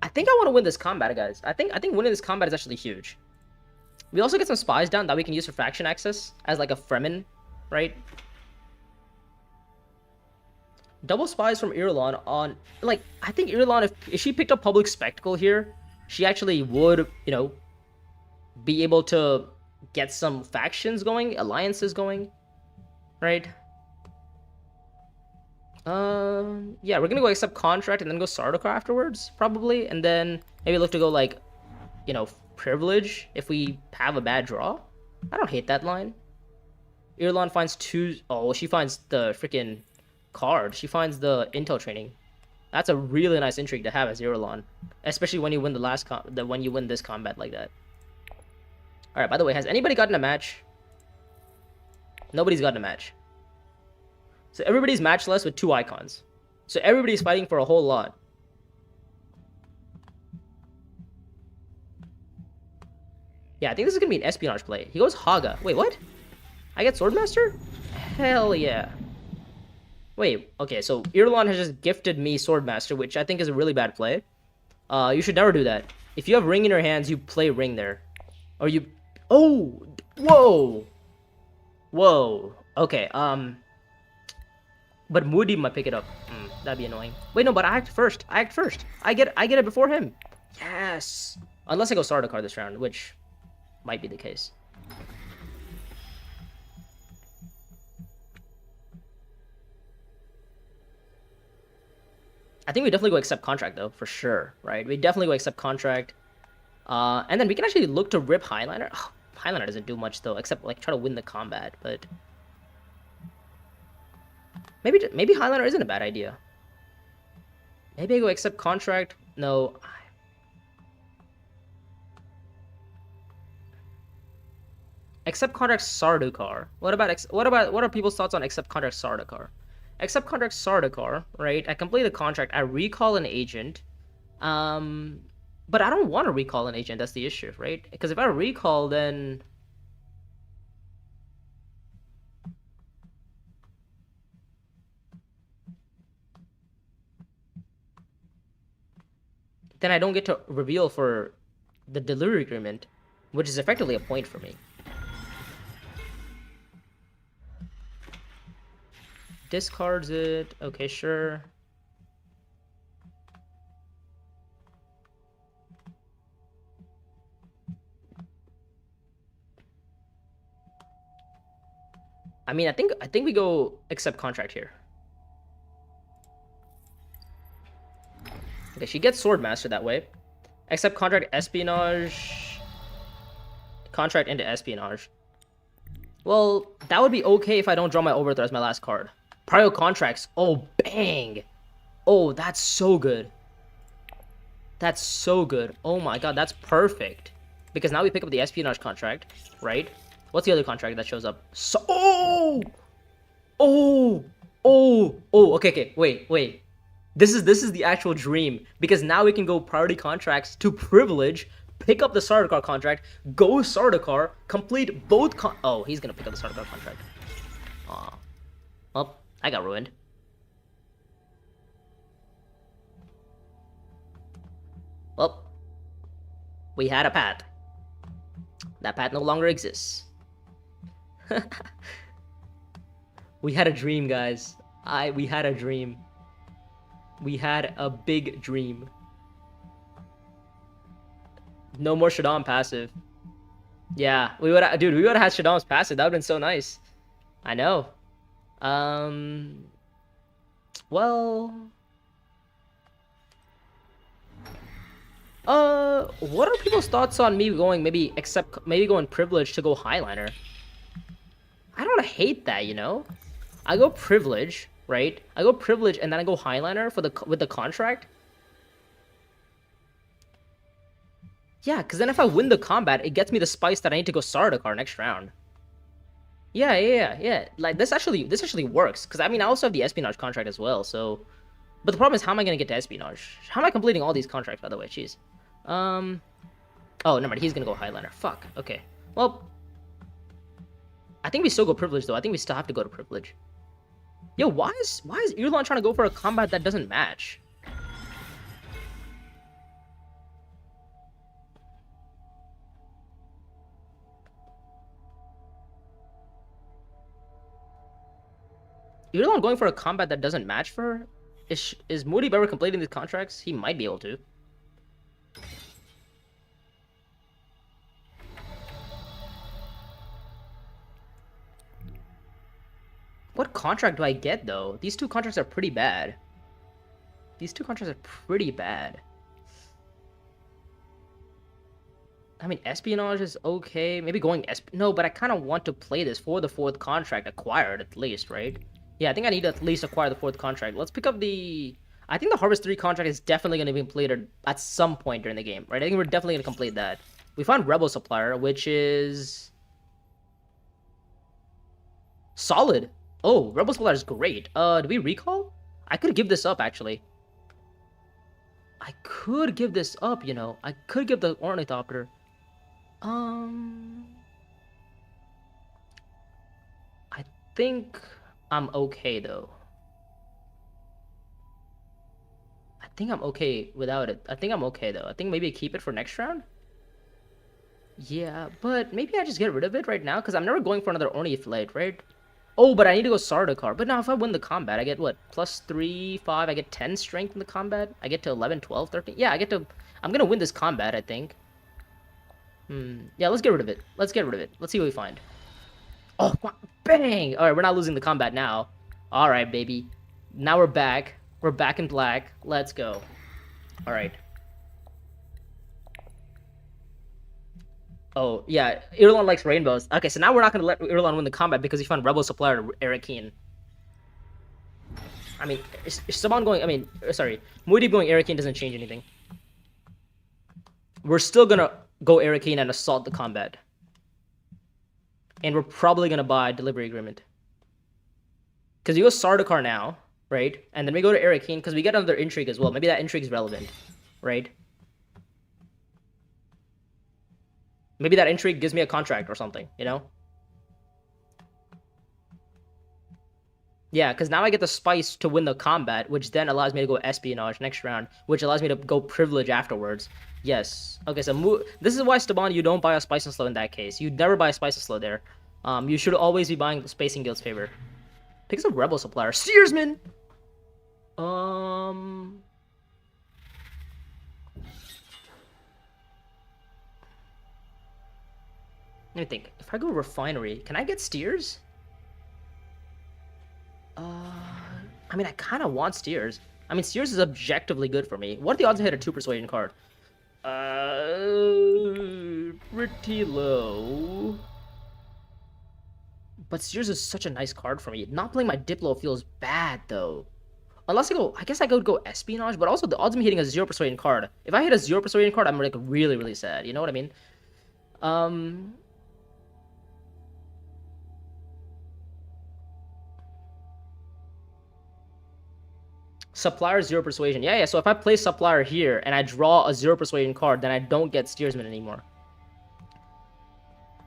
I think I want to win this combat, guys. I think winning this combat is actually huge. We also get some spies down that we can use for faction access as like a Fremen, right? Double spies from Irulan on, like, I think Irulan, if she picked up Public Spectacle here, she actually would, you know, be able to get some factions going, alliances going, right? Yeah, we're gonna go accept contract and then go Sardaukar afterwards, probably, and then maybe look to go, like, you know, privilege if we have a bad draw. I don't hate that line. Irulan finds 2... Oh, she finds the freaking card. She finds the intel training. That's a really nice intrigue to have as Irulan, especially when you win when you win this combat like that. All right. By the way, has anybody gotten a match? Nobody's gotten a match. So everybody's matchless with 2 icons. So everybody's fighting for a whole lot. Yeah, I think this is going to be an espionage play. He goes Haga. Wait, what? I get Swordmaster? Hell yeah. Wait, okay, so Irulan has just gifted me Swordmaster, which I think is a really bad play. You should never do that. If you have Ring in your hands, you play Ring there. Or you... Oh! Whoa! Whoa. Okay, but Moody might pick it up. That'd be annoying. Wait, no, but I act first. I get it before him. Yes. Unless I go Sardaukar this round, which might be the case. I think we definitely go accept contract, though, for sure, right? We definitely go accept contract. And then we can actually look to rip Highliner. Oh, Highliner doesn't do much, though, except, like, try to win the combat, but... Maybe Highliner isn't a bad idea. Maybe I go accept contract. No. Accept contract Sardaukar. What are people's thoughts on accept contract Sardaukar? Accept contract Sardaukar, right? I complete the contract. I recall an agent. But I don't want to recall an agent. That's the issue, right? Because if I recall, then... then I don't get to reveal for the delivery agreement, which is effectively a point for me. Discards it. Okay, sure. I mean, I think we go accept contract here. Okay, she gets Swordmaster that way. Accept contract espionage. Contract into espionage. Well, that would be okay if I don't draw my Overthrow as my last card. Prior contracts. Oh, bang! Oh, that's so good. That's so good. Oh my god, that's perfect. Because now we pick up the espionage contract, right? What's the other contract that shows up? So oh! Oh! Oh! Oh, okay. Wait. This is the actual dream. Because now we can go priority contracts to privilege, pick up the Sardaukar contract, go Sardaukar, complete both oh, he's gonna pick up the Sardaukar contract. Aw. Well, I got ruined. Well, we had a path. That path no longer exists. We had a dream, guys. We had a dream. We had a big dream. No more Shaddam passive. Yeah, we would have, dude, we would have had Shaddam's passive. That would have been so nice. I know. Well, what are people's thoughts on me going maybe going privilege to go Highliner? I don't hate that, you know? I go privilege, right? I go privilege and then I go Highliner for with the contract. Yeah, because then if I win the combat, it gets me the spice that I need to go Sardaukar next round. Yeah. Like this actually works because I mean I also have the espionage contract as well. So, but the problem is how am I gonna get to espionage? How am I completing all these contracts by the way? Jeez. Oh, never mind. He's gonna go Highliner. Fuck. Okay. Well, I think we still go privilege though. I think we still have to go to privilege. Yo, why is Irlon trying to go for a combat that doesn't match? Irlon going for a combat that doesn't match for her? Is Moody ever completing these contracts? He might be able to. What contract do I get, though? These two contracts are pretty bad. I mean, espionage is okay. Maybe going no, but I kind of want to play this for the 4th contract acquired at least, right? Yeah, I think I need to at least acquire the 4th contract. Let's pick up the... I think the Harvest 3 contract is definitely going to be completed at some point during the game, right? I think we're definitely going to complete that. We found Rebel Supplier, which is... solid. Oh, Rebel Supplier is great. Do we recall? I could give this up, actually. I could give this up, you know. I could give the Ornithopter. I think I'm okay, though. I think I'm okay without it. I think I'm okay, though. I think maybe keep it for next round? Yeah, but maybe I just get rid of it right now, because I'm never going for another Ornithopter, right? Oh, but I need to go Sardaukar. But now if I win the combat, I get what? Plus 3, 5, I get 10 strength in the combat. I get to 11, 12, 13. Yeah, I get to... I'm gonna win this combat, I think. Yeah, let's get rid of it. Let's get rid of it. Let's see what we find. Oh, bang! Alright, we're not losing the combat now. Alright, baby. Now we're back. We're back in black. Let's go. Alright. Oh, yeah. Irlon likes rainbows. Okay, so now we're not going to let Irlon win the combat because he found Rebel Supplier to Eric Keen. I mean, is Saban going... I mean, sorry. Muad'Dib going Eric Keen doesn't change anything. We're still going to go Eric Keen and assault the combat. And we're probably going to buy Delivery Agreement. Because we go Sardaukar now, right? And then we go to Eric Keen because we get another Intrigue as well. Maybe that Intrigue is relevant, right? Maybe that Intrigue gives me a contract or something, you know? Yeah, because now I get the spice to win the combat, which then allows me to go espionage next round, which allows me to go privilege afterwards. Yes. Okay, so this is why, Staban, you don't buy a spice and slow in that case. You never buy a spice and slow there. You should always be buying the Spacing Guild's favor. Picks up Rebel Supplier. Steersman! Let me think. If I go Refinery, can I get Steers? I mean, I kind of want Steers. I mean, Steers is objectively good for me. What are the odds I hit a 2 Persuasion card? Pretty low. But Steers is such a nice card for me. Not playing my Diplo feels bad, though. Unless I guess I could go espionage, but also the odds of me hitting a 0 persuasion card. If I hit a 0 persuasion card, I'm like really, really sad. You know what I mean? Supplier 0 persuasion. Yeah. So if I play supplier here and I draw a 0 persuasion card, then I don't get steersman anymore.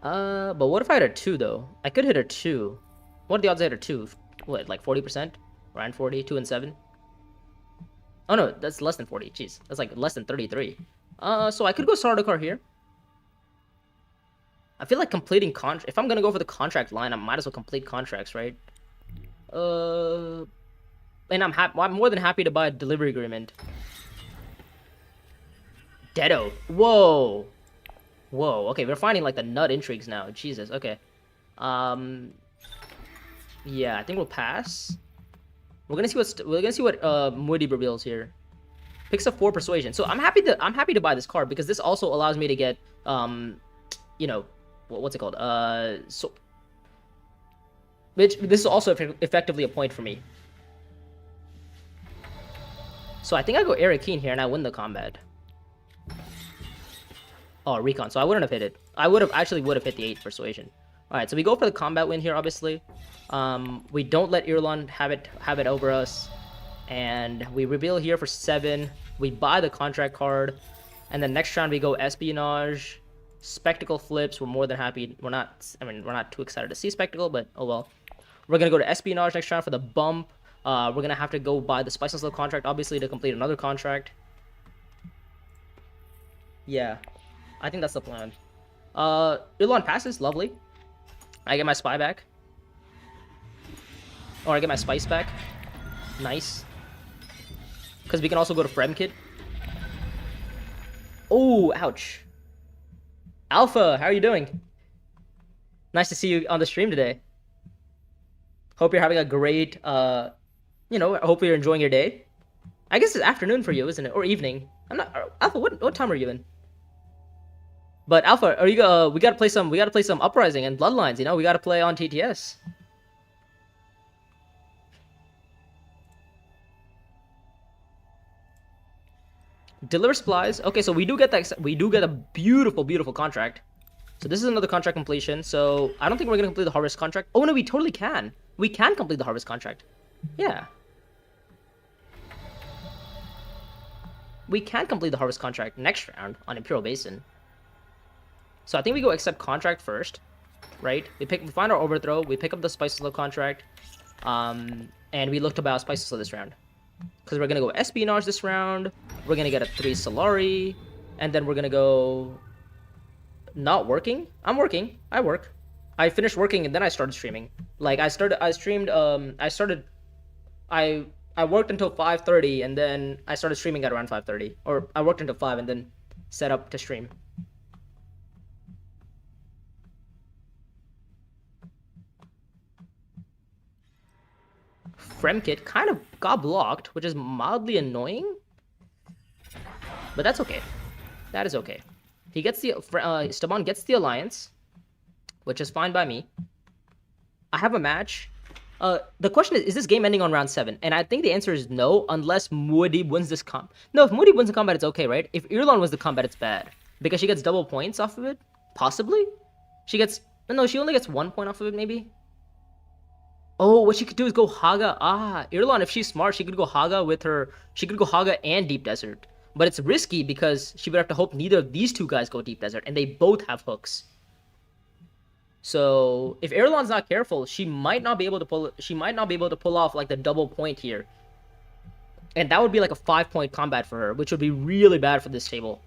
But what if I hit a 2 though? I could hit a 2. What are the odds I hit a 2? What, like 40%? Around 40, 2 and 7? Oh no, that's less than 40. Jeez, that's like less than 33. So I could go Sardaukar here. I feel like completing contract. If I'm gonna go for the contract line, I might as well complete contracts, right? And I'm more than happy to buy a delivery agreement. Deado. Whoa. Okay, we're finding like the nut intrigues now. Jesus. Okay. Yeah, I think we'll pass. We're gonna see what Moody reveals here. Picks up 4 persuasion. So I'm happy to buy this card because this also allows me to get you know, what's it called? Which this is also effectively a point for me. So I think I go Eric Keen here and I win the combat. Oh, recon. So I wouldn't have hit it. I would have hit the 8 persuasion. All right, so we go for the combat win here, obviously. We don't let Irulan have it over us, and we reveal here for 7. We buy the contract card, and then next round we go espionage, spectacle flips. We're more than happy. We're not too excited to see spectacle, but oh well. We're gonna go to espionage next round for the bump. We're gonna have to go buy the spice and slow contract, obviously, to complete another contract. Yeah, I think that's the plan. Irulan passes, lovely. I get my spy back. Or I get my spice back. Nice. Because we can also go to Fremkid. Oh, ouch. Alpha, how are you doing? Nice to see you on the stream today. Hope you're having a great, I hope you're enjoying your day. I guess it's afternoon for you, isn't it? Or evening. I'm not... Alpha, what time are you in? But Alpha, are you we gotta play some Uprising and Bloodlines, you know? We gotta play on TTS. Deliver supplies. Okay, so we do get a beautiful contract. So this is another contract completion. So I don't think we're gonna complete the harvest contract. Oh no, we totally can. We can complete the harvest contract. Yeah. We can complete the harvest contract next round on Imperial Basin. So I think we go accept contract first, right? We find our overthrow, we pick up the Spice Slow contract, and we look to buy a Spice Slow this round. Because we're gonna go espionage this round, we're gonna get a 3 Solari, and then we're gonna go not working. I'm working. I work. I finished working and then I started streaming. Like I worked until 5:30 and then I started streaming at around 5:30, or I worked until 5 and then set up to stream. Fremkit kind of got blocked, which is mildly annoying, but that's okay. That is okay. He gets the Staban gets the alliance, which is fine by me. I have a match. The question is this game ending on round 7? And I think the answer is no, unless Muad'Dib wins this comp. No, if Muad'Dib wins the combat, it's okay, right? If Irulan wins the combat, it's bad because she gets double points off of it. Possibly, she only gets 1 point off of it, maybe. Oh, what she could do is go Haga. Irulan, if she's smart, she could go Haga with her. She could go Haga and Deep Desert. But it's risky because she would have to hope neither of these two guys go Deep Desert, and they both have hooks. So if Irulan's not careful, she might not be able to pull off like the double point here. And that would be like a 5-point combat for her, which would be really bad for this table.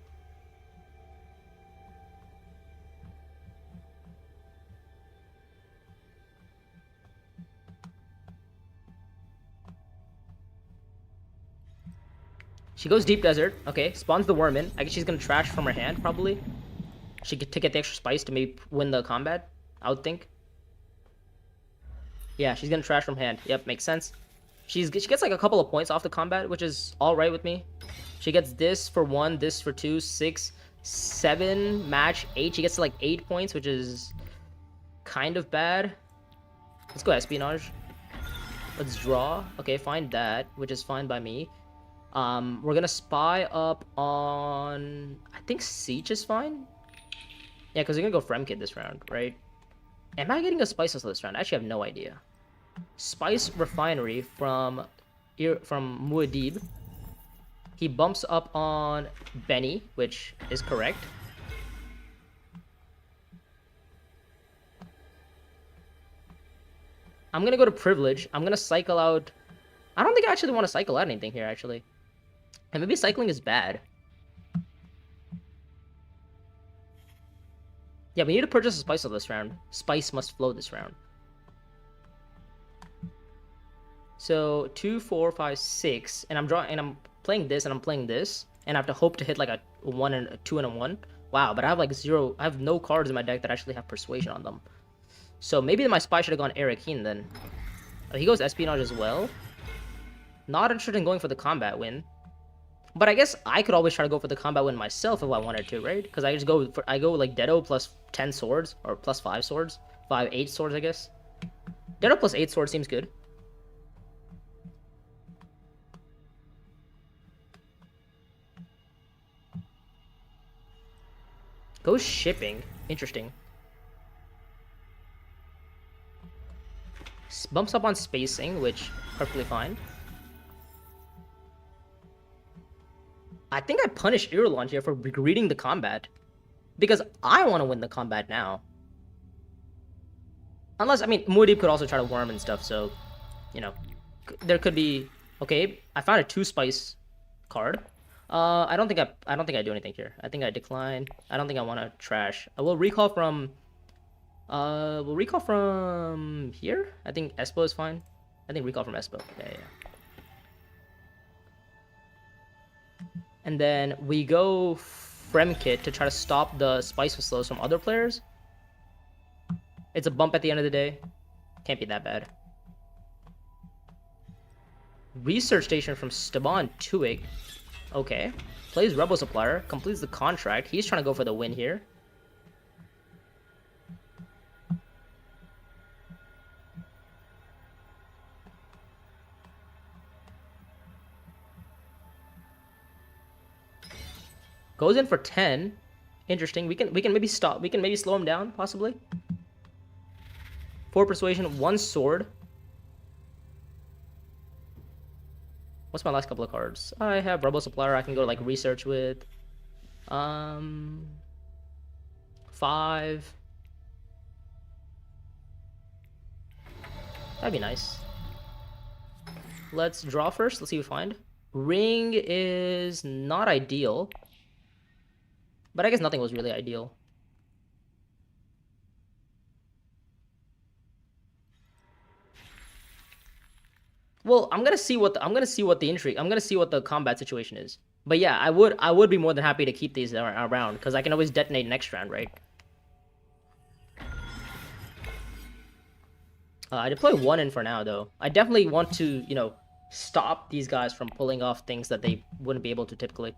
She goes Deep Desert. Okay, spawns the worm in. I guess she's gonna trash from her hand, probably. She could get the extra spice to maybe win the combat, I would think. Yeah, she's gonna trash from hand. Yep, makes sense. She gets like a couple of points off the combat, which is alright with me. She gets this for 1, this for 2, 6, 7, match 8. She gets to like 8 points, which is kind of bad. Let's go espionage. Let's draw. Okay, find that, which is fine by me. We're gonna spy up on... I think Siege is fine. Yeah, because we're gonna go Fremkit this round, right? Am I getting a Spices this round? I actually have no idea. Spice Refinery from Muad'Dib. He bumps up on Benny, which is correct. I'm gonna go to Privilege. I'm gonna cycle out... I don't think I actually want to cycle out anything here, actually. And maybe cycling is bad. Yeah, we need to purchase a Spice this round. Spice must flow this round. So 2, 4, 5, 6, and I'm playing this, and I'm playing this, and I have to hope to hit like a 1 and a 2 and a 1. Wow, but I have like 0. I have no cards in my deck that actually have Persuasion on them. So maybe my spy should have gone Eric Heen then. He goes Espionage as well. Not interested in going for the combat win. But I guess I could always try to go for the combat win myself if I wanted to, right? Because I go like Dedo plus 10 swords, or plus 5 swords. 8 swords, I guess. Dedo plus 8 swords seems good. Go shipping. Interesting. Bumps up on spacing, which perfectly fine. I think I punish Irulan here for reading the combat. Because I want to win the combat now. Unless, I mean, Muad'Dib could also try to worm and stuff, so, you know. There could be... Okay, I found a 2 spice card. I don't think I do anything here. I think I decline. I don't think I want to trash. I will recall from... we'll recall from here? I think Espo is fine. I think recall from Espo. Yeah. And then we go Fremkit to try to stop the Spice slows from other players. It's a bump at the end of the day. Can't be that bad. Research Station from Staban Tuig. Okay. Plays Rebel Supplier. Completes the contract. He's trying to go for the win here. Goes in for 10. Interesting. We can maybe stop. We can maybe slow him down, possibly. 4 persuasion, 1 sword. What's my last couple of cards? I have Rebel Supplier. I can go like research with. 5. That'd be nice. Let's draw first. Let's see what we find. Ring is not ideal. But I guess nothing was really ideal. Well, I'm gonna see what the intrigue. I'm gonna see what the combat situation is. But yeah, I would be more than happy to keep these around because I can always detonate next round, right? I deploy 1 in for now, though. I definitely want to, you know, stop these guys from pulling off things that they wouldn't be able to typically.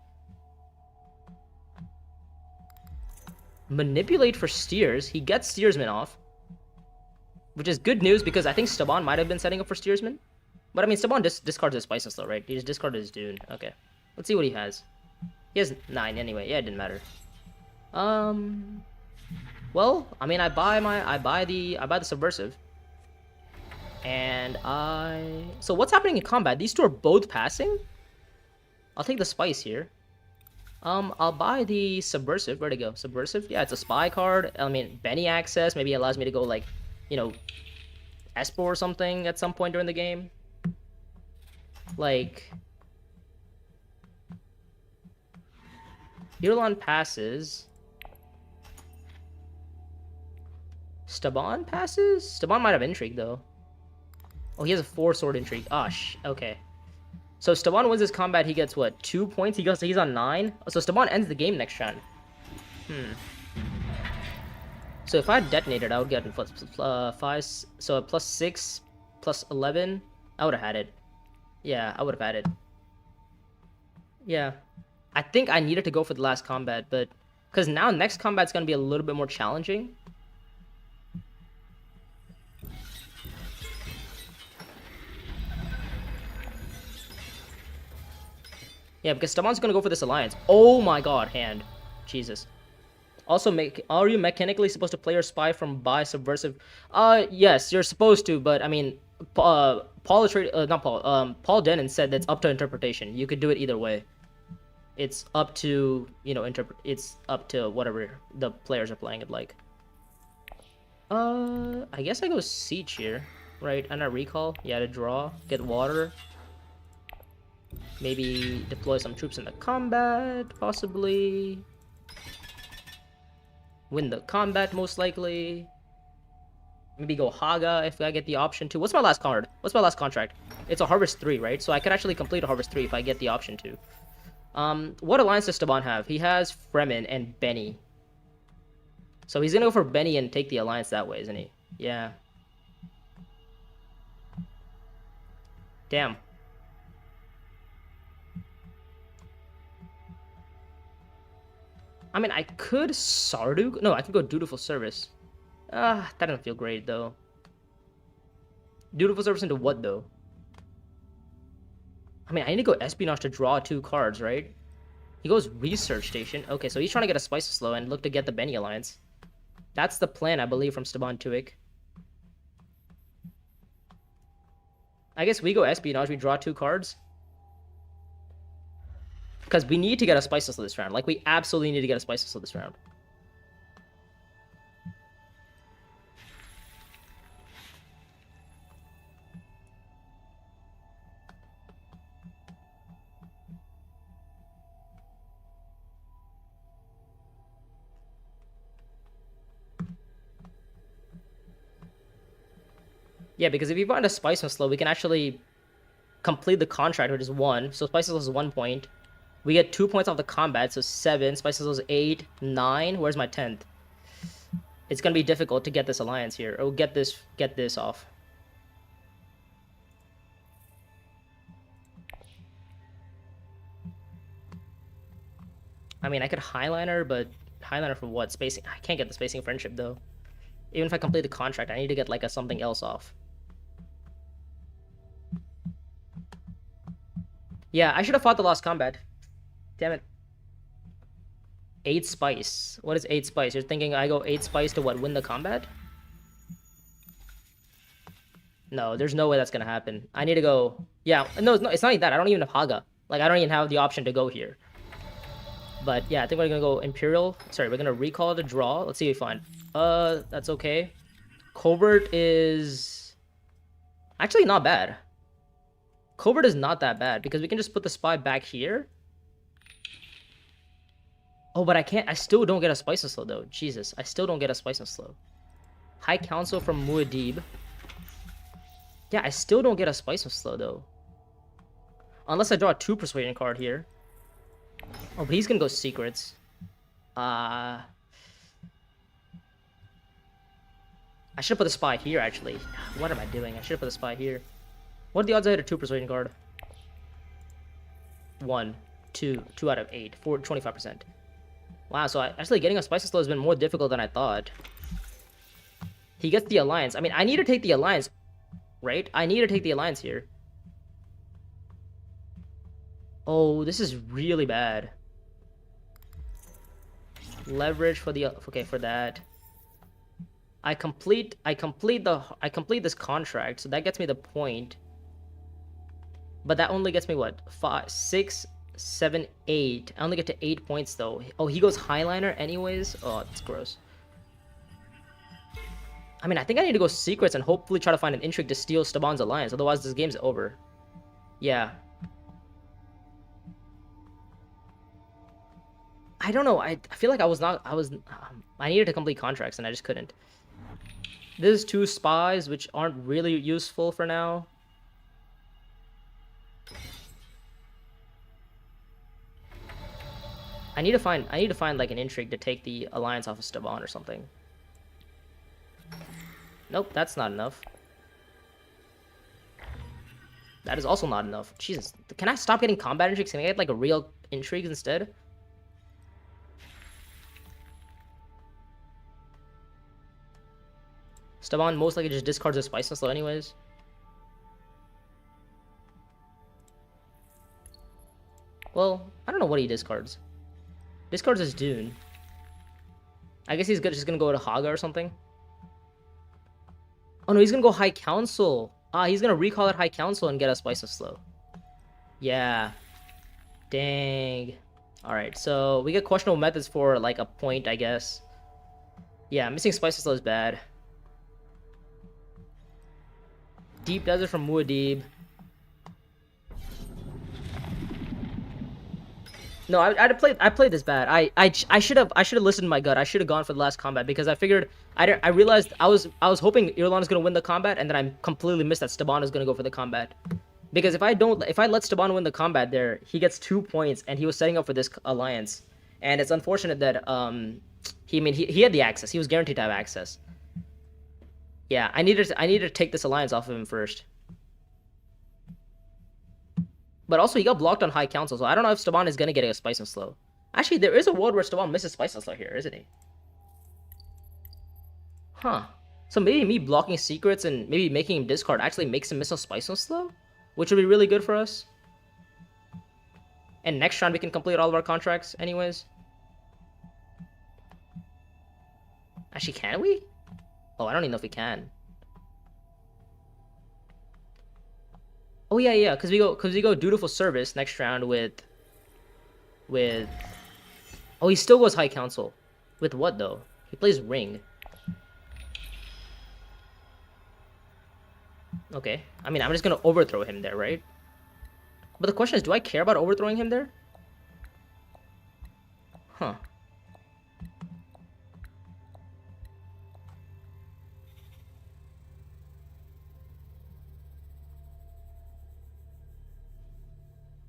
Manipulate for Steers. He gets Steersman off. Which is good news because I think Staban might have been setting up for Steersman. But I mean, Staban discards his Spices though, right? He just discarded his Dune. Okay. Let's see what he has. He has 9 anyway. Yeah, it didn't matter. Well, I mean, I buy the Subversive. And so what's happening in combat? These two are both passing? I'll take the Spice here. I'll buy the Subversive. Where'd it go? Subversive? Yeah, it's a spy card. I mean, Benny access. Maybe it allows me to go, like, you know, Espo or something at some point during the game. Like... Irulan passes. Staban passes? Staban might have Intrigue, though. Oh, he has a 4-sword Intrigue. Ah, okay. So Staban wins this combat, he gets what, 2 points? He's on 9. So Staban ends the game next round. So if I detonated, I would get plus 5. So plus 6, plus 11. I would have had it. Yeah, I would have had it. Yeah. I think I needed to go for the last combat, but because now next combat's gonna be a little bit more challenging. Yeah, because Staban's gonna go for this alliance. Oh my god, hand. Jesus. Also, are you mechanically supposed to play your spy from buy subversive? Yes, you're supposed to, but I mean, Paul Denon said that's up to interpretation. You could do it either way. It's up to, you know, it's up to whatever the players are playing it like. I guess I go siege here, right? And I recall, yeah, to draw, get water. Maybe deploy some troops in the combat, possibly. Win the combat, most likely. Maybe go Haga if I get the option to. What's my last card? What's my last contract? It's a Harvest 3, right? So I could actually complete a Harvest 3 if I get the option to. What alliance does Staban have? He has Fremen and Benny. So he's gonna go for Benny and take the alliance that way, isn't he? Yeah. Damn. I mean, I could Sarduk. No, I could go Dutiful Service. That doesn't feel great, though. Dutiful Service into what, though? I mean, I need to go Espionage to draw 2 cards, right? He goes Research Station. Okay, so he's trying to get a Spice of Slow and look to get the Benny Alliance. That's the plan, I believe, from Staban Tuik. I guess we go Espionage, we draw 2 cards. Because we need to get a Spice of Slow this round. Like, we absolutely need to get a Spice of Slow this round. Yeah, because if you find a Spice of Slow, we can actually complete the contract, which is 1. So Spice of Slow is 1 point. We get 2 points off the combat, so 7. Spice of Slow is 8, 9. Where's my 10th? It's gonna be difficult to get this alliance here. Oh, get this off. I mean, I could Highliner, but Highliner for what? Spacing? I can't get the Spacing Friendship, though. Even if I complete the contract, I need to get, like, something else off. Yeah, I should have fought the Lost Combat. Damn it. 8 Spice. What is 8 Spice? You're thinking I go 8 Spice to what? Win the combat? No, there's no way that's gonna happen. I need to go... Yeah, no, it's not like that. I don't even have Haga. Like, I don't even have the option to go here. But, yeah, I think we're gonna go Imperial. Sorry, we're gonna recall the draw. Let's see what we find. That's okay. Covert is... Actually, not bad. Covert is not that bad, because we can just put the spy back here. Oh, but I can't... I still don't get a Spice and Slow, though. Jesus, I still don't get a Spice and Slow. High Council from Muad'Dib. Yeah, I still don't get a Spice and Slow, though. Unless I draw a 2 Persuasion card here. Oh, but he's gonna go Secrets. I should have put the spy here, actually. What am I doing? I should have put the spy here. What are the odds I hit a 2 Persuasion card? 1, 2, 2 out of 8, 25%. Wow, so actually getting a Spice and Slow has been more difficult than I thought. He gets the Alliance. I mean, I need to take the Alliance, right? I need to take the Alliance here. Oh, this is really bad. Leverage for the... Okay, for that. I complete this contract, so that gets me the point. But that only gets me what? 5, 6, 7, 8. I only get to 8 points though. Oh, he goes Highliner anyways? Oh, that's gross. I mean, I think I need to go Secrets and hopefully try to find an intrigue to steal Staban's alliance. Otherwise, this game's over. Yeah. I don't know. I feel like I needed to complete contracts and I just couldn't. There's 2 spies which aren't really useful for now. I need to find like an intrigue to take the alliance off of Staban or something. Nope, that's not enough. That is also not enough. Jesus, can I stop getting combat intrigues? Can I get like a real intrigue instead? Staban most likely just discards his Spice and Slow anyways. Well, I don't know what he discards. Discards his Dune. I guess he's just gonna go to Haga or something. Oh no, he's gonna go High Council. Ah, he's gonna recall at High Council and get a Spice of Slow. Yeah. Dang. Alright, so we get questionable methods for like a point, I guess. Yeah, missing Spice of Slow is bad. Deep Desert from Muad'Dib. No, I played this bad. I should have listened to my gut. I should have gone for the last combat because I figured I realized I was hoping Irulan was gonna win the combat, and then I completely missed that Staban is gonna go for the combat. Because if I let Staban win the combat there, he gets 2 points, and he was setting up for this alliance. And it's unfortunate that he had the access. He was guaranteed to have access. Yeah, I needed to take this alliance off of him first. But also, he got blocked on High Council, so I don't know if Staban is going to get a Spice and Slow. Actually, there is a world where Staban misses Spice and Slow here, isn't he? Huh. So maybe me blocking secrets and maybe making him discard actually makes him miss a Spice and Slow? Which would be really good for us. And next round we can complete all of our contracts anyways. Actually, can we? Oh, I don't even know if we can. Oh yeah, because we go Dutiful Service next round with. Oh, he still goes High Council. With what though? He plays Ring. Okay, I mean I'm just gonna overthrow him there, right? But the question is, do I care about overthrowing him there? Huh.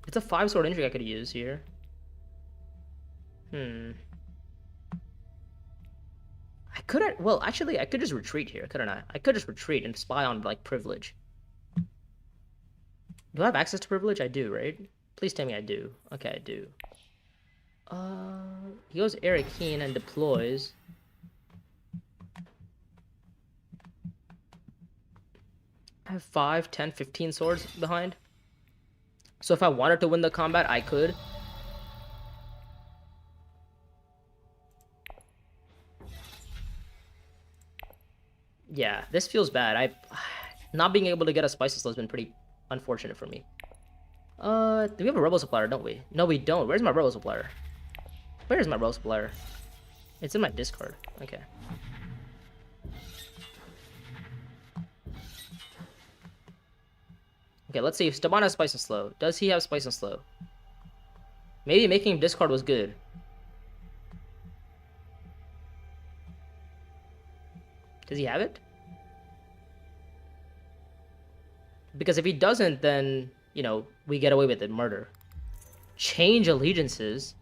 It's a 5-sword intrigue I could use here. I couldn't. Well, actually, I could just retreat here, couldn't I? I could just retreat and spy on like privilege. Do I have access to privilege? I do, right? Please tell me I do. Okay, I do. He goes Eric Keen and deploys. I have 5, 10, 15 swords behind. So if I wanted to win the combat, I could. Yeah, this feels bad. Not being able to get a Spices has been pretty unfortunate for me. Do we have a Rebel Supplier, don't we? No, we don't. Where's my Rebel Supplier? Where's my Rebel Supplier? It's in my discard. Okay. Okay, let's see if Staban has Spice and Slow. Does he have Spice and Slow? Maybe making him discard was good. Does he have it? Because if he doesn't, then, you know, we get away with it. Murder. Change allegiances.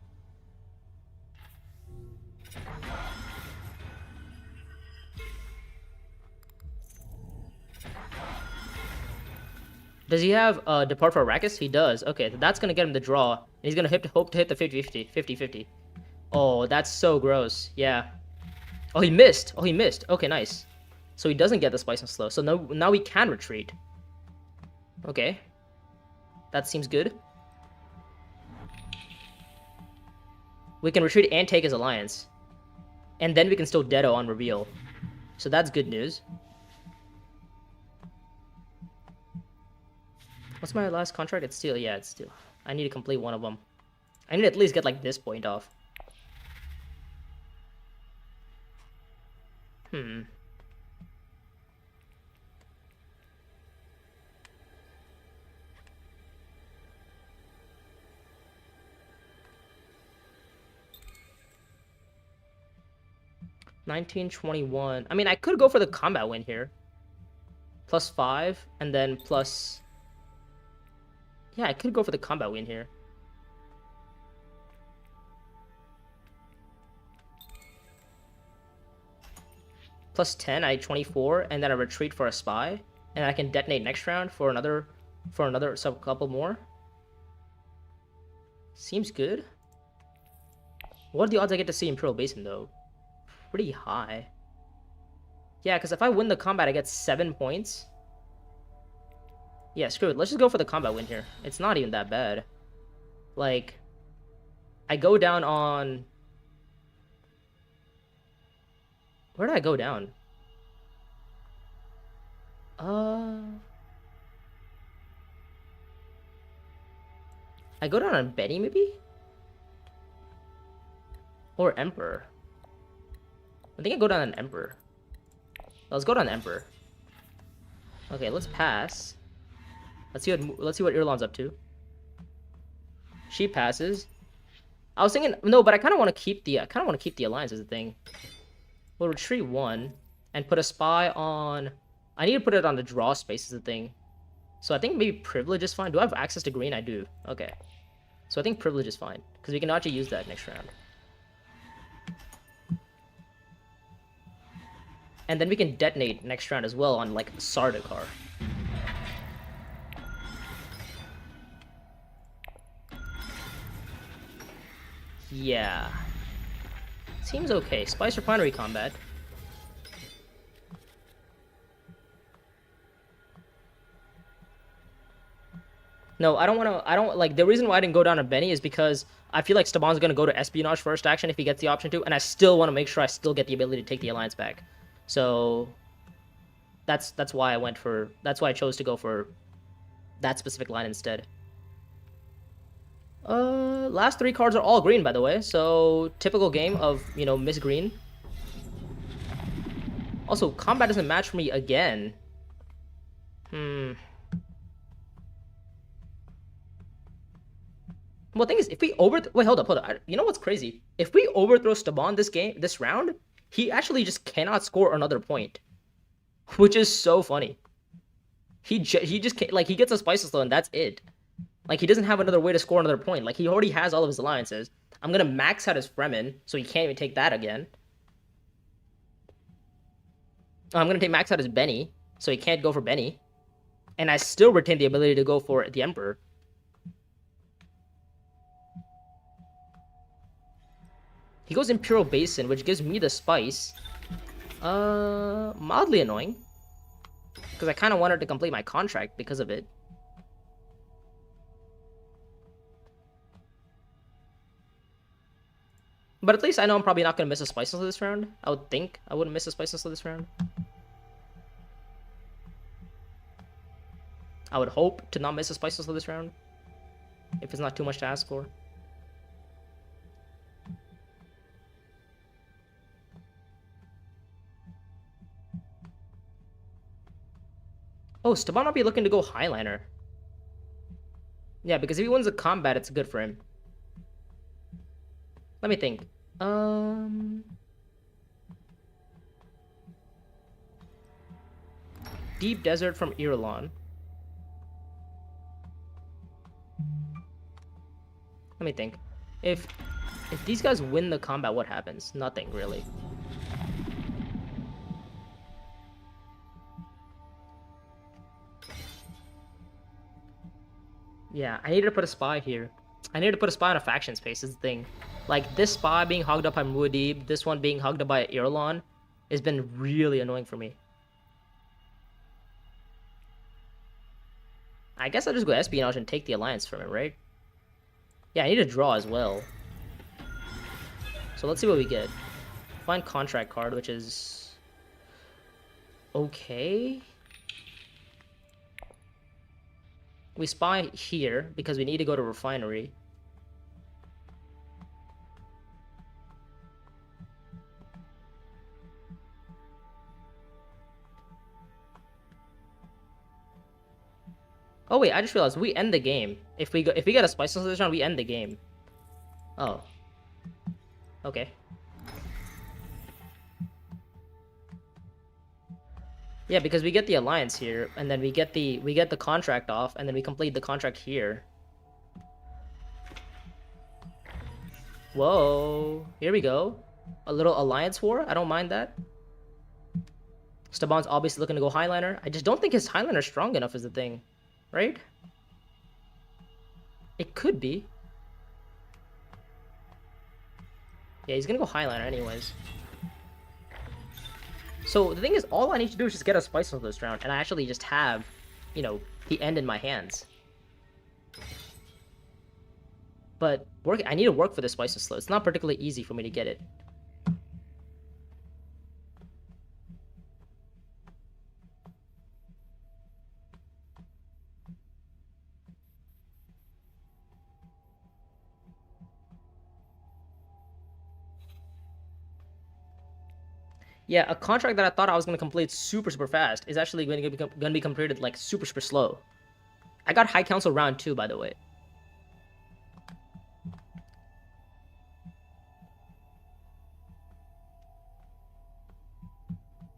Does he have Depart for Arrakis? He does. Okay, that's going to get him the draw. And he's going to hope to hit the 50-50. Oh, that's so gross. Yeah. Oh, he missed. Oh, he missed. Okay, nice. So he doesn't get the Spice and Slow. So now we can retreat. Okay. That seems good. We can retreat and take his alliance. And then we can still Deado on reveal. So that's good news. What's my last contract? It's Steel. Yeah, it's Steel. I need to complete one of them. I need to at least get like this point off. 1921. I mean, I could go for the combat win here. +5 and then plus. Yeah, I could go for the combat win here. +10, I 24, and then I retreat for a spy, and I can detonate next round for another couple more. Seems good. What are the odds I get to see Imperial Basin though? Pretty high. Yeah, because if I win the combat, I get 7 points. Yeah, screw it. Let's just go for the combat win here. It's not even that bad. Like, I go down on... Where did I go down? I go down on Betty, maybe? Or Emperor. I think I go down on Emperor. Let's go down Emperor. Okay, let's pass. Let's see what Irlan's up to. She passes. I was thinking no, but I kind of want to keep the alliance as a thing. We'll retreat 1 and put a spy on. I need to put it on the draw space as a thing. So I think maybe privilege is fine. Do I have access to green? I do. Okay. So I think privilege is fine because we can actually use that next round. And then we can detonate next round as well on like Sardaukar. Yeah. Seems okay. Spice Refinery combat. No, I don't like, the reason why I didn't go down to Benny is because I feel like Staban's gonna go to Espionage first action if he gets the option to, and I still want to make sure I still get the ability to take the alliance back. So that's why I chose to go for that specific line instead. Last 3 cards are all green, by the way, so typical game of, you know, Miss Green. Also, combat doesn't match for me again. Well, the thing is, if we wait, hold up. You know what's crazy? If we overthrow Staban this round, he actually just cannot score another point, which is so funny. He just can't, like, he gets a Spices Slow and that's it. Like, he doesn't have another way to score another point. Like, he already has all of his alliances. I'm gonna max out his Fremen, so he can't even take that again. I'm gonna max out his Benny, so he can't go for Benny. And I still retain the ability to go for the Emperor. He goes Imperial Basin, which gives me the spice. Mildly annoying. Because I kind of wanted to complete my contract because of it. But at least I know I'm probably not going to miss a Spice Until this round. I would think I wouldn't miss a Spice Until this round. I would hope to not miss a Spice Until this round. If it's not too much to ask for. Oh, Staban might be looking to go Highliner. Yeah, because if he wins the combat, it's good for him. Let me think. Deep Desert from Irulan. Let me think. If these guys win the combat, what happens? Nothing, really. Yeah, I need to put a spy here. I need to put a spy on a faction space is the thing. Like, this spy being hogged up by Muad'Dib, this one being hogged up by Irulan, has been really annoying for me. I guess I'll just go Espionage and take the alliance from him, right? Yeah, I need to draw as well. So let's see what we get. Find contract card, which is... okay. We spy here because we need to go to refinery. Oh wait, I just realized we end the game. If we get a Spice Until this round, we end the game. Oh. Okay. Yeah, because we get the alliance here, and then we get the contract off, and then we complete the contract here. Whoa, here we go. A little alliance war. I don't mind that. Staban's obviously looking to go Highliner. I just don't think his Highliner is strong enough is the thing, right? It could be. Yeah, he's gonna go Highliner anyways. So the thing is, all I need to do is just get a Spice Until this round, and I actually just have, you know, the end in my hands. But I need to work for the spice and slow. It's not particularly easy for me to get it. Yeah, a contract that I thought I was going to complete super fast is actually going to be completed like super slow. I got High Council round 2, by the way.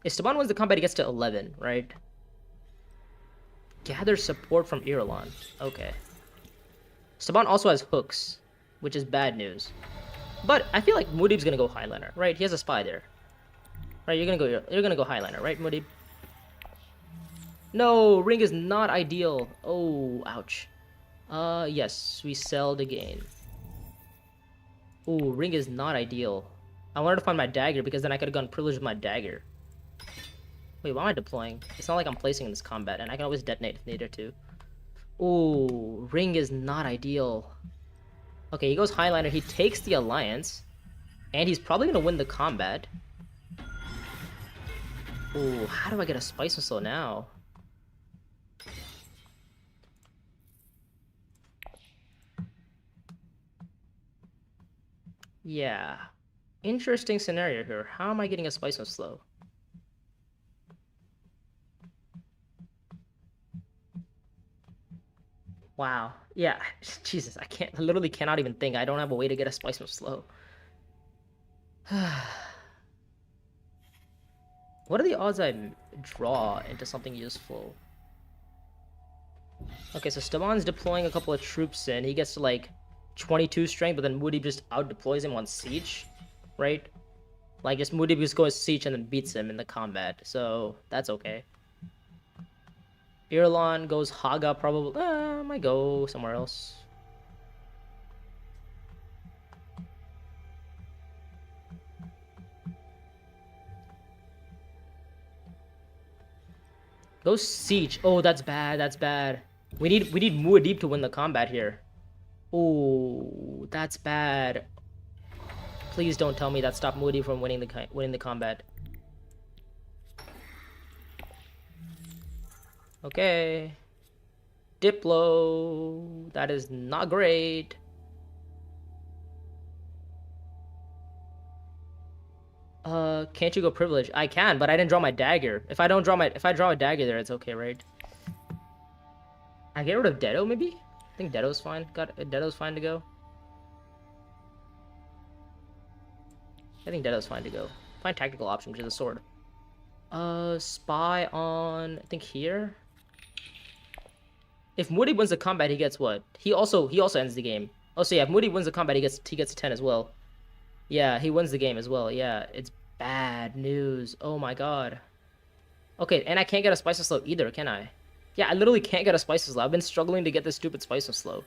Esteban wins the combat, he gets to 11, right? Gather support from Irulan. Okay. Esteban also has hooks, which is bad news. But I feel like Muad'Dib's gonna go Highliner, right? He has a spy there. Right, you're gonna go Highliner, right, Muad'Dib? No, ring is not ideal. Oh, ouch. Yes, we sell the gain. Ooh, ring is not ideal. I wanted to find my dagger because then I could have gone privilege with my dagger. Wait, why am I deploying? It's not like I'm placing in this combat, and I can always detonate if needed to. Ooh, ring is not ideal. Okay, he goes Highliner, he takes the alliance, and he's probably gonna win the combat. Ooh, how do I get a spice missile now? Yeah. Interesting scenario here. How am I getting a spice missile? Wow. Yeah. Jesus, I literally cannot even think. I don't have a way to get a spice missile. What are the odds I draw into something useful? Okay, so Steban's deploying a couple of troops in. He gets to like 22 strength, but then Muad'Dib just out deploys him on siege, right? Like just Muad'Dib just goes siege and then beats him in the combat, so that's okay. Irulan goes Haga probably. Might go somewhere else. Go siege. Oh, that's bad. That's bad. We need Muad'Dib to win the combat here. Oh, that's bad. Please don't tell me that stopped Muad'Dib from winning the combat. Okay. Diplo. That is not great. Can't you go privilege? I can, but I didn't draw my dagger. If I draw a dagger there, it's okay, right? I get rid of Dedo, maybe? I think Dedo's fine. Dedo's fine to go. I think Dedo's fine to go. Find tactical option, which is a sword. Spy on, I think here. If Muad'Dib wins the combat, he gets what? He also ends the game. Oh, so yeah, if Muad'Dib wins the combat, he gets 10 as well. Yeah, he wins the game as well. Yeah, it's bad news. Oh my god. Okay, and I can't get a spice slow either, can I? Yeah, I literally can't get a spice slow. I've been struggling to get this stupid spice slow.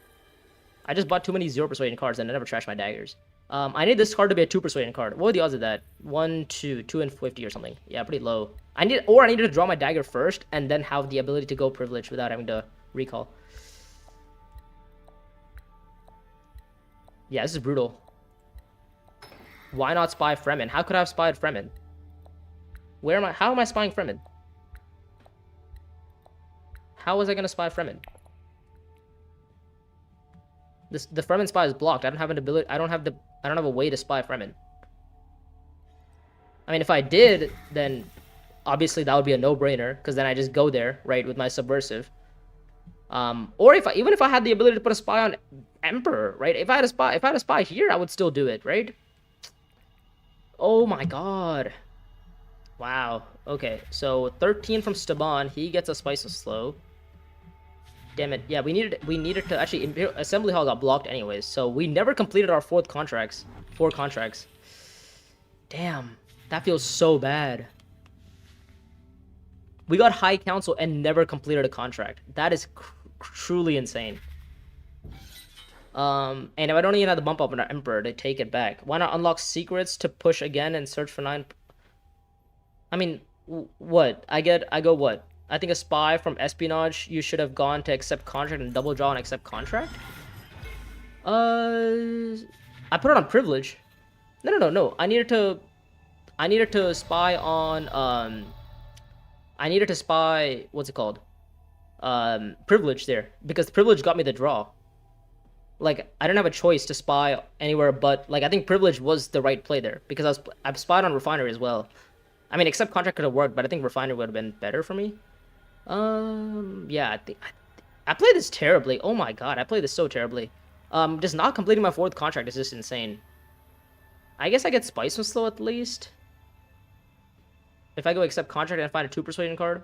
I just bought too many 0 persuasion cards and I never trashed my daggers. I need this card to be a 2 persuasion card. What are the odds of that? 1, 2 in 50 or something. Yeah, pretty low. I needed to draw my dagger first and then have the ability to go privilege without having to recall. Yeah, this is brutal. Why not spy Fremen? How could I have spied Fremen? How am I spying Fremen? How was I gonna spy Fremen? The Fremen spy is blocked. I don't have an ability. I don't have a way to spy Fremen. I mean, if I did, then obviously that would be a no-brainer because then I just go there, right, with my subversive. Or even if I had the ability to put a spy on Emperor, right? If I had a spy here, I would still do it, right? Oh my god. Wow. Okay, so 13 from Steban. He gets a spice of slow. Damn it. Yeah, we needed to actually Assembly Hall got blocked anyways, so we never completed our 4 contracts. Damn. That feels so bad. We got High Council and never completed a contract. That is truly insane. And if I don't even have the bump up on our Emperor to take it back, why not unlock secrets to push again and search for 9? I mean, what? I go what? I think a spy from espionage, you should have gone to accept contract and double draw and accept contract. I put it on privilege. No. I needed to spy on I needed to spy what's it called? Privilege there because privilege got me the draw. Like I didn't have a choice to spy anywhere but like I think privilege was the right play there because I've spied on refinery as well. I mean, except contract could have worked, but I think refinery would have been better for me. Yeah, I think I played this terribly. Oh my god, I played this so terribly. Just not completing my 4th contract is just insane. I guess I get Spice and Slow at least. If I go accept contract and find a 2 persuasion card.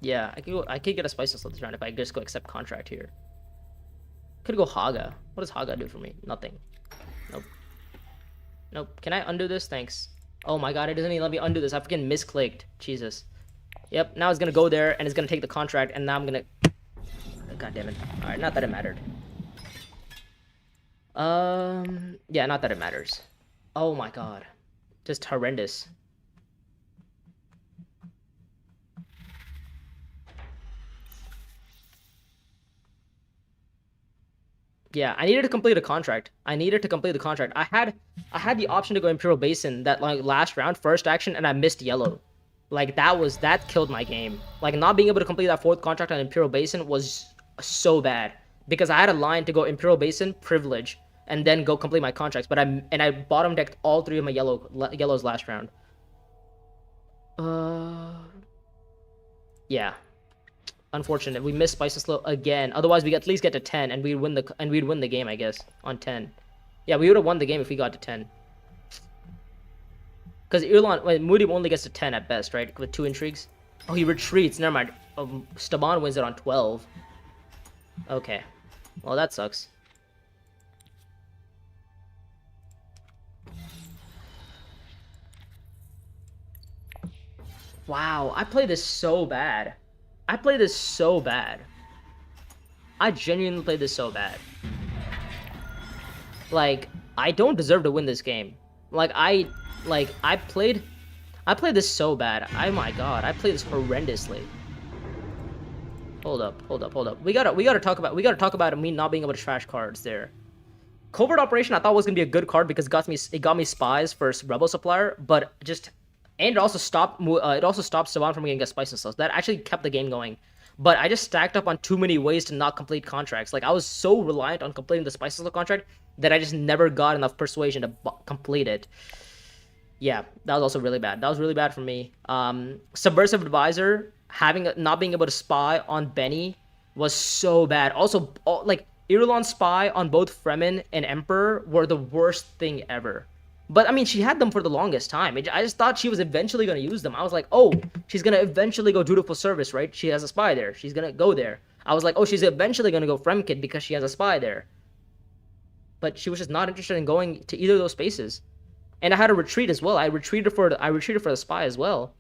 Yeah, I could get a Spice and Slow this round if I just go accept contract here. Could go Haga. What does Haga do for me? Nothing. Nope. Can I undo this? Thanks. Oh my god, it doesn't even let me undo this. I freaking misclicked. Jesus. Yep, now it's gonna go there and it's gonna take the contract and now I'm gonna... God damn it. Alright, not that it mattered. Yeah, not that it matters. Oh my god. Just horrendous. Yeah, I needed to complete a contract. I had the option to go Imperial Basin that like last round, first action, and I missed yellow. Like that killed my game. Like not being able to complete that 4th contract on Imperial Basin was so bad because I had a line to go Imperial Basin, privilege, and then go complete my contracts. But I bottom decked all 3 of my yellows last round. Yeah. Unfortunate. We missed Spice and Slow again. Otherwise, we at least get to 10, and we'd win the game, I guess, on 10. Yeah, we would have won the game if we got to 10. Because Moody only gets to 10 at best, right? With 2 intrigues. Oh, he retreats. Never mind. Staban wins it on 12. Okay. Well, that sucks. Wow, I play this so bad. I genuinely played this so bad. Like, I don't deserve to win this game. I played this so bad. Oh my god, I played this horrendously. Hold up. We gotta talk about me not being able to trash cards there. Covert Operation I thought was gonna be a good card because it got me spies for Rebel Supplier, but and it also stopped Saban from getting a Spice and Slow. That actually kept the game going. But I just stacked up on too many ways to not complete contracts. Like I was so reliant on completing the Spice and Slow contract that I just never got enough persuasion to complete it. Yeah, that was also really bad. That was really bad for me. Subversive Advisor not being able to spy on Benny was so bad. Also, like Irulan's spy on both Fremen and Emperor were the worst thing ever. But, I mean, she had them for the longest time. I just thought she was eventually going to use them. I was like, oh, she's going to eventually go Dutiful Service, right? She has a spy there. She's going to go there. I was like, oh, she's eventually going to go Fremkid because she has a spy there. But she was just not interested in going to either of those spaces. And I had a retreat as well. I retreated for the spy as well.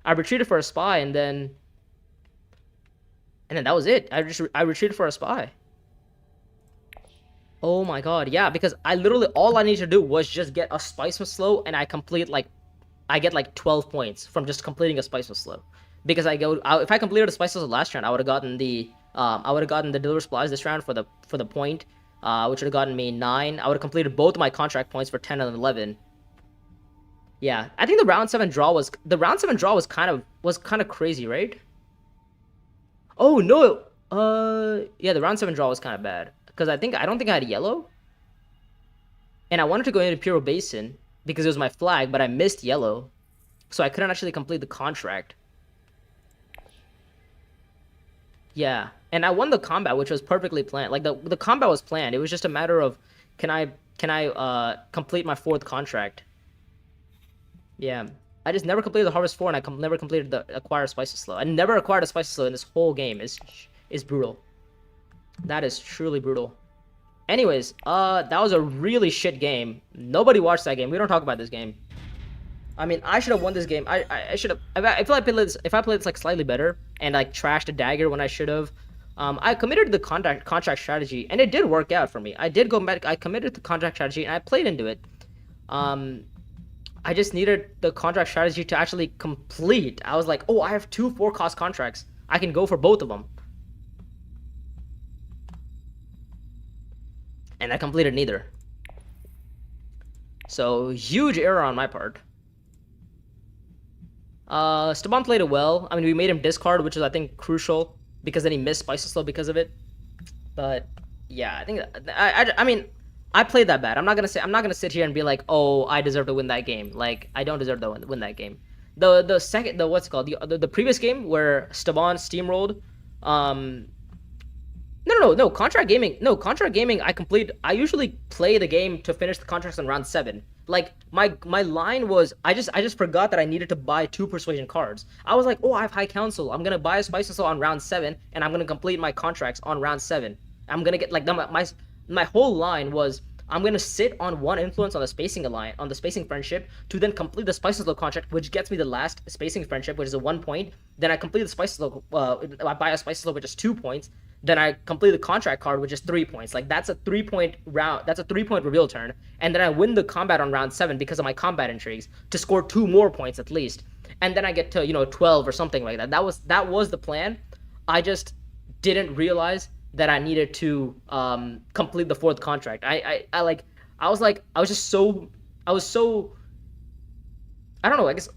I retreated for a spy and then that was it. I retreated for a spy. Oh my god, yeah, because all I need to do was just get a Spice and Slow and I get like 12 points from just completing a Spice and Slow. Because if I completed a Spice and Slow last round, I would have gotten the Deliver Supplies this round for the point, which would have gotten me 9. I would have completed both of my contract points for 10 and 11. Yeah, I think the round 7 draw was kind of crazy, right? Oh no. Yeah, the round 7 draw was kind of bad. Because I don't think I had yellow. And I wanted to go into Imperial Basin because it was my flag, but I missed yellow. So I couldn't actually complete the contract. Yeah. And I won the combat, which was perfectly planned. Like the combat was planned. It was just a matter of can I complete my 4th contract. Yeah. I just never completed the Harvest 4 and I never completed the Acquire Spice and Slow. I never acquired a Spice and Slow in this whole game. It's brutal. That is truly brutal. Anyways, that was a really shit game. Nobody watched that game. We don't talk about this game. I mean, I should have won this game. I should have. I feel like if I played this like slightly better and like trashed a dagger when I should have. I committed to the contract strategy and it did work out for me. I did go back. I committed to the contract strategy and I played into it. I just needed the contract strategy to actually complete. I was like, oh, I have 2 4-cost contracts. I can go for both of them. And I completed neither. So, huge error on my part. Staban played it well. I mean, we made him discard, which is, I think, crucial, because then he missed Spicy Slow because of it. But, yeah, I think... I mean, I played that bad. I'm not gonna sit here and be like, oh, I deserve to win that game. Like, I don't deserve to win that game. What's it called? The previous game where Staban steamrolled, No, contract gaming. No, contract gaming. I usually play the game to finish the contracts on round 7. Like my line was, I just forgot that I needed to buy 2 persuasion cards. I was like, oh, I have high counsel. I'm gonna buy a spice soul on round 7, and I'm gonna complete my contracts on round 7. I'm gonna get like my whole line was, I'm gonna sit on 1 influence on the spacing alliance, on the spacing friendship, to then complete the Spicy Slow contract, which gets me the last spacing friendship, which is a 1 point. Then I complete the Spicy Slow. I buy a Spicy Slow, which is 2 points. Then I complete the contract card, which is 3 points. Like, that's a 3-point round. That's a 3-point reveal turn. And then I win the combat on round 7 because of my combat intrigues to score 2 more points at least. And then I get to 12 or something like that. That was the plan. I just didn't realize that I needed to complete the 4th contract. I was so I don't know, I guess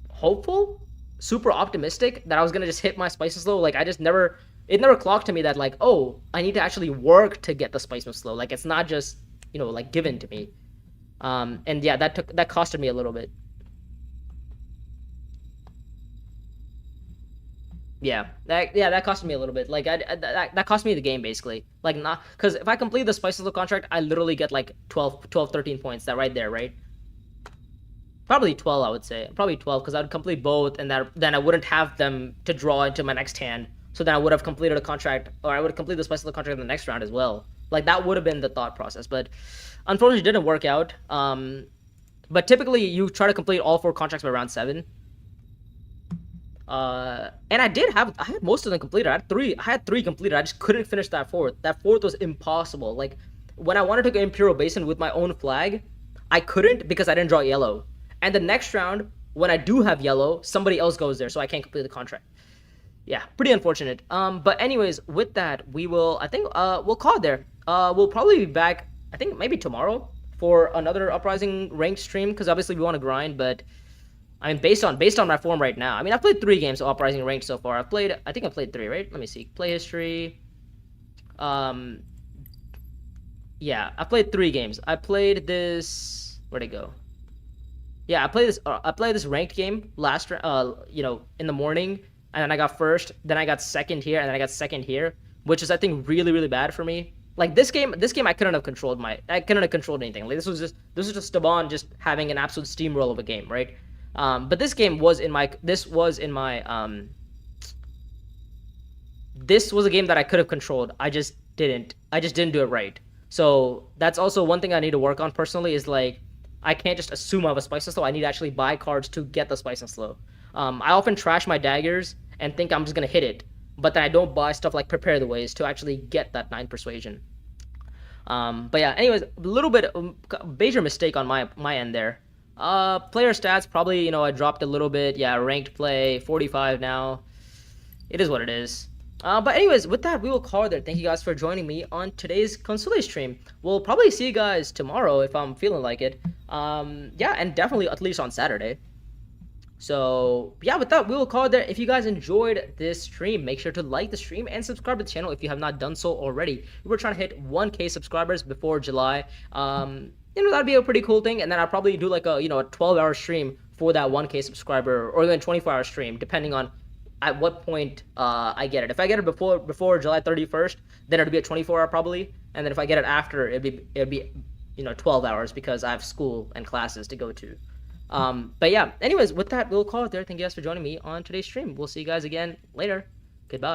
hopeful, super optimistic that I was gonna just hit my Spicy Slow. Like, it never clocked to me that, like, oh, I need to actually work to get the Spicy Slow. Like, it's not just, like, given to me. And yeah, that costed me a little bit. Yeah, that cost me a little bit. Like, that cost me the game, basically. Like, not... Because if I complete the Spicy Slow contract, I literally get, like, 12, 13 points. That right there, right? Probably 12, I would say. Probably 12, because I would complete both, and then I wouldn't have them to draw into my next hand. So then I would have completed a contract, or I would have completed the Spicy Slow contract in the next round as well. Like, that would have been the thought process. But, unfortunately, it didn't work out. But typically, you try to complete all 4 contracts by round 7. And I had most of them completed. I had 3 completed. I just couldn't finish that 4th. That 4th was impossible. Like, when I wanted to go Imperial Basin with my own flag, I couldn't because I didn't draw yellow. And the next round, when I do have yellow, somebody else goes there, so I can't complete the contract. Yeah, pretty unfortunate. But anyways, with that, we'll call it there. We'll probably be back, I think maybe tomorrow, for another Uprising ranked stream, because obviously we want to grind, but I mean, based on my form right now, I mean, I've played 3 games of Uprising ranked so far. I think I played 3, right? Let me see. Play history. Yeah, I played 3 games. I played this... Where'd it go? Yeah, I played this ranked game last, in the morning, and then I got first, then I got second here, and then I got second here, which is, I think, really, really bad for me. Like, this game I couldn't have controlled anything. Like, this was just Staban just having an absolute steamroll of a game, right? But this was a game that I could have controlled. I just didn't do it right. So that's also one thing I need to work on personally, is like, I can't just assume I have a Spicy Slow. I need to actually buy cards to get the Spicy Slow. I often trash my daggers and think I'm just gonna hit it, but then I don't buy stuff like Prepare the Ways to actually get that 9 persuasion. But yeah, anyways, a little bit major mistake on my end there. Player stats, probably, I dropped a little bit. Yeah, ranked play, 45 now. It is what it is. But anyways, with that, we will call it there. Thank you guys for joining me on today's Console stream. We'll probably see you guys tomorrow if I'm feeling like it. Yeah, and definitely at least on Saturday. So, yeah, with that, we will call it there. If you guys enjoyed this stream, make sure to like the stream and subscribe to the channel if you have not done so already. We're trying to hit 1K subscribers before July. That'd be a pretty cool thing. And then I'll probably do like a 12-hour stream for that 1K subscriber, or even 24-hour stream, depending on at what point I get it. If I get it before July 31st, then it'll be a 24-hour probably. And then if I get it after, it'd be 12 hours because I have school and classes to go to. But yeah, anyways, with that, we'll call it there. Thank you guys for joining me on today's stream. We'll see you guys again later.